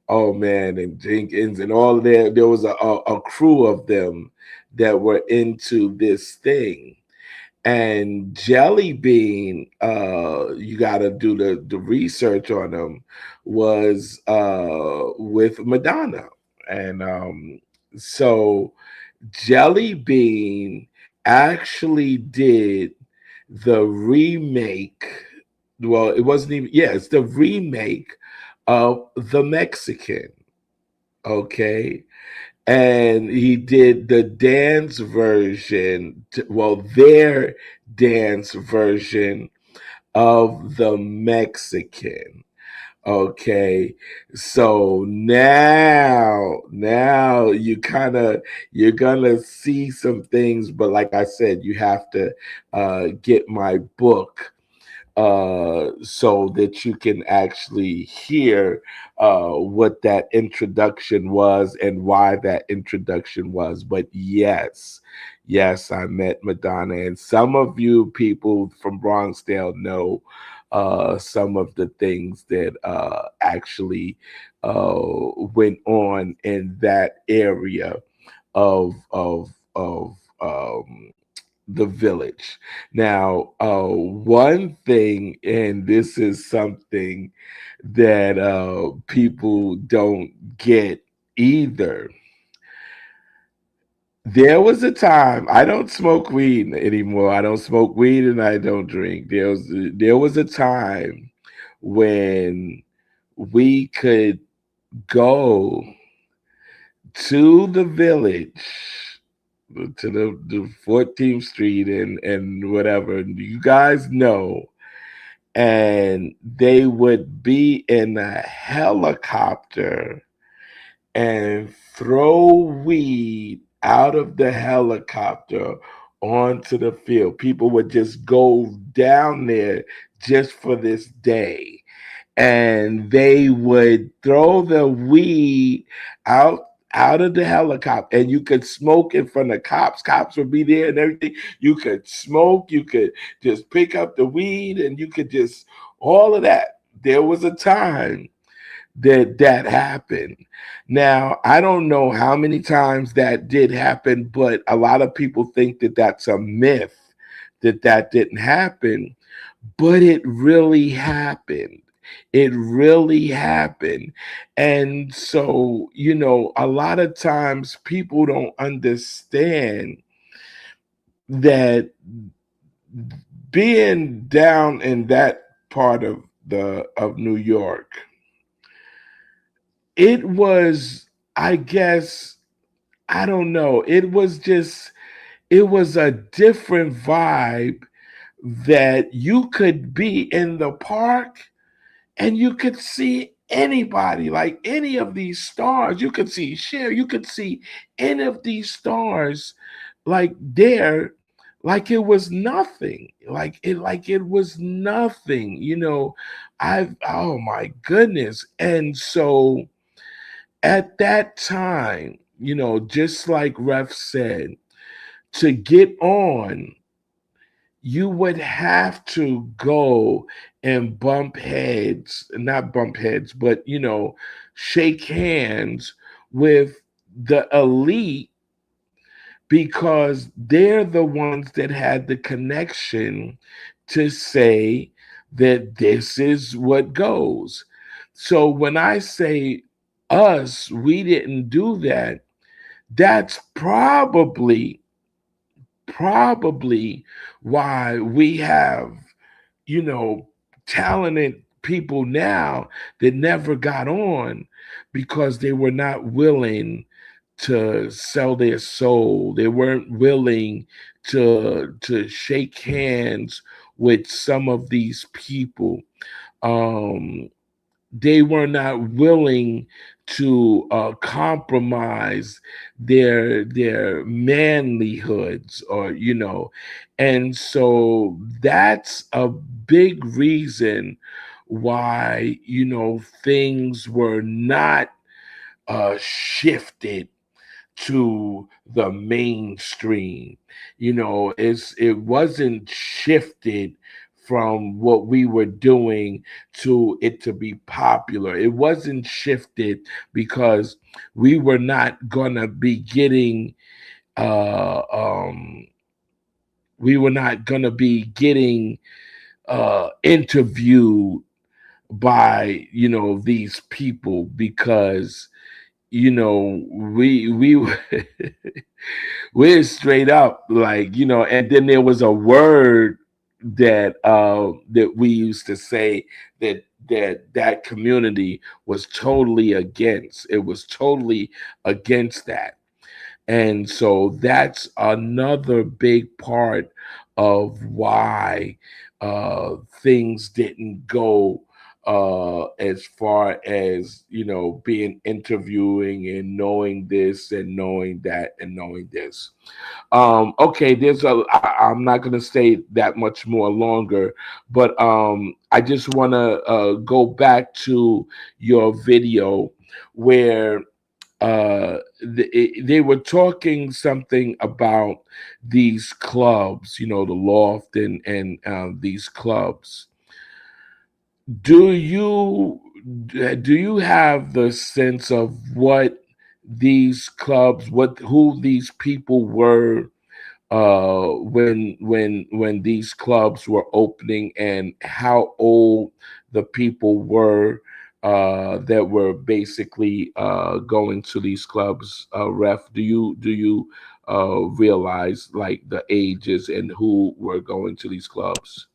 oh man, and Jenkins and all of that. There was a crew of them that were into this thing. And Jelly Bean, you got to do the research on him, was with Madonna. And so Jelly Bean actually did the remake. Well, it wasn't even, yeah, it's the remake of The Mexican. Okay. And he did the dance version, well, their dance version of The Mexican. Okay, so now you're gonna see some things, but like I said, you have to get my book so that you can actually hear what that introduction was and why that introduction was. But yes, I met Madonna, and some of you people from Bronxdale know some of the things that actually went on in that area of the village. Now, one thing, and this is something that people don't get either. There was a time, I don't smoke weed anymore. I don't smoke weed and I don't drink. There was a time when we could go to the village, to the 14th Street and whatever. You guys know. And they would be in a helicopter and throw weed out of the helicopter onto the field. People would just go down there just for this day. And they would throw the weed out of the helicopter, and you could smoke in front of cops. Cops would be there and everything. You could smoke, you could just pick up the weed, and you could just all of that. There was a time that happened. Now, I don't know how many times that did happen, but a lot of people think that that's a myth, that didn't happen, but it really happened. It really happened. And so, a lot of times people don't understand that being down in that part of New York, it was, I guess, I don't know, it was a different vibe, that you could be in the park and you could see anybody, like any of these stars. You could see Cher, you could see any of these stars, like there, like it was nothing, like it was nothing. Oh my goodness. And so at that time, just like Ref said, to get on, you would have to go and not bump heads, but, shake hands with the elite, because they're the ones that had the connection to say that this is what goes. So when I say us, we didn't do that, that's probably why we have, you know, talented people now that never got on, because they were not willing to sell their soul. They weren't willing to shake hands with some of these people. Um, they were not willing to compromise their manlyhoods, or and so that's a big reason why things were not shifted to the mainstream. It wasn't shifted from what we were doing to it to be popular. It wasn't shifted because we were not gonna be getting uh um we were not gonna be getting interviewed by these people, because we we're straight up, like, and then there was a word that we used to say that community was totally against. It was totally against that. And so that's another big part of why things didn't go as far as being interviewing and knowing this and knowing that and knowing this. Okay, I'm not going to stay that much more longer, but I just want to go back to your video where they were talking something about these clubs, the loft and these clubs. Do you have the sense of what these clubs, who these people were when these clubs were opening, and how old the people were that were basically going to these clubs? Ref, do you realize like the ages and who were going to these clubs?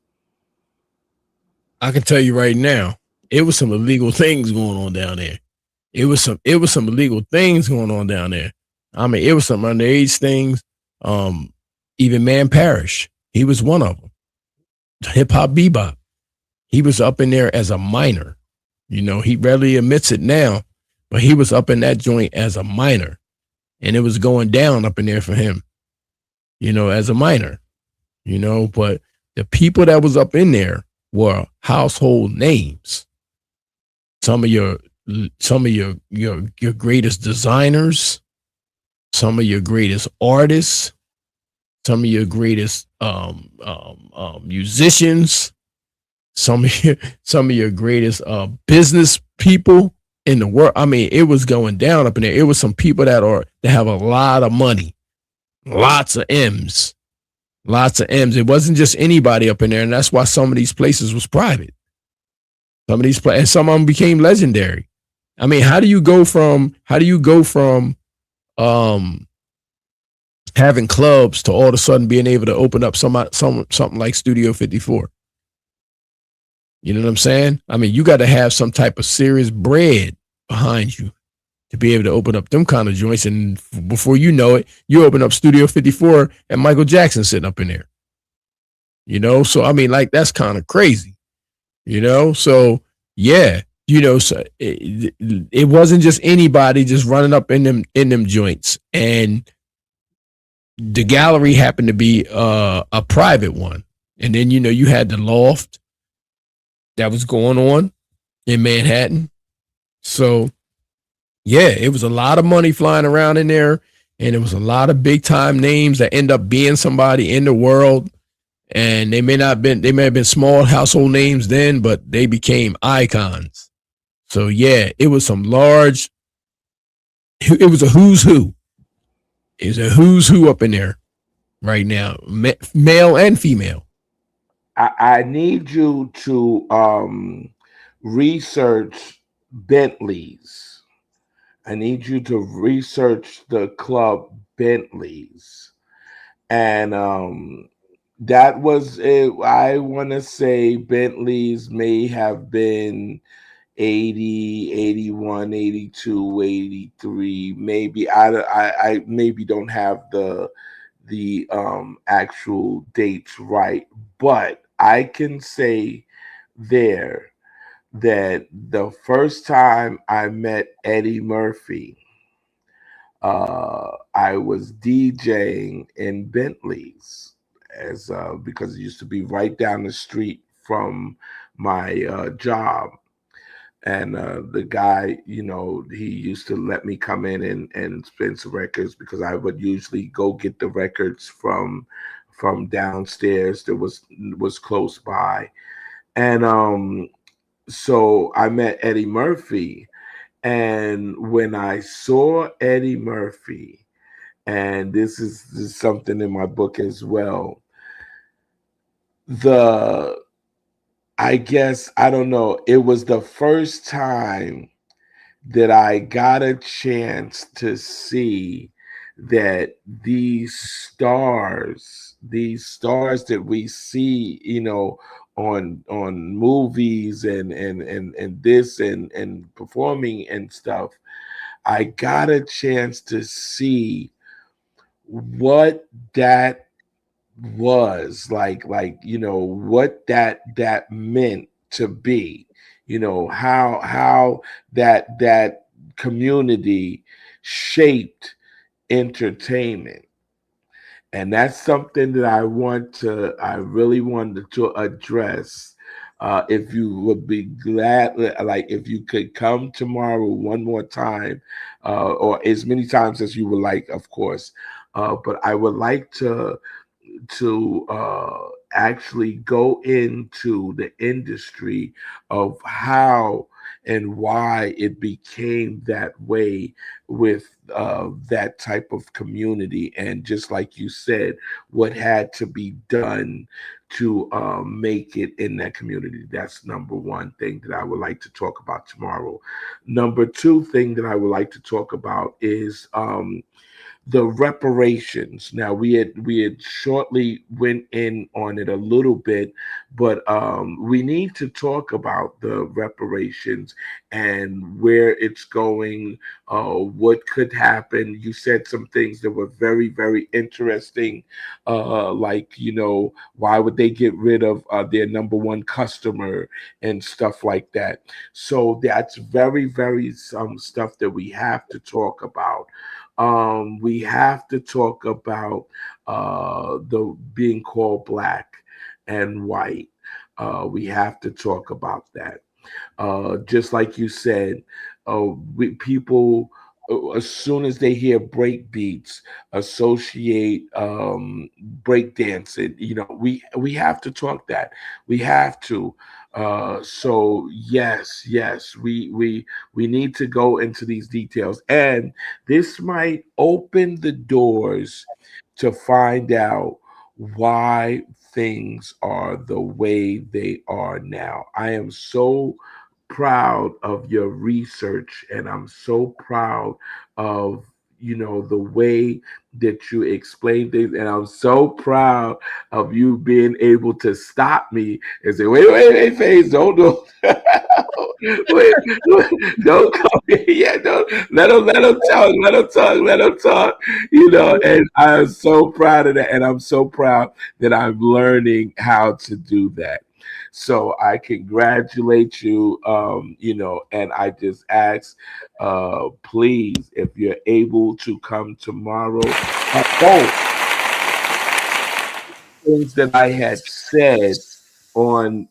I can tell you right now, it was some illegal things going on down there. It was some illegal things going on down there. I mean, it was some underage things. Even Man Parrish, he was one of them. Hip hop bebop. He was up in there as a minor. You know, he rarely admits it now, but he was up in that joint as a minor, and it was going down up in there for him. You know, as a minor. You know, but the people that was up in there were household names. Some of your greatest designers, some of your greatest artists, some of your greatest musicians, some of your greatest business people in the world. I mean, it was going down up in there. It was some people that have a lot of money, lots of M's, lots of M's. It wasn't just anybody up in there, and that's why some of these places was private. Some of these places, and some of them became legendary. I mean, how do you go from having clubs to all of a sudden being able to open up something like Studio 54? You know what I'm saying? I mean, you got to have some type of serious bread behind you to be able to open up them kind of joints. And before you know it, you open up Studio 54 and Michael Jackson sitting up in there. You know, so I mean, like, that's kind of crazy. You know, so yeah, you know, so it wasn't just anybody just running up in them joints. And the gallery happened to be a private one. And then, you know, you had the loft that was going on in Manhattan. So yeah, it was a lot of money flying around in there, and it was a lot of big time names that end up being somebody in the world. And they may have been small household names then, but they became icons. So yeah, it was some large, it was a who's who. It was a who's who up in there right now, male and female. I need you to research Bentleys. I need you to research the club Bentleys. And that was it. I want to say Bentleys may have been 80, 81, 82, 83. Maybe I maybe don't have the actual dates right, but I can say there that the first time I met Eddie Murphy, I was DJing in Bentleys as because it used to be right down the street from my job. And the guy, you know, he used to let me come in and spin some records because I would usually go get the records from downstairs that was close by. And so I met Eddie Murphy. And when I saw Eddie Murphy, and this is something in my book as well, I guess, I don't know, it was the first time that I got a chance to see that these stars that we see, you know, on movies and this and performing and stuff, I got a chance to see what that was like, you know, what that meant to be, you know, how that community shaped entertainment. And that's something that I really wanted to address. If you would be glad, like if you could come tomorrow one more time, or as many times as you would like, of course. But I would like to actually go into the industry of how and why it became that way with that type of community. And just like you said, what had to be done to make it in that community. That's number one thing that I would like to talk about tomorrow. Number two thing that I would like to talk about is the reparations. Now we had shortly went in on it a little bit, but we need to talk about the reparations and where it's going, what could happen. You said some things that were very, very interesting, like, why would they get rid of their number one customer and stuff like that. So that's very, very some stuff that we have to talk about. We have to talk about the being called black and white. We have to talk about that. Just like you said, people, as soon as they hear break beats, associate break dancing. We have to talk that. We have to. So yes, we need to go into these details, and this might open the doors to find out why things are the way they are now. I am so proud of your research, and I'm so proud of the way that you explain things, and I'm so proud of you being able to stop me and say, wait, Faze, don't wait, don't come here. Yeah, don't let him talk, let him talk. And I'm so proud of that, and I'm so proud that I'm learning how to do that. So I congratulate you, and I just ask, please, if you're able to come tomorrow. Things that I had said on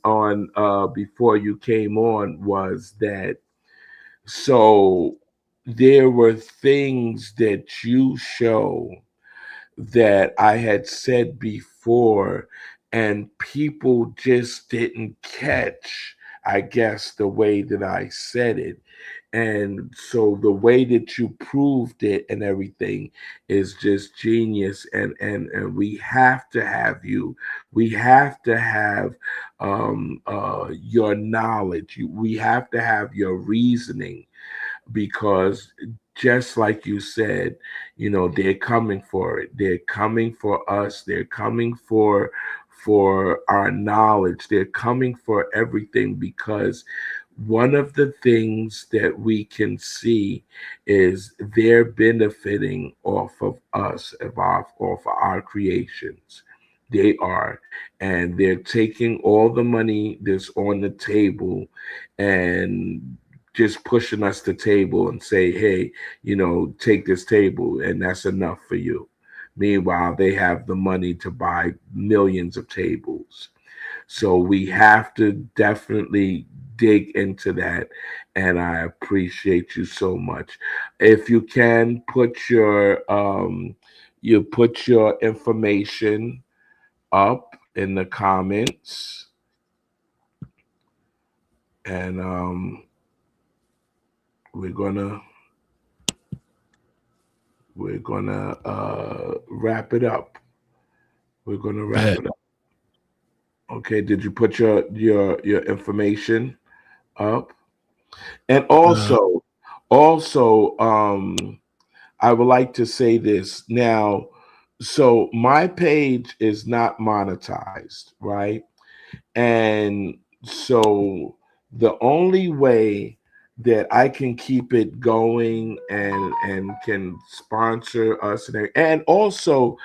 before you came on was that, so there were things that you show that I had said before, and people just didn't catch, I guess, the way that I said it. And so the way that you proved it and everything is just genius. And we have to have you. We have to have your knowledge. We have to have your reasoning, because just like you said, they're coming for it. They're coming for us. They're coming for our knowledge. They're coming for everything, because one of the things that we can see is they're benefiting off of us, off of our creations. They are, and they're taking all the money that's on the table and just pushing us to table and say, hey, take this table, and that's enough for you. Meanwhile, they have the money to buy millions of tables. So we have to definitely dig into that. And I appreciate you so much. If you can put your information up in the comments, and we're gonna wrap it up. We're gonna wrap it up. Okay, did you put your information up? And also, I would like to say this now. So my page is not monetized, right? And so the only way that I can keep it going and can sponsor us, and also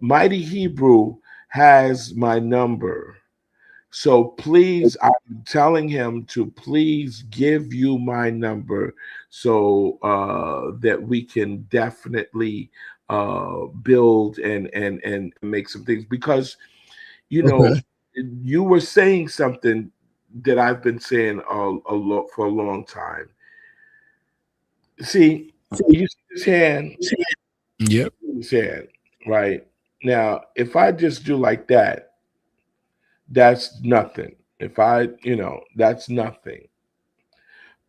Mighty Hebrew has my number. So please, I'm telling him to please give you my number, so that we can definitely build and make some things, because Okay. you were saying something that I've been saying a lot for a long time. See, you see his hand, Yep. his hand, right? Now, if I just do like that, that's nothing. If that's nothing.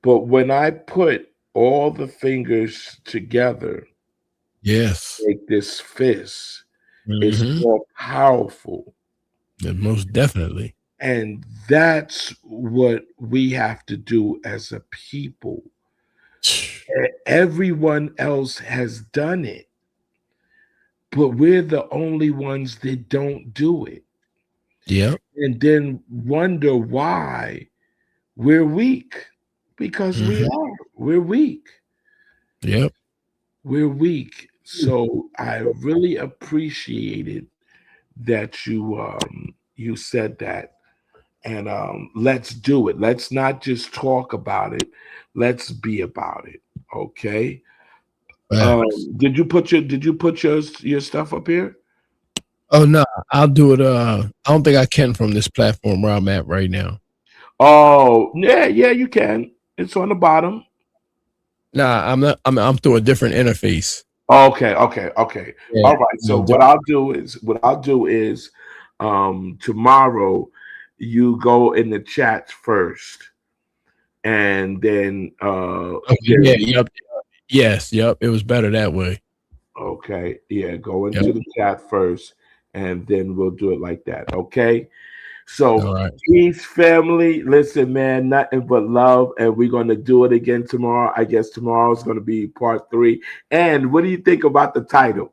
But when I put all the fingers together, Yes. make this fist, it's Hmm. more powerful. Most definitely. And that's what we have to do as a people. Everyone else has done it, but we're the only ones that don't do it. Yeah. And then wonder why we're weak. Because we Hmm. are. We're weak. Yep. We're weak. So I really appreciated that you said that. And let's do it. Let's not just talk about it. Let's be about it. Okay. Facts. Did you put your stuff up here? Oh no, I'll do it. I don't think I can from this platform where I'm at right now. Oh, yeah, yeah, you can. It's on the bottom. Nah, I'm not. I'm through a different interface. Okay, okay, okay. Yeah. All right. So No, what I'll do is tomorrow you go in the chat first and then okay, yeah. Yep. Yes. Yep. It was better that way. okay, yeah, go Yep. into the chat first and then we'll do it like that. Okay. So All right. peace, family. Listen, man, nothing but love, and we're gonna do it again tomorrow. I guess tomorrow's gonna be part 3. And what do you think about the title?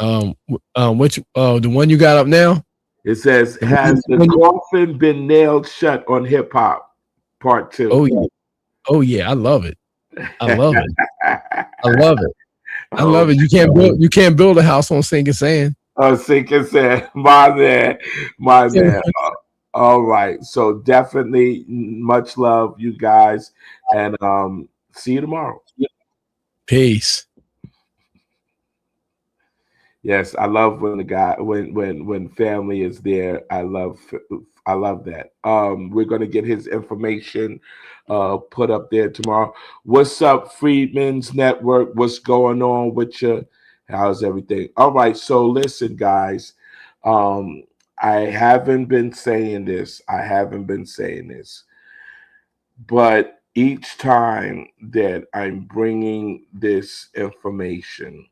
Which the one you got up now? It says, The "Has the one you- coffin been nailed shut on hip hop?" Part 2. oh yeah. Oh yeah. I love it. I love it. I love it. I Oh, love it. You can't build a house on sinking sand. Sink and said, my man, my man. All right. So definitely much love, you guys, and see you tomorrow. Peace. Yes, I love when the guy when family is there. I love that. We're gonna get his information put up there tomorrow. What's up, Freedmen's Network? What's going on with you? How's everything? All right, so listen, guys. Um, I haven't been saying this. But each time that I'm bringing this information,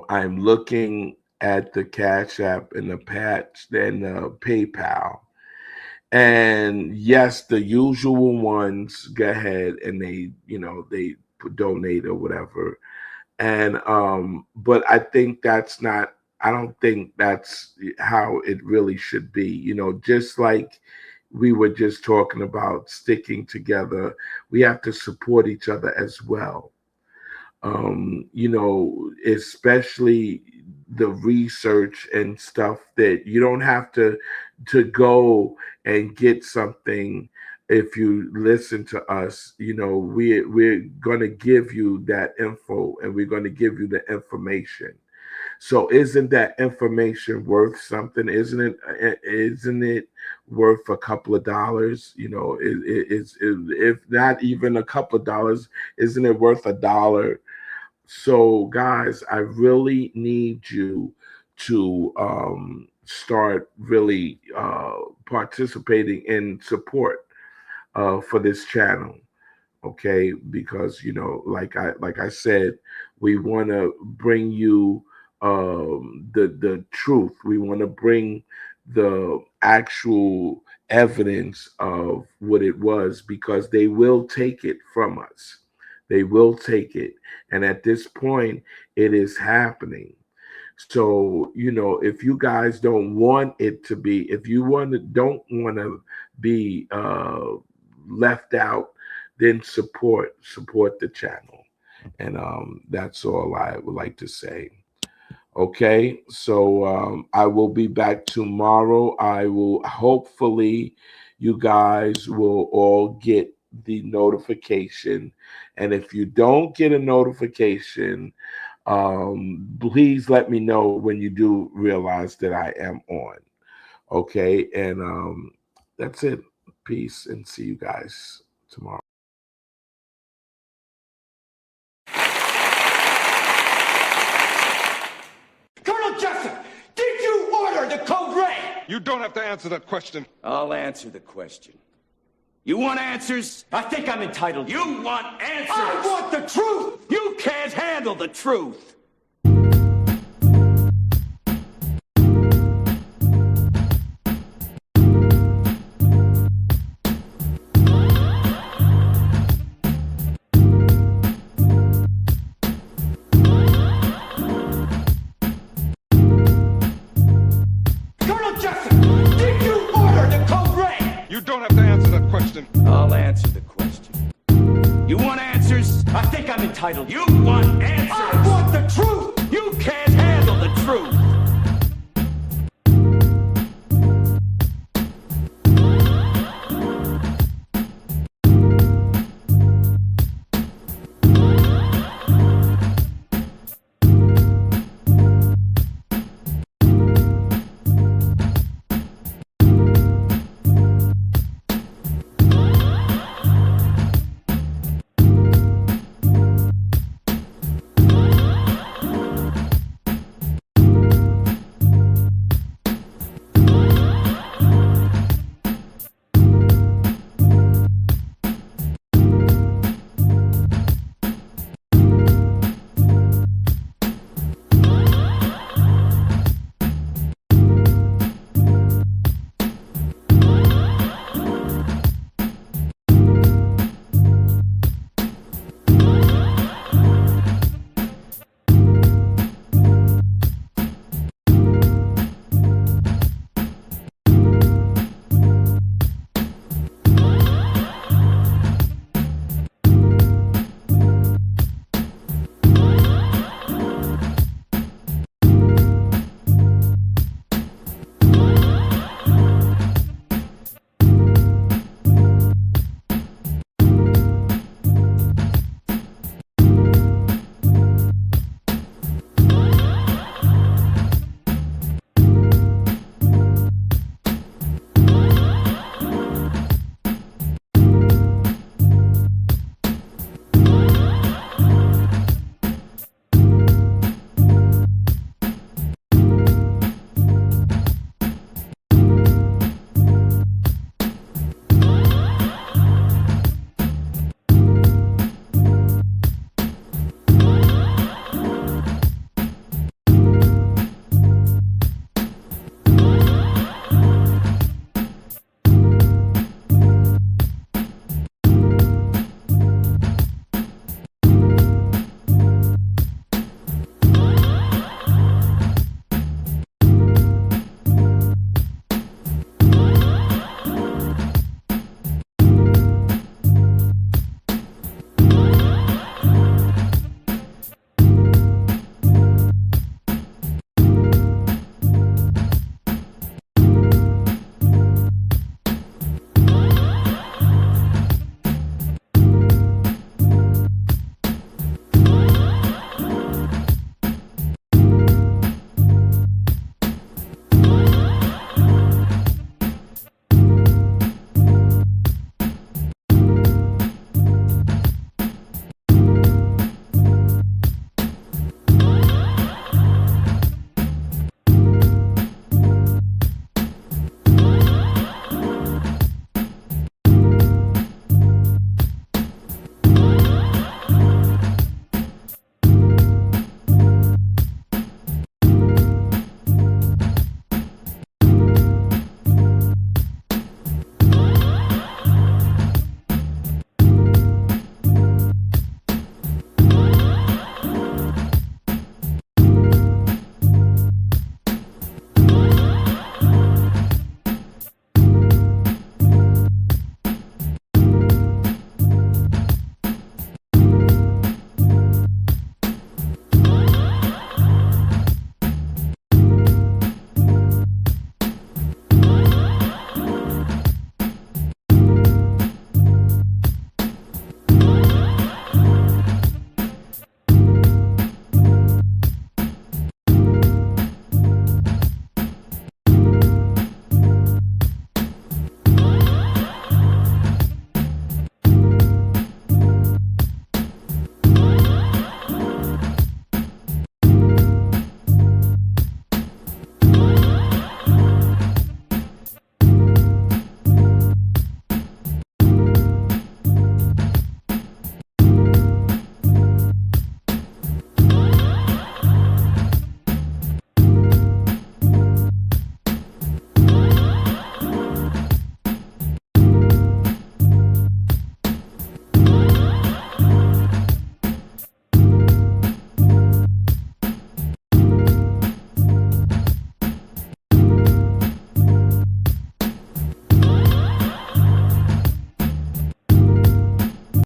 I'm looking at the Cash App and the Patch and the PayPal. And yes, the usual ones go ahead and they donate or whatever. And but I don't think that's how it really should be. Just like we were just talking about sticking together, we have to support each other as well. Especially the research and stuff that you don't have to go and get something. If you listen to us, we're going to give you that info and we're going to give you the information. So isn't that information worth something? Isn't it worth a couple of dollars? If not even a couple of dollars, isn't it worth $1? So, guys, I really need you to start really participating in support for this channel, okay? Because like I said, we want to bring you the truth. We want to bring the actual evidence of what it was, because they will take it from us. They will take it. And at this point, it is happening. So, if you guys don't want it to be, if you don't want to be left out, then support the channel. And that's all I would like to say. Okay, so I will be back tomorrow. I will hopefully you guys will all get the notification. And if you don't get a notification, please let me know when you do realize that I am on. Okay, and that's it. Peace, and see you guys tomorrow. Colonel Jessup, did you order the code red? You don't have to answer that question. I'll answer the question. You want answers? I think I'm entitled. You want answers? I want the truth! You can't handle the truth! entitled. You want